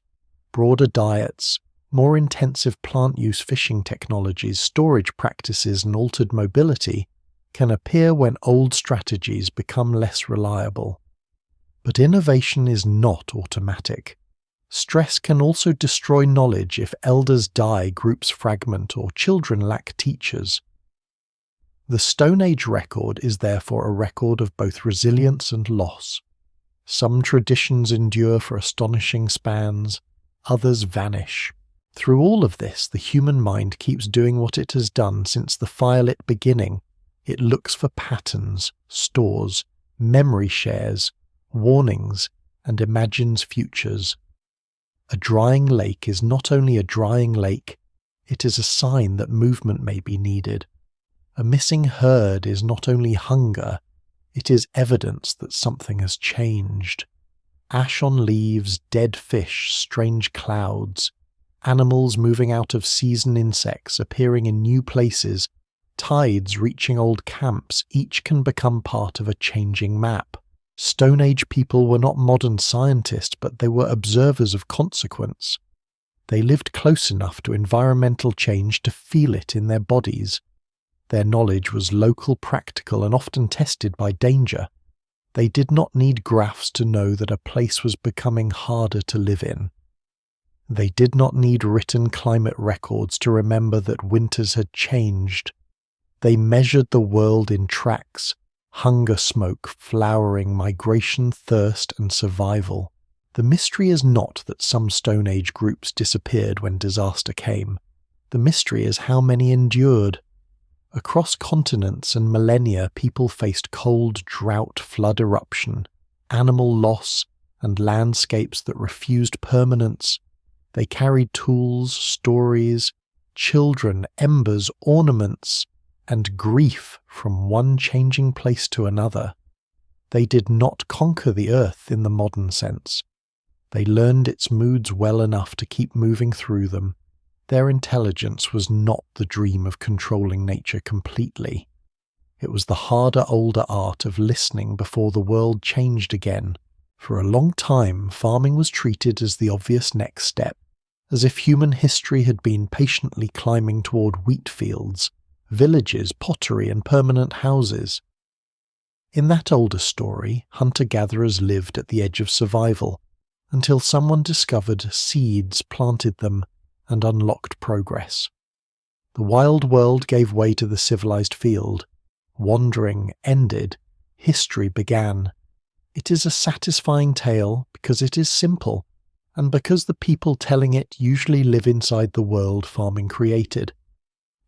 broader diets, more intensive plant use, fishing technologies, storage practices, and altered mobility can appear when old strategies become less reliable. But innovation is not automatic. Stress can also destroy knowledge. If elders die, groups fragment, or children lack teachers. The Stone Age record is therefore a record of both resilience and loss. Some traditions endure for astonishing spans, others vanish. Through all of this, the human mind keeps doing what it has done since the fire-lit beginning. It looks for patterns, stores, memory shares, warnings, and imagines futures. A drying lake is not only a drying lake, it is a sign that movement may be needed. A missing herd is not only hunger, it is evidence that something has changed. Ash on leaves, dead fish, strange clouds, animals moving out of season, insects appearing in new places, tides reaching old camps, each can become part of a changing map. Stone Age people were not modern scientists, but they were observers of consequence. They lived close enough to environmental change to feel it in their bodies. Their knowledge was local, practical, and often tested by danger. They did not need graphs to know that a place was becoming harder to live in. They did not need written climate records to remember that winters had changed. They measured the world in tracks: hunger, smoke, flowering, migration, thirst, and survival. The mystery is not that some Stone Age groups disappeared when disaster came. The mystery is how many endured. Across continents and millennia, people faced cold, drought, flood, eruption, animal loss, and landscapes that refused permanence. They carried tools, stories, children, embers, ornaments, and grief from one changing place to another. They did not conquer the earth in the modern sense. They learned its moods well enough to keep moving through them. Their intelligence was not the dream of controlling nature completely. It was the harder, older art of listening before the world changed again. For a long time, farming was treated as the obvious next step, as if human history had been patiently climbing toward wheat fields, villages, pottery, and permanent houses. In that older story, hunter-gatherers lived at the edge of survival, until someone discovered seeds, planted them, and unlocked progress. The wild world gave way to the civilized field. Wandering ended. History began. It is a satisfying tale because it is simple, and because the people telling it usually live inside the world farming created.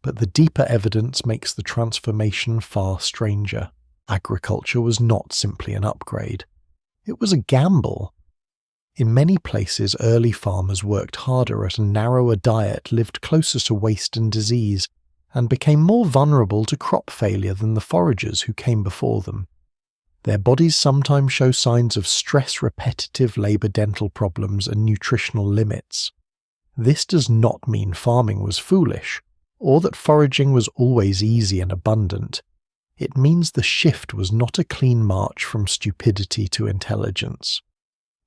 But the deeper evidence makes the transformation far stranger. Agriculture was not simply an upgrade. It was a gamble. In many places, early farmers worked harder at a narrower diet, lived closer to waste and disease, and became more vulnerable to crop failure than the foragers who came before them. Their bodies sometimes show signs of stress, repetitive labor, dental problems, and nutritional limits. This does not mean farming was foolish, or that foraging was always easy and abundant. It means the shift was not a clean march from stupidity to intelligence.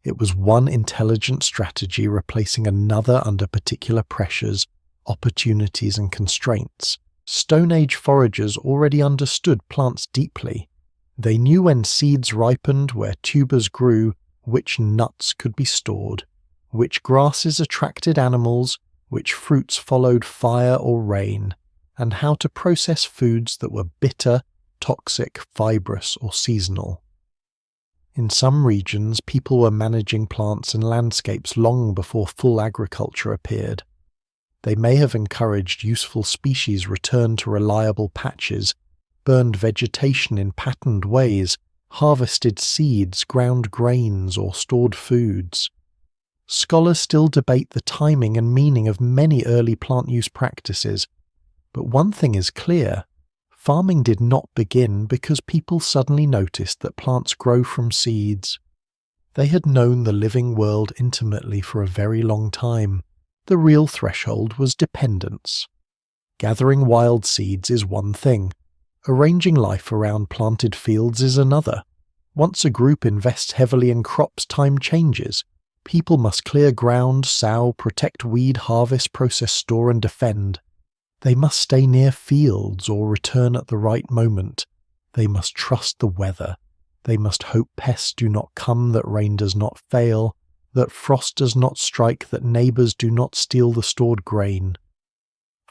It was one intelligent strategy replacing another under particular pressures, opportunities, and constraints. Stone Age foragers already understood plants deeply. They knew when seeds ripened, where tubers grew, which nuts could be stored, which grasses attracted animals, which fruits followed fire or rain, and how to process foods that were bitter, toxic, fibrous, or seasonal. In some regions, people were managing plants and landscapes long before full agriculture appeared. They may have encouraged useful species return to reliable patches, burned vegetation in patterned ways, harvested seeds, ground grains, or stored foods. Scholars still debate the timing and meaning of many early plant use practices, but one thing is clear: farming did not begin because people suddenly noticed that plants grow from seeds. They had known the living world intimately for a very long time. The real threshold was dependence. Gathering wild seeds is one thing. Arranging life around planted fields is another. Once a group invests heavily in crops, time changes. People must clear ground, sow, protect weed, harvest, process, store, and defend. They must stay near fields or return at the right moment. They must trust the weather. They must hope pests do not come, that rain does not fail, that frost does not strike, that neighbours do not steal the stored grain.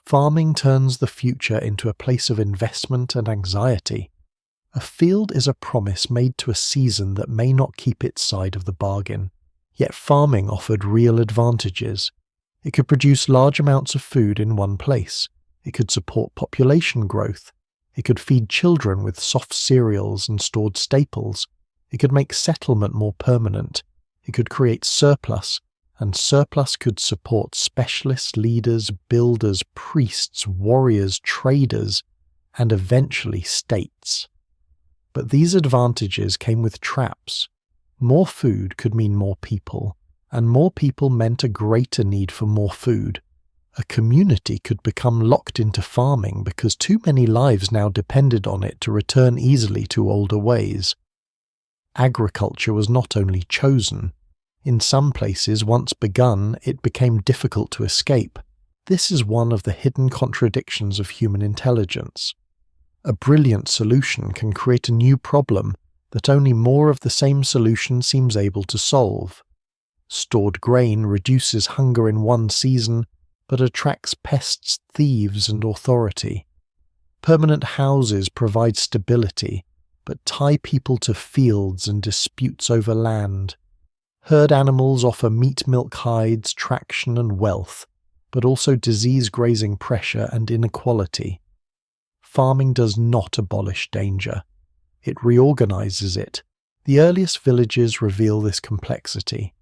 Farming turns the future into a place of investment and anxiety. A field is a promise made to a season that may not keep its side of the bargain. Yet farming offered real advantages. It could produce large amounts of food in one place. It could support population growth. It could feed children with soft cereals and stored staples. It could make settlement more permanent. It could create surplus, and surplus could support specialists, leaders, builders, priests, warriors, traders, and eventually states. But these advantages came with traps. More food could mean more people, and more people meant a greater need for more food. A community could become locked into farming because too many lives now depended on it to return easily to older ways. Agriculture was not only chosen. In some places, once begun, it became difficult to escape. This is one of the hidden contradictions of human intelligence. A brilliant solution can create a new problem that only more of the same solution seems able to solve. Stored grain reduces hunger in one season, but attracts pests, thieves, and authority. Permanent houses provide stability, but tie people to fields and disputes over land. Herd animals offer meat, milk, hides, traction, and wealth, but also disease, grazing pressure, and inequality. Farming does not abolish danger. It reorganizes it. The earliest villages reveal this complexity.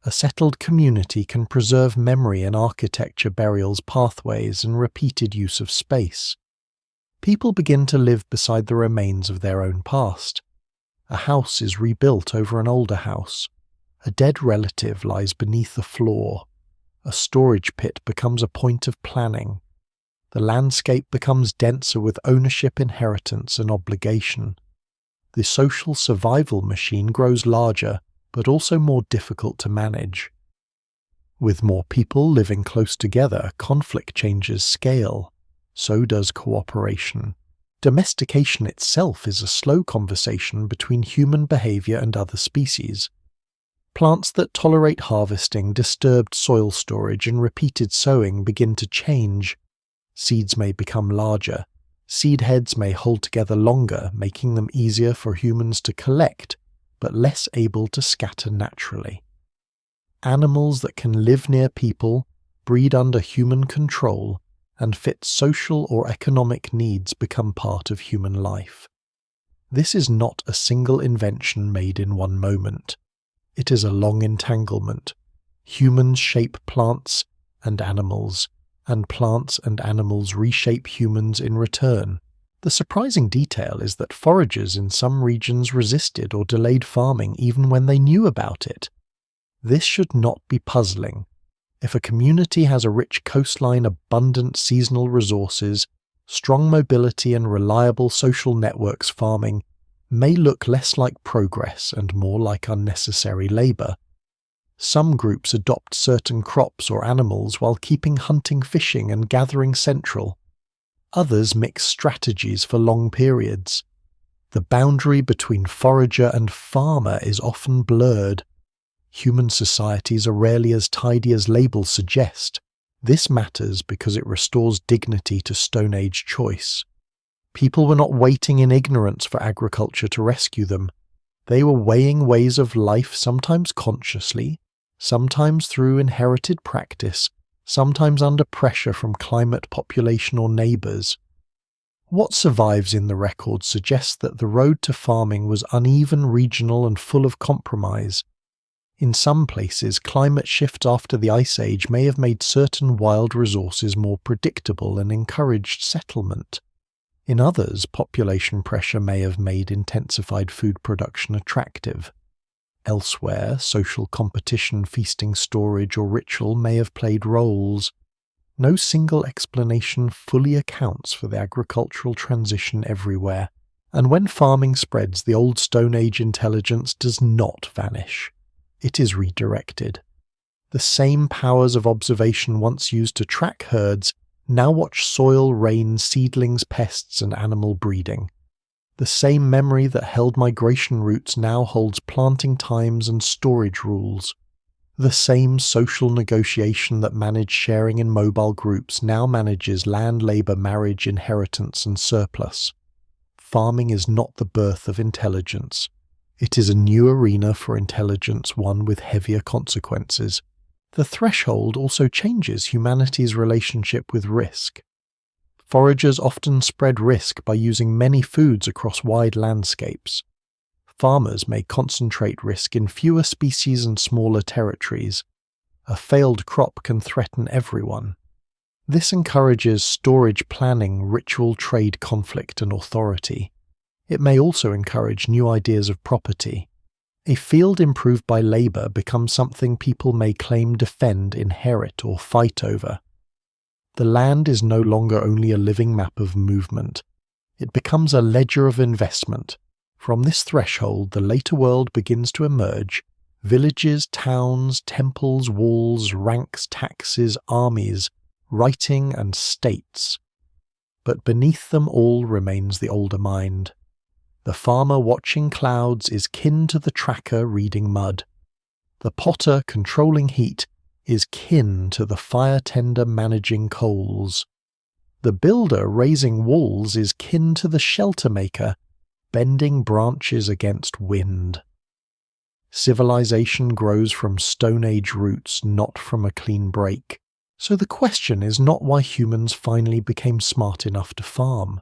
A settled community can preserve memory in architecture, burials, pathways, and repeated use of space. People begin to live beside the remains of their own past. A house is rebuilt over an older house. A dead relative lies beneath the floor. A storage pit becomes a point of planning. The landscape becomes denser with ownership, inheritance, and obligation. The social survival machine grows larger, but also more difficult to manage. With more people living close together, conflict changes scale. So does cooperation. Domestication itself is a slow conversation between human behavior and other species. Plants that tolerate harvesting, disturbed soil storage, and repeated sowing begin to change. Seeds may become larger. Seed heads may hold together longer, making them easier for humans to collect, but less able to scatter naturally. Animals that can live near people, breed under human control, and fit social or economic needs become part of human life. This is not a single invention made in one moment. It is a long entanglement. Humans shape plants and animals, and plants and animals reshape humans in return. The surprising detail is that foragers in some regions resisted or delayed farming even when they knew about it. This should not be puzzling. If a community has a rich coastline, abundant seasonal resources, strong mobility, and reliable social networks, farming may look less like progress and more like unnecessary labor. Some groups adopt certain crops or animals while keeping hunting, fishing, and gathering central. Others mix strategies for long periods. The boundary between forager and farmer is often blurred. Human societies are rarely as tidy as labels suggest. This matters because it restores dignity to Stone Age choice. People were not waiting in ignorance for agriculture to rescue them. They were weighing ways of life, sometimes consciously, sometimes through inherited practice, sometimes under pressure from climate, population, or neighbours. What survives in the record suggests that the road to farming was uneven, regional, and full of compromise. In some places, climate shifts after the Ice Age may have made certain wild resources more predictable and encouraged settlement. In others, population pressure may have made intensified food production attractive. Elsewhere, social competition, feasting, storage, or ritual may have played roles. No single explanation fully accounts for the agricultural transition everywhere, and when farming spreads, the old Stone Age intelligence does not vanish. It is redirected. The same powers of observation once used to track herds now watch soil, rain, seedlings, pests, and animal breeding. The same memory that held migration routes now holds planting times and storage rules. The same social negotiation that managed sharing in mobile groups now manages land, labour, marriage, inheritance, and surplus. Farming is not the birth of intelligence. It is a new arena for intelligence, one with heavier consequences. The threshold also changes humanity's relationship with risk. Foragers often spread risk by using many foods across wide landscapes. Farmers may concentrate risk in fewer species and smaller territories. A failed crop can threaten everyone. This encourages storage planning, ritual, trade, conflict, and authority. It may also encourage new ideas of property. A field improved by labour becomes something people may claim, defend, inherit, or fight over. The land is no longer only a living map of movement. It becomes a ledger of investment. From this threshold, the later world begins to emerge. Villages, towns, temples, walls, ranks, taxes, armies, writing, and states. But beneath them all remains the older mind. The farmer watching clouds is kin to the tracker reading mud. The potter controlling heat is kin to the fire tender managing coals. The builder raising walls is kin to the shelter maker bending branches against wind. Civilization grows from Stone Age roots, not from a clean break. So the question is not why humans finally became smart enough to farm.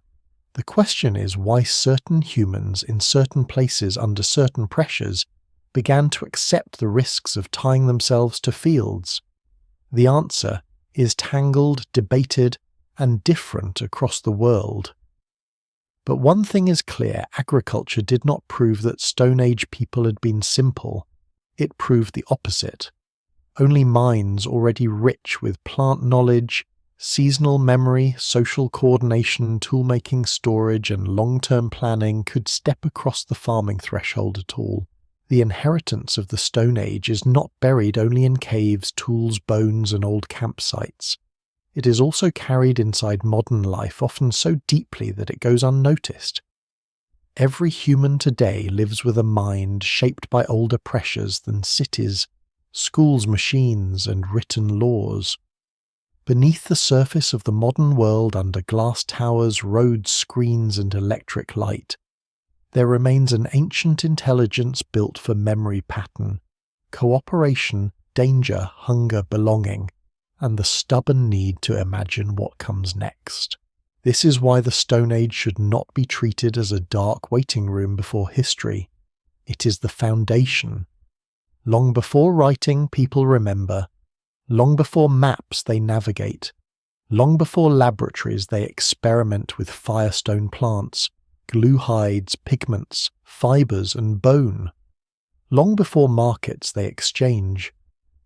The question is why certain humans in certain places under certain pressures began to accept the risks of tying themselves to fields. The answer is tangled, debated, and different across the world. But one thing is clear, agriculture did not prove that Stone Age people had been simple. It proved the opposite. Only minds already rich with plant knowledge, seasonal memory, social coordination, toolmaking, storage, and long-term planning could step across the farming threshold at all. The inheritance of the Stone Age is not buried only in caves, tools, bones, and old campsites. It is also carried inside modern life, often so deeply that it goes unnoticed. Every human today lives with a mind shaped by older pressures than cities, schools, machines, and written laws. Beneath the surface of the modern world, under glass towers, roads, screens, and electric light, there remains an ancient intelligence built for memory pattern, cooperation, danger, hunger, belonging, and the stubborn need to imagine what comes next. This is why the Stone Age should not be treated as a dark waiting room before history. It is the foundation. Long before writing, people remember. Long before maps, they navigate. Long before laboratories, they experiment with firestone plants, glue hides, pigments, fibers, and bone. Long before markets, they exchange.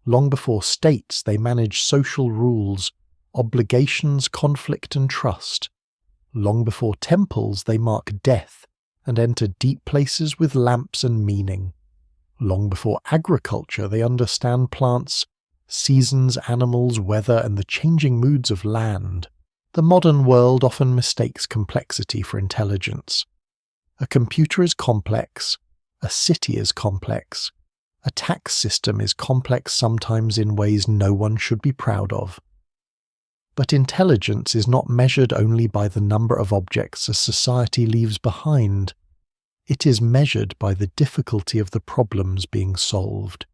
Long before states, they manage social rules, obligations, conflict, and trust. Long before temples, they mark death and enter deep places with lamps and meaning. Long before agriculture, they understand plants, seasons, animals, weather, and the changing moods of land. The modern world often mistakes complexity for intelligence. A computer is complex, a city is complex, a tax system is complex sometimes in ways no one should be proud of. But intelligence is not measured only by the number of objects a society leaves behind. It is measured by the difficulty of the problems being solved.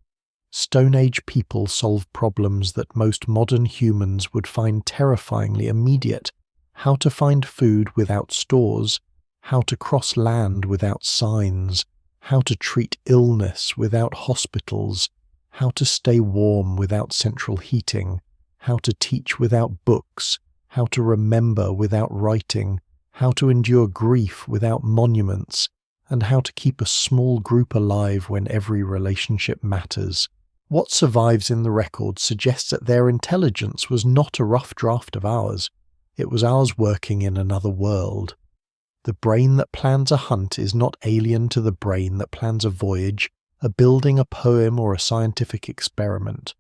Stone Age people solved problems that most modern humans would find terrifyingly immediate: how to find food without stores, how to cross land without signs, how to treat illness without hospitals, how to stay warm without central heating, how to teach without books, how to remember without writing, how to endure grief without monuments, and how to keep a small group alive when every relationship matters. What survives in the record suggests that their intelligence was not a rough draft of ours. It was ours working in another world. The brain that plans a hunt is not alien to the brain that plans a voyage, a building, a poem, or a scientific experiment.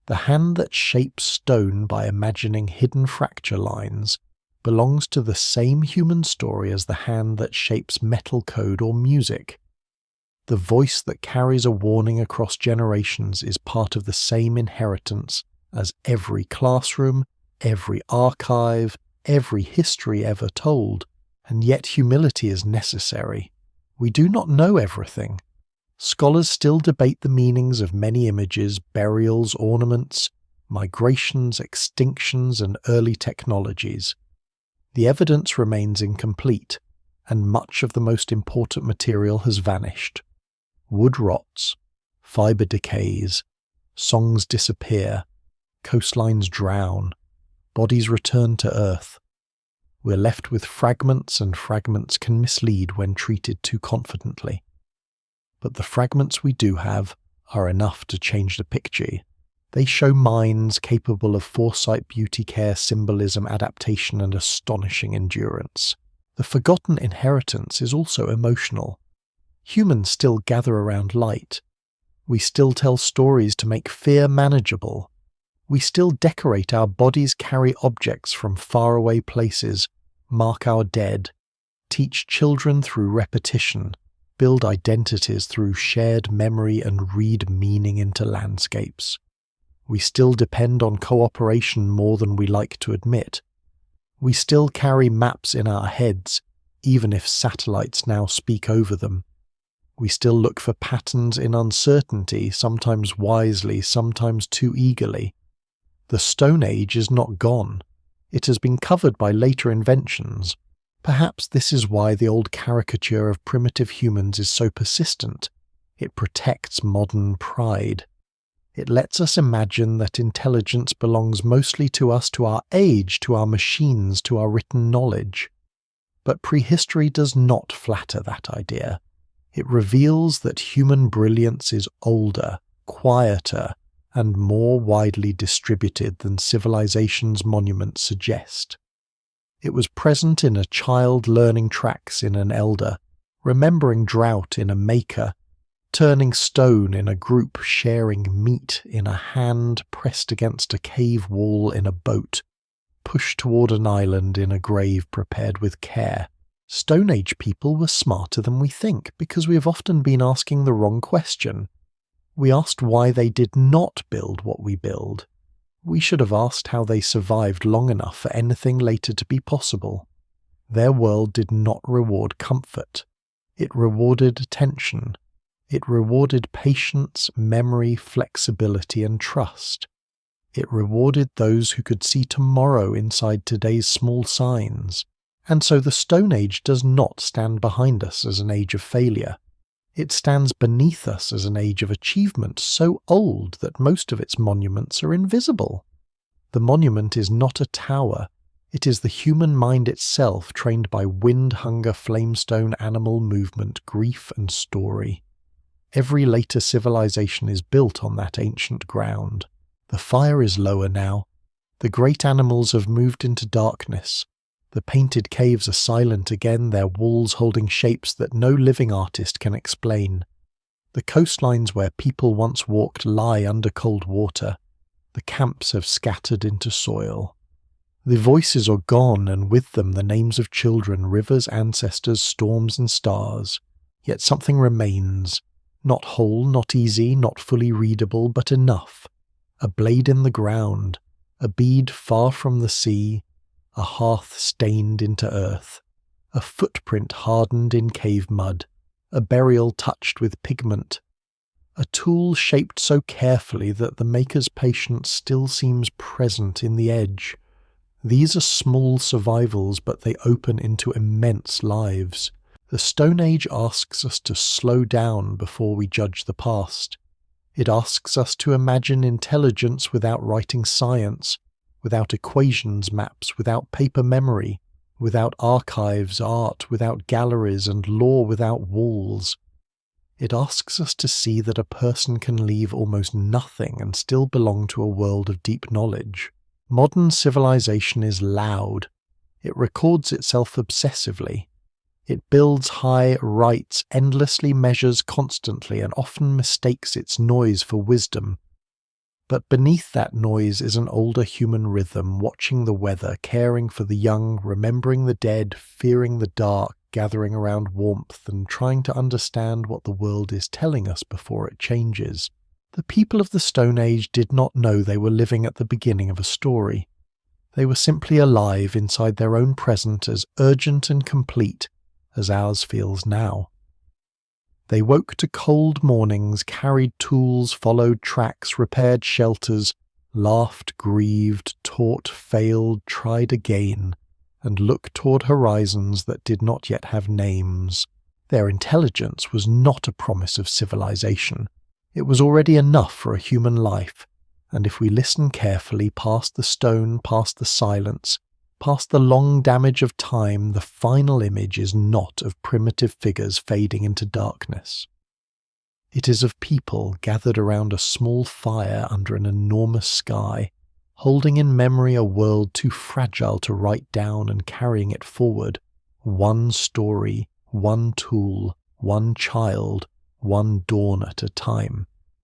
The hand that shapes stone by imagining hidden fracture lines belongs to the same human story as the hand that shapes metal code or music. The voice that carries a warning across generations is part of the same inheritance as every classroom, every archive, every history ever told, and yet humility is necessary. We do not know everything. Scholars still debate the meanings of many images, burials, ornaments, migrations, extinctions, and early technologies. The evidence remains incomplete, and much of the most important material has vanished. Wood rots, fibre decays, songs disappear, coastlines drown, bodies return to earth. We're left with fragments, and fragments can mislead when treated too confidently. But the fragments we do have are enough to change the picture. They show minds capable of foresight, beauty, care, symbolism, adaptation, and astonishing endurance. The forgotten inheritance is also emotional. Humans still gather around light. We still tell stories to make fear manageable. We still decorate our bodies, carry objects from faraway places, mark our dead, teach children through repetition, build identities through shared memory, and read meaning into landscapes. We still depend on cooperation more than we like to admit. We still carry maps in our heads, even if satellites now speak over them. We still look for patterns in uncertainty, sometimes wisely, sometimes too eagerly. The Stone Age is not gone. It has been covered by later inventions. Perhaps this is why the old caricature of primitive humans is so persistent. It protects modern pride. It lets us imagine that intelligence belongs mostly to us, to our age, to our machines, to our written knowledge. But prehistory does not flatter that idea. It reveals that human brilliance is older, quieter, and more widely distributed than civilization's monuments suggest. It was present in a child learning tracks in an elder, remembering drought in a maker, turning stone in a group, sharing meat in a hand, pressed against a cave wall in a boat, pushed toward an island in a grave prepared with care. Stone Age people were smarter than we think because we have often been asking the wrong question. We asked why they did not build what we build. We should have asked how they survived long enough for anything later to be possible. Their world did not reward comfort. It rewarded attention. It rewarded patience, memory, flexibility, and trust. It rewarded those who could see tomorrow inside today's small signs. And so the Stone Age does not stand behind us as an age of failure. It stands beneath us as an age of achievement so old that most of its monuments are invisible. The monument is not a tower. It is the human mind itself trained by wind, hunger, flamestone, animal movement, grief, and story. Every later civilization is built on that ancient ground. The fire is lower now. The great animals have moved into darkness. The painted caves are silent again, their walls holding shapes that no living artist can explain. The coastlines where people once walked lie under cold water. The camps have scattered into soil. The voices are gone, and with them the names of children, rivers, ancestors, storms, and stars. Yet something remains. Not whole, not easy, not fully readable, but enough. A blade in the ground, a bead far from the sea, a hearth stained into earth, a footprint hardened in cave mud, a burial touched with pigment, a tool shaped so carefully that the maker's patience still seems present in the edge. These are small survivals, but they open into immense lives. The Stone Age asks us to slow down before we judge the past. It asks us to imagine intelligence without writing science, without equations, maps, without paper memory, without archives, art, without galleries, and law without walls. It asks us to see that a person can leave almost nothing and still belong to a world of deep knowledge. Modern civilization is loud. It records itself obsessively. It builds high, writes, endlessly measures constantly, and often mistakes its noise for wisdom. But beneath that noise is an older human rhythm, watching the weather, caring for the young, remembering the dead, fearing the dark, gathering around warmth, and trying to understand what the world is telling us before it changes. The people of the Stone Age did not know they were living at the beginning of a story. They were simply alive inside their own present, as urgent and complete as ours feels now. They woke to cold mornings, carried tools, followed tracks, repaired shelters, laughed, grieved, taught, failed, tried again, and looked toward horizons that did not yet have names. Their intelligence was not a promise of civilization. It was already enough for a human life, and if we listen carefully past the stone, past the silence, past the long damage of time, the final image is not of primitive figures fading into darkness. It is of people gathered around a small fire under an enormous sky, holding in memory a world too fragile to write down and carrying it forward, one story, one tool, one child, one dawn at a time.